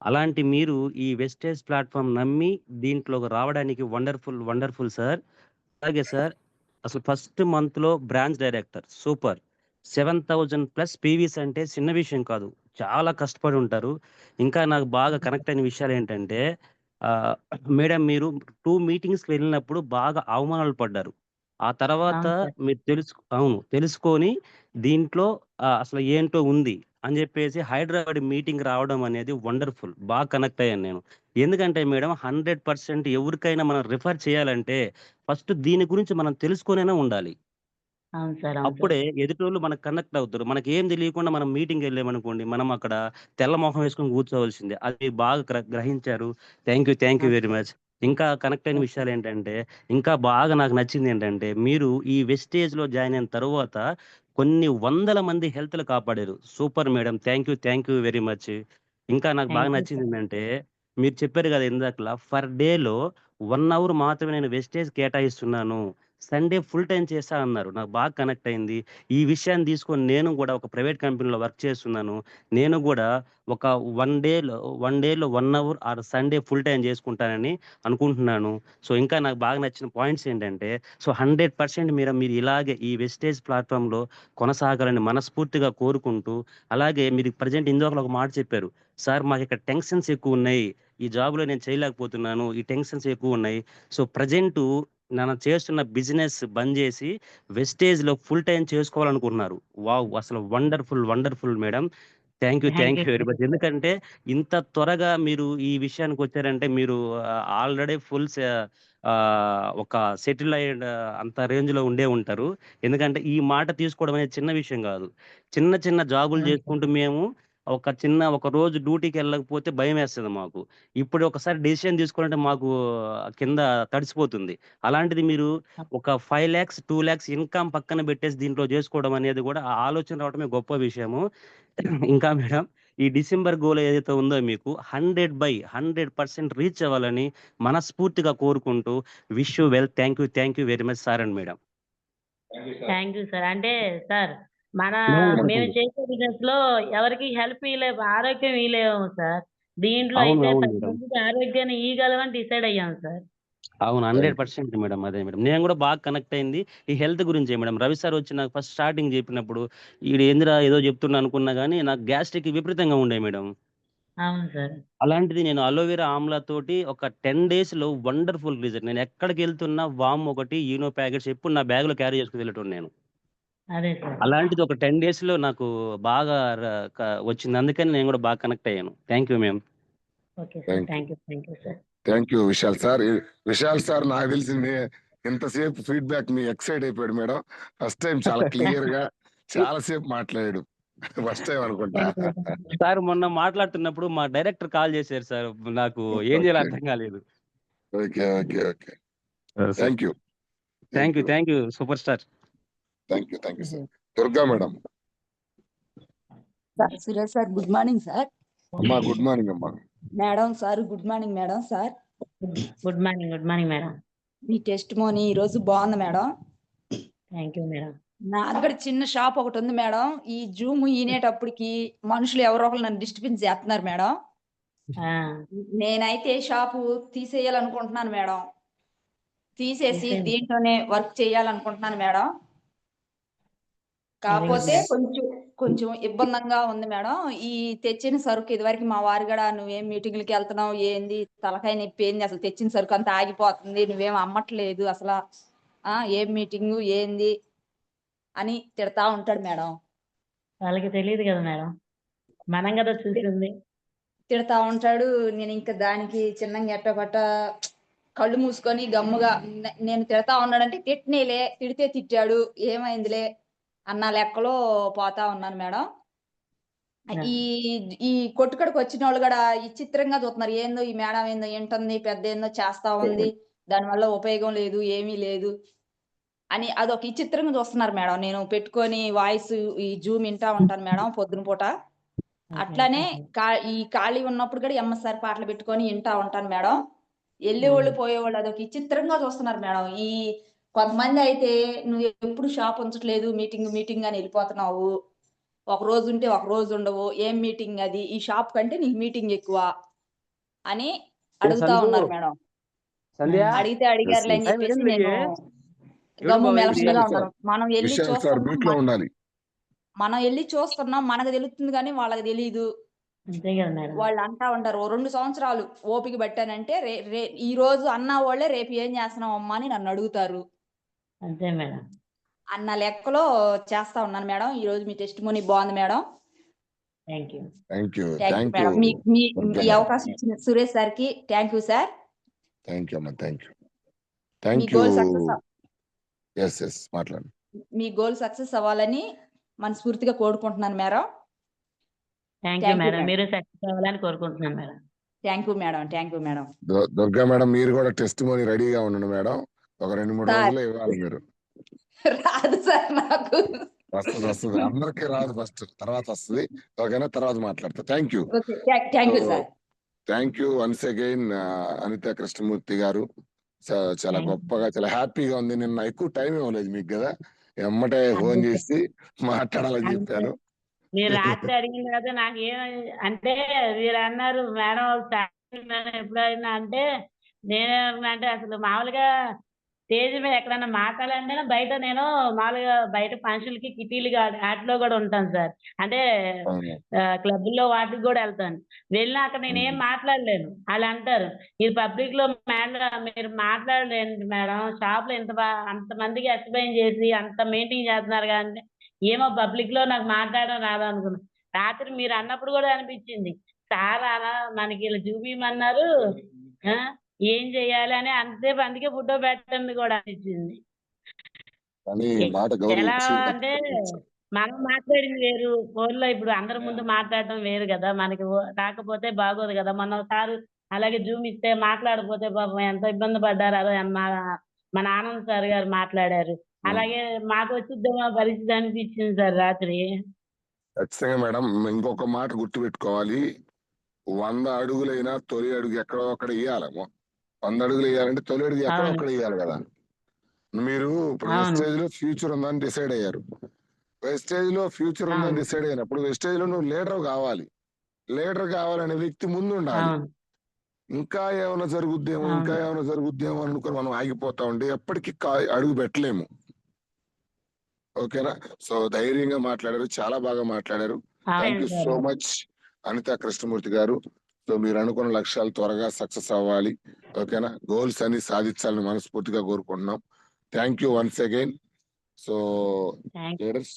అలాంటి మీరు ఈ వెస్టేజ్ ప్లాట్ఫామ్ నమ్మి దీంట్లోకి రావడానికి వండర్ఫుల్ సార్. అలాగే సార్ అసలు ఫస్ట్ మంత్లో బ్రాంచ్ డైరెక్టర్ సూపర్. 7,000+ పీవీస్ అంటే చిన్న విషయం కాదు, చాలా కష్టపడి ఉంటారు. ఇంకా నాకు బాగా కనెక్ట్ అయిన విషయాలు ఏంటంటే మేడం మీరు 2 మీటింగ్స్కి వెళ్ళినప్పుడు బాగా అవమానాలు పడ్డారు. ఆ తర్వాత మీరు తెలుసుకొని దీంట్లో అసలు ఏంటో ఉంది అని చెప్పేసి హైదరాబాద్ మీటింగ్ రావడం అనేది వండర్ఫుల్. బాగా కనెక్ట్ అయ్యాను నేను. ఎందుకంటే మేడం 100% ఎవరికైనా మనం రిఫర్ చేయాలంటే ఫస్ట్ దీని గురించి మనం తెలుసుకొనైనా ఉండాలి. అప్పుడే ఎదుటోళ్ళు మనకు కనెక్ట్ అవుతారు. మనకి ఏం తెలియకుండా మనం మీటింగ్ వెళ్ళామనుకోండి, మనం అక్కడ తెల్ల మొహం వేసుకొని కూర్చోవలసిందే. అది బాగా గ్రహించారు. Thank you very much. ఇంకా కనెక్ట్ అయిన విషయాలు ఏంటంటే ఇంకా బాగా నాకు నచ్చింది ఏంటంటే మీరు ఈ వెస్టేజ్లో జాయిన్ అయిన తర్వాత కొన్ని 100 మంది హెల్త్లు కాపాడారు. Super madam. Thank you very much. ఇంకా నాకు బాగా నచ్చింది ఏంటంటే మీరు చెప్పారు కదా ఇందాకలా ఫర్ డేలో 1 hour మాత్రమే నేను వెస్టేజ్ కేటాయిస్తున్నాను, సండే ఫుల్ టైం చేస్తా అన్నారు. నాకు బాగా కనెక్ట్ అయింది. ఈ విషయాన్ని తీసుకొని నేను కూడా ఒక ప్రైవేట్ కంపెనీలో వర్క్ చేస్తున్నాను. నేను కూడా ఒక 1 డేలో 1 hour or Sunday full time చేసుకుంటానని అనుకుంటున్నాను. సో ఇంకా నాకు బాగా నచ్చిన పాయింట్స్ ఏంటంటే సో 100% మీరు ఇలాగే ఈ వెస్టేజ్ ప్లాట్ఫామ్లో కొనసాగాలని మనస్ఫూర్తిగా కోరుకుంటూ, అలాగే మీరు ప్రజెంట్ ఇందులో ఒక మాట చెప్పారు, సార్ మాకు ఇక్కడ టెన్షన్స్ ఎక్కువ ఉన్నాయి, ఈ జాబ్లో నేను చేయలేకపోతున్నాను, ఈ టెన్షన్స్ ఎక్కువ ఉన్నాయి. సో ప్రజెంట్ నేను చేస్తున్న బిజినెస్ బంద్ చేసి వెస్టేజ్లో ఫుల్ టైం చేసుకోవాలనుకుంటున్నారు. వావ్, అసలు wonderful madam. Thank you very much. ఎందుకంటే ఇంత త్వరగా మీరు ఈ విషయానికి వచ్చారంటే మీరు ఆల్రెడీ ఒక సెటిల్ అయ్యే అంత రేంజ్లో ఉండే ఉంటారు. ఎందుకంటే ఈ మాట తీసుకోవడం అనేది చిన్న విషయం కాదు. చిన్న జాబులు చేసుకుంటూ మేము ఒక రోజు డ్యూటీకి వెళ్ళకపోతే భయం వేస్తుంది మాకు. ఇప్పుడు ఒకసారి డెసిషన్ తీసుకోవాలంటే మాకు కింద తడిసిపోతుంది. అలాంటిది మీరు ఒక 5 lakhs 2 lakhs ఇన్కమ్ పక్కన పెట్టేసి దీంట్లో చేసుకోవడం అనేది కూడా ఆ ఆలోచన రావడమే గొప్ప విషయము. ఇంకా మేడం ఈ డిసెంబర్ గోల్ ఏదైతే ఉందో మీకు 100% రీచ్ అవ్వాలని మనస్ఫూర్తిగా కోరుకుంటూ wish you well. Thank you very much sir and madam. Thank you sir. అంటే సార్ మేము చేసే బిజినెస్ లో ఎవరికి హెల్ప్ ఇవ్వలేము, ఆరోగ్యం ఇవ్వలేము సార్. దీంట్లో అయితే 10 మందికి ఆరోగ్యాన్ని ఇవ్వగలమని డిసైడ్ అయ్యాం సార్. అవును 100% మేడం. అదే మేడం నేను కూడా బాగా కనెక్ట్ అయింది ఈ హెల్త్ గురించే మేడం. రవి సార్ వచ్చి నాకు ఫస్ట్ స్టార్టింగ్ చెప్పినప్పుడు ఏందిరా ఏదో చెప్తున్నా అనుకున్నా కానీ నాకు గ్యాస్ట్రిక్ విపరీతంగా ఉండే మేడం. అవును సార్. అలాంటిది నేను అలోవెరా ఆమ్లా తోటి ఒక 10 days లో వండర్ఫుల్ రిజల్ట్. నేను ఎక్కడికి వెళ్తున్నా వామ్ ఒకటి ఈనో ప్యాకెట్స్ ఎప్పుడు నా బ్యాగ్ లో క్యారీ చేసుకుని వెళ్ళటం నేను. అదే సార్. అలాంటిది ఒక 10 days లో నాకు బాగా వచ్చింది. అందుకని నేను కూడా బాగా కనెక్ట్ అయ్యాను. Thank you ma'am. Okay sir. Thank you sir. Thank you Vishal sir. నాకు తెలిసింది ఇంతసేపు ఫీడ్బ్యాక్ మీ ఎక్సైట్ అయిపోయాడు మేడం. ఫస్ట్ టైం చాలా క్లియర్ గా చాలా సేపు మాట్లాడాడు. ఫస్ట్ టైం అనుకుంటా. సార్ మొన్న మాట్లాడుతున్నప్పుడు మా డైరెక్టర్ కాల్ చేశారు సార్. నాకు ఏం చేయాలో ఓకే అర్థం కాలేదు. Okay okay okay thank you thank you super star. Thank you sir. Durga madam. Sir Suresh sir good morning sir. అమ్మా గుడ్ మార్నింగ్ అమ్మా. Madam sir good morning madam sir. Good morning madam. మీ టెస్ట్ మోని ఈ రోజు బాగుంది మేడం. Thank you madam. నా దగ్గర చిన్న షాప్ ఒకటి ఉంది మేడం. ఈ జూమ్ ఈనేటప్పటికి మనుషులు ఎవరో ఒకరు నన్ను డిస్టర్బెన్స్ చేస్తున్నారు మేడం. నేనైతే షాపు తీసేయాలనుకుంటున్నాను మేడం. తీసేసి దీంట్లోనే వర్క్ చేయాలనుకుంటున్నాను మేడం. కాకపోతే కొంచెం ఇబ్బందిగా ఉంది మేడం. ఈ తెచ్చిన సరుకు ఇదివరకు మా వారు కూడా నువ్వేం మీటింగ్లకి వెళ్తున్నావు, ఏంది తలకాయ నొప్పి, ఏంది అసలు తెచ్చిన సరుకు అంతా ఆగిపోతుంది, నువ్వేం అమ్మట్లేదు అసలు, ఏం మీటింగు ఏంది అని తిడతా ఉంటాడు మేడం. వాళ్ళకి తెలియదు కదా మేడం, మనం కదా చూసింది. తిడతా ఉంటాడు. నేను ఇంకా దానికి చిన్నగా ఎట్టబట్ట కళ్ళు మూసుకొని గమ్ముగా నేను తిడతా ఉన్నాడంటే తిట్టినేలే, తిడితే తిట్టాడు ఏమైందిలే అన్న లెక్కలో పోతా ఉన్నాను మేడం. ఈ ఈ కొట్టుకడికి వచ్చిన వాళ్ళు కూడా ఈ చిత్రంగా చూస్తున్నారు. ఏందో ఈ మేడం ఏందో ఏంటుంది, పెద్ద ఏందో చేస్తా ఉంది, దానివల్ల ఉపయోగం లేదు, ఏమీ లేదు అని అదొక విచిత్రంగా చూస్తున్నారు మేడం. నేను పెట్టుకొని వాయిస్ ఈ జూమ్ వింటా ఉంటాను మేడం పొద్దున పూట. అట్లానే ఈ ఖాళీ ఉన్నప్పుడు కూడా ఎంఎస్ఆర్ పాటలు పెట్టుకొని వింటా ఉంటాను మేడం. వెళ్ళేవాళ్ళు పోయేవాళ్ళు అదొక విచిత్రంగా చూస్తున్నారు మేడం. ఈ కొంతమంది అయితే నువ్వు ఎప్పుడు షాప్ ఉంచట్లేదు, మీటింగ్ అని వెళ్ళిపోతున్నావు, ఒక రోజు ఉంటే ఒక రోజు ఉండవు, ఏం మీటింగ్ అది, ఈ షాప్ కంటే నీకు మీటింగ్ ఎక్కువ అని అడుగుతా ఉన్నారు మేడం. అడిగితే అడిగారులే అని చెప్పేసి నేను గమ్ము మెలకుండా ఉన్నాను. మనం వెళ్ళి చూస్తున్నాం, మనం వెళ్ళి చూస్తున్నాం, మనకు తెలుస్తుంది కానీ వాళ్ళకి తెలీదు. వాళ్ళు అంటా ఉంటారు 2 సంవత్సరాలు ఓపిక పట్టానంటే ఈ రోజు అన్న వాళ్ళే రేపు ఏం చేస్తున్నావు అమ్మా అని నన్ను అడుగుతారు. అంతే మేడం అన్న లెక్కలో చేస్తా ఉన్నాను మేడం. ఈ రోజు మీ టెస్ట్ మోని బాగుంది మేడం. Thank you madam. ఈ అవకాశం ఇచ్చిన సురేష్ సార్ కి thank you sir. Thank you అమ్మా. మీ గోల్ సక్సెస్ మాట్లాడండి. మీ గోల్ సక్సెస్ అవ్వాలని మనస్ఫూర్తిగా కోరుకుంటున్నాను మేడం. Thank you madam. మీరు సక్సెస్ అవ్వాలని కోరుకుంటున్నాను madam. Thank you madam. Durga madam మీరు కూడా టెస్ట్ మోని రెడీగా ఉండండి మేడం. ఒక 2-3 రోజుల్లో ఇవ్వాలి మీరు. రాదు సార్ నాకు. వస్తుంది అందరికీ రాదు, ఫస్ట్ తర్వాత వస్తుంది. ఓకేనా, తర్వాత మాట్లాడతా. Thank you sir. Thank you once again Anitha Krishnamurthy garu. చాలా గొప్పగా, చాలా హ్యాపీగా ఉంది. నిన్న ఎక్కువ టైం ఇవ్వలేదు మీకు కదా, ఎమ్మటే ఫోన్ చేసి మాట్లాడాలని చెప్పాను. మీరు రాత్రి అడిగిన తర్వాత నాకు అంటే మీరు అన్నారు మేడం ఎప్పుడైనా అంటే నేనేమంటే అసలు మామూలుగా స్టేజ్ మీద ఎక్కడన్నా మాట్లాడాలంటే బయట నేను మామూలుగా బయట ఫంక్షన్లకి కిటీలు వాటిలో కూడా ఉంటాను సార్. అంటే క్లబ్లో వాటికి కూడా వెళ్తాను. వెళ్ళినా అక్కడ నేనేం మాట్లాడలేను. వాళ్ళు అంటారు మీరు పబ్లిక్ లో మీరు మాట్లాడలేండి మేడం, షాప్ లో అంతమందికి ఎక్స్ప్లెయిన్ చేసి అంత మెయింటైన్ చేస్తున్నారు కానీ ఏమో పబ్లిక్ లో నాకు మాట్లాడడం రాదు అనుకున్నా. రాత్రి మీరు అన్నప్పుడు కూడా అనిపించింది సార్ అలా మనకి ఇలా చూపించమన్నారు, ఏం చెయ్యాలి అని అంతసేపు అందుకే ఫోటో పెట్టండి కూడా అనిపించింది. ఎలా అంటే మనం మాట్లాడింది వేరు, ఫోన్లో ఇప్పుడు అందరి ముందు మాట్లాడటం వేరు కదా, మనకి కాకపోతే బాగోదు కదా. మొన్న ఒకసారి అలాగే జూమ్ ఇస్తే మాట్లాడకపోతే పాపం ఎంత ఇబ్బంది పడ్డారు. అదే మన ఆనంద్ సార్ గారు మాట్లాడారు. అలాగే మాకు వచ్చిద్దేమో పరిస్థితి అనిపించింది సార్ రాత్రి. ఖచ్చితంగా మేడం. ఇంకొక మాట గుర్తుపెట్టుకోవాలి, 100 అడుగులైనా తొలి అడుగు ఎక్కడో అక్కడ వేయాలి. 100 అడుగులు వేయాలంటే తొలి అడుగు ఎక్కడో అక్కడ వేయాలి కదా. మీరు ఇప్పుడు వెస్టేజ్ లో ఫ్యూచర్ ఉందని డిసైడ్ అయ్యారు. వెస్టేజ్ లో ఫ్యూచర్ ఉందని డిసైడ్ అయినప్పుడు వెస్టేజ్ లో నువ్వు లీడర్ కావాలి. లీడర్ కావాలనే వ్యక్తి ముందు ఉండాలి. ఇంకా ఏమైనా జరుగుద్దేమో అనుకుని మనం ఆగిపోతా ఉంటే ఎప్పటికీ అడుగు పెట్టలేము. ఓకేనా? సో ధైర్యంగా మాట్లాడారు, చాలా బాగా మాట్లాడారు. Thank you so much Anitha Krishnamurthy garu. So మీరు అనుకున్న లక్ష్యాలు త్వరగా సక్సెస్ అవ్వాలి. ఓకేనా? గోల్స్ అన్ని సాధించాలని మనస్ఫూర్తిగా కోరుకుంటున్నాం. Thank you once again. So leaders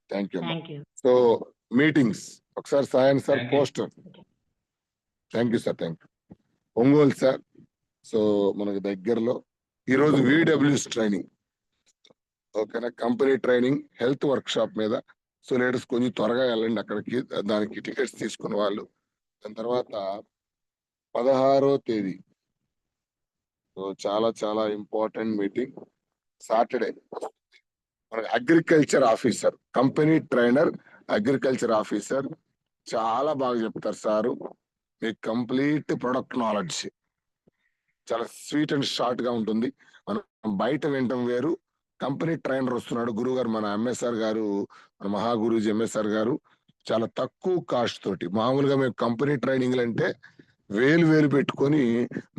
thank you. So meetings ఒకసారి సాయం sir, poster. Thank you sir. Thank you. Ongole sir. So మనకు దగ్గరలో ఈరోజు VWS ట్రైనింగ్, ఓకేనా, company training health work shop మీద సో లీడర్స్ కొంచెం త్వరగా వెళ్ళండి అక్కడికి, దానికి టికెట్స్ తీసుకున్న వాళ్ళు. దాని తర్వాత 16వ తేదీ సో చాలా చాలా ఇంపార్టెంట్ మీటింగ్, సాటర్డే. మన agriculture officer, company trainer, agriculture officer చాలా బాగా చెప్తారు సారు. మీకు కంప్లీట్ ప్రొడక్ట్ నాలెడ్జ్ చాలా స్వీట్ అండ్ షార్ట్ గా ఉంటుంది. మనం బయట వినటం వేరు, కంపెనీ ట్రైనర్ వస్తున్నాడు గురువు గారు, మన ఎంఎస్ఆర్ గారు, మన మహాగురూజీ ఎంఎస్ఆర్ గారు. చాలా తక్కువ కాస్ట్ తోటి, మామూలుగా మేము కంపెనీ ట్రైనింగ్లు అంటే వేలు పెట్టుకొని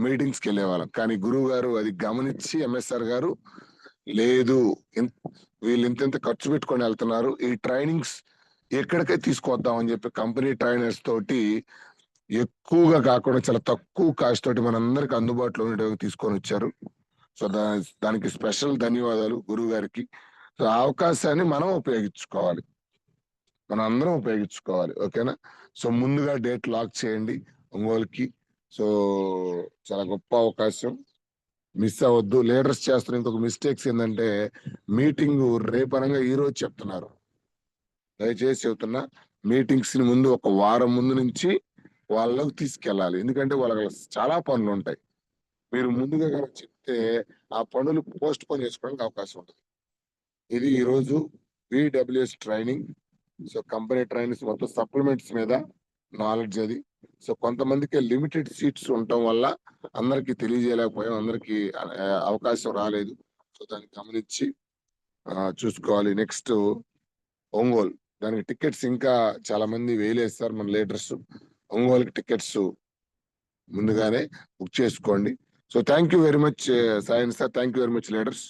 మీటింగ్స్కి వెళ్ళేవాళ్ళం. కానీ గురువు గారు అది గమనించి ఎంఎస్ఆర్ గారు లేదు, వీళ్ళు ఇంత ఖర్చు పెట్టుకొని వెళ్తున్నారు, ఈ ట్రైనింగ్స్ ఎక్కడికే తీసుకొద్దాం అని చెప్పి కంపెనీ ట్రైనర్స్ తోటి ఎక్కువగా కాకుండా చాలా తక్కువ కాస్ట్ తోటి మనందరికి అందుబాటులో ఉండేవి తీసుకొని వచ్చారు. సో దానికి స్పెషల్ ధన్యవాదాలు గురువు గారికి. సో ఆ అవకాశాన్ని మనం ఉపయోగించుకోవాలి, మనం అందరం ఉపయోగించుకోవాలి. ఓకేనా? సో ముందుగా డేట్ లాక్ చేయండి ఒంగోలుకి. సో చాలా గొప్ప అవకాశం, మిస్ అవ్వద్దు. లీడర్స్ చేస్తున్న ఇంకొక మిస్టేక్స్ ఏంటంటే మీటింగ్ రేపనంగా ఈ రోజు చెప్తున్నారు. దయచేసి చెప్తున్నా, మీటింగ్స్ ని ముందు ఒక వారం ముందు నుంచి వాళ్ళకి తీసుకెళ్ళాలి. ఎందుకంటే వాళ్ళకి చాలా పనులు ఉంటాయి. మీరు ముందుగా కనుక చెప్తే ఆ పనులు పోస్ట్ పోన్ చేసుకోవడానికి అవకాశం ఉంటుంది. ఇది ఈరోజు VWS training. So company trainings మొత్తం సప్లిమెంట్స్ మీద నాలెడ్జ్ అది. సో కొంతమందికి లిమిటెడ్ సీట్స్ ఉండటం వల్ల అందరికి తెలియజేయలేకపోయాం, అందరికి అవకాశం రాలేదు. సో దాన్ని గమనించి చూసుకోవాలి. నెక్స్ట్ ఒంగోలు, దానికి టికెట్స్ ఇంకా చాలా మంది వేయలేస్తారు మన లీడర్స్. ఒంగోలుకి టికెట్స్ ముందుగానే బుక్ చేసుకోండి. So thank you very much Sayan sir, thank you very much leaders,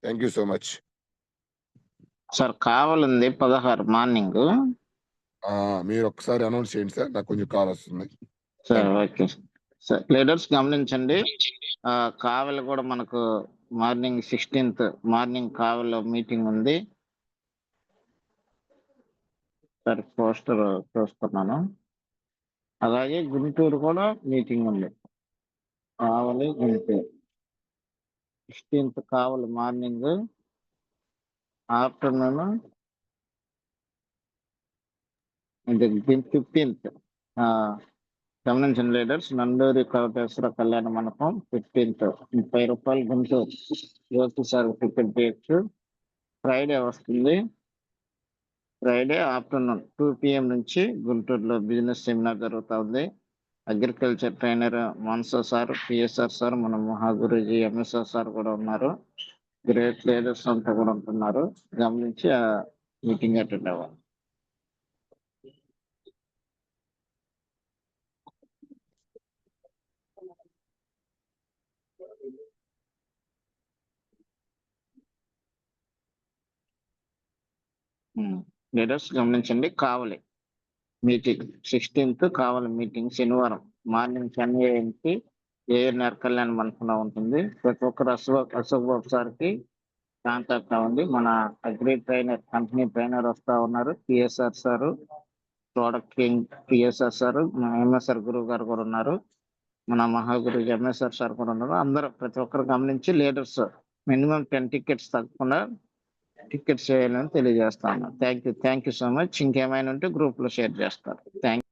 thank you so much sir. కావాలంది 16 మార్నింగ్. మీరు ఒకసారి అనౌన్స్ చేయండి సార్, నాకు కొంచెం కాల్ వస్తుంది సార్. ఓకే సార్, లీడర్స్ గమనించండి. కావలి కూడా మనకు మార్నింగ్ 16th మార్నింగ్ కావలిలో మీటింగ్ ఉంది సార్, పోస్టర్ చూస్తున్నాను. అలాగే గుంటూరు కూడా మీటింగ్ ఉంది, కావలి గుంటూరు. 16th కావలి మార్నింగ్, ఆఫ్టర్నూన్ 15th గమనించండి లీడర్స్. నందూరి కోటేశ్వర కళ్యాణ మండపం 15th 30 రూపాయలు గుంటూరు. జ్యోతి సార్ టికెట్ చేయొచ్చు. ఫ్రైడే వస్తుంది, ఫ్రైడే ఆఫ్టర్నూన్ 2 PM నుంచి గుంటూరులో బిజినెస్ సెమినార్ జరుగుతుంది. Agriculture trainer Mansa sir, PSR sir, మన మహాగురుజీ ఎంఎస్ఆర్ సార్ కూడా ఉన్నారు. గ్రేట్ లీడర్స్ అంతా కూడా ఉంటున్నారు. గమనించి ఆ మీటింగ్ అటెండ్ అవ్వాలి. లీడర్స్ గమనించండి, కావలి మీటింగ్ 16th కావలి మీటింగ్ శనివారం మార్నింగ్ 10 AM కి ఏఎన్ఆర్ కళ్యాణ మండపంలో ఉంటుంది. ప్రతి ఒక్కరు అశోక్ బాబు సార్కి కాంటాక్ట్ అవ్వండి. మన అగ్రి ట్రైనర్, కంపెనీ ట్రైనర్ వస్తా ఉన్నారు. PSR sir, product king PSR sir, మన ఎంఎస్ఆర్ గురువు గారు కూడా ఉన్నారు. మన మహాగురు ఎంఎస్ఆర్ సార్ కూడా ఉన్నారు. అందరూ ప్రతి ఒక్కరు గమనించి లీడర్స్ మినిమం 10 టికెట్స్ తగ్గకుండా టికెట్స్ చేయాలని తెలియజేస్తా ఉన్నాను. Thank you so much. ఇంకేమైనా ఉంటే గ్రూప్ లో షేర్ చేస్తారు. థ్యాంక్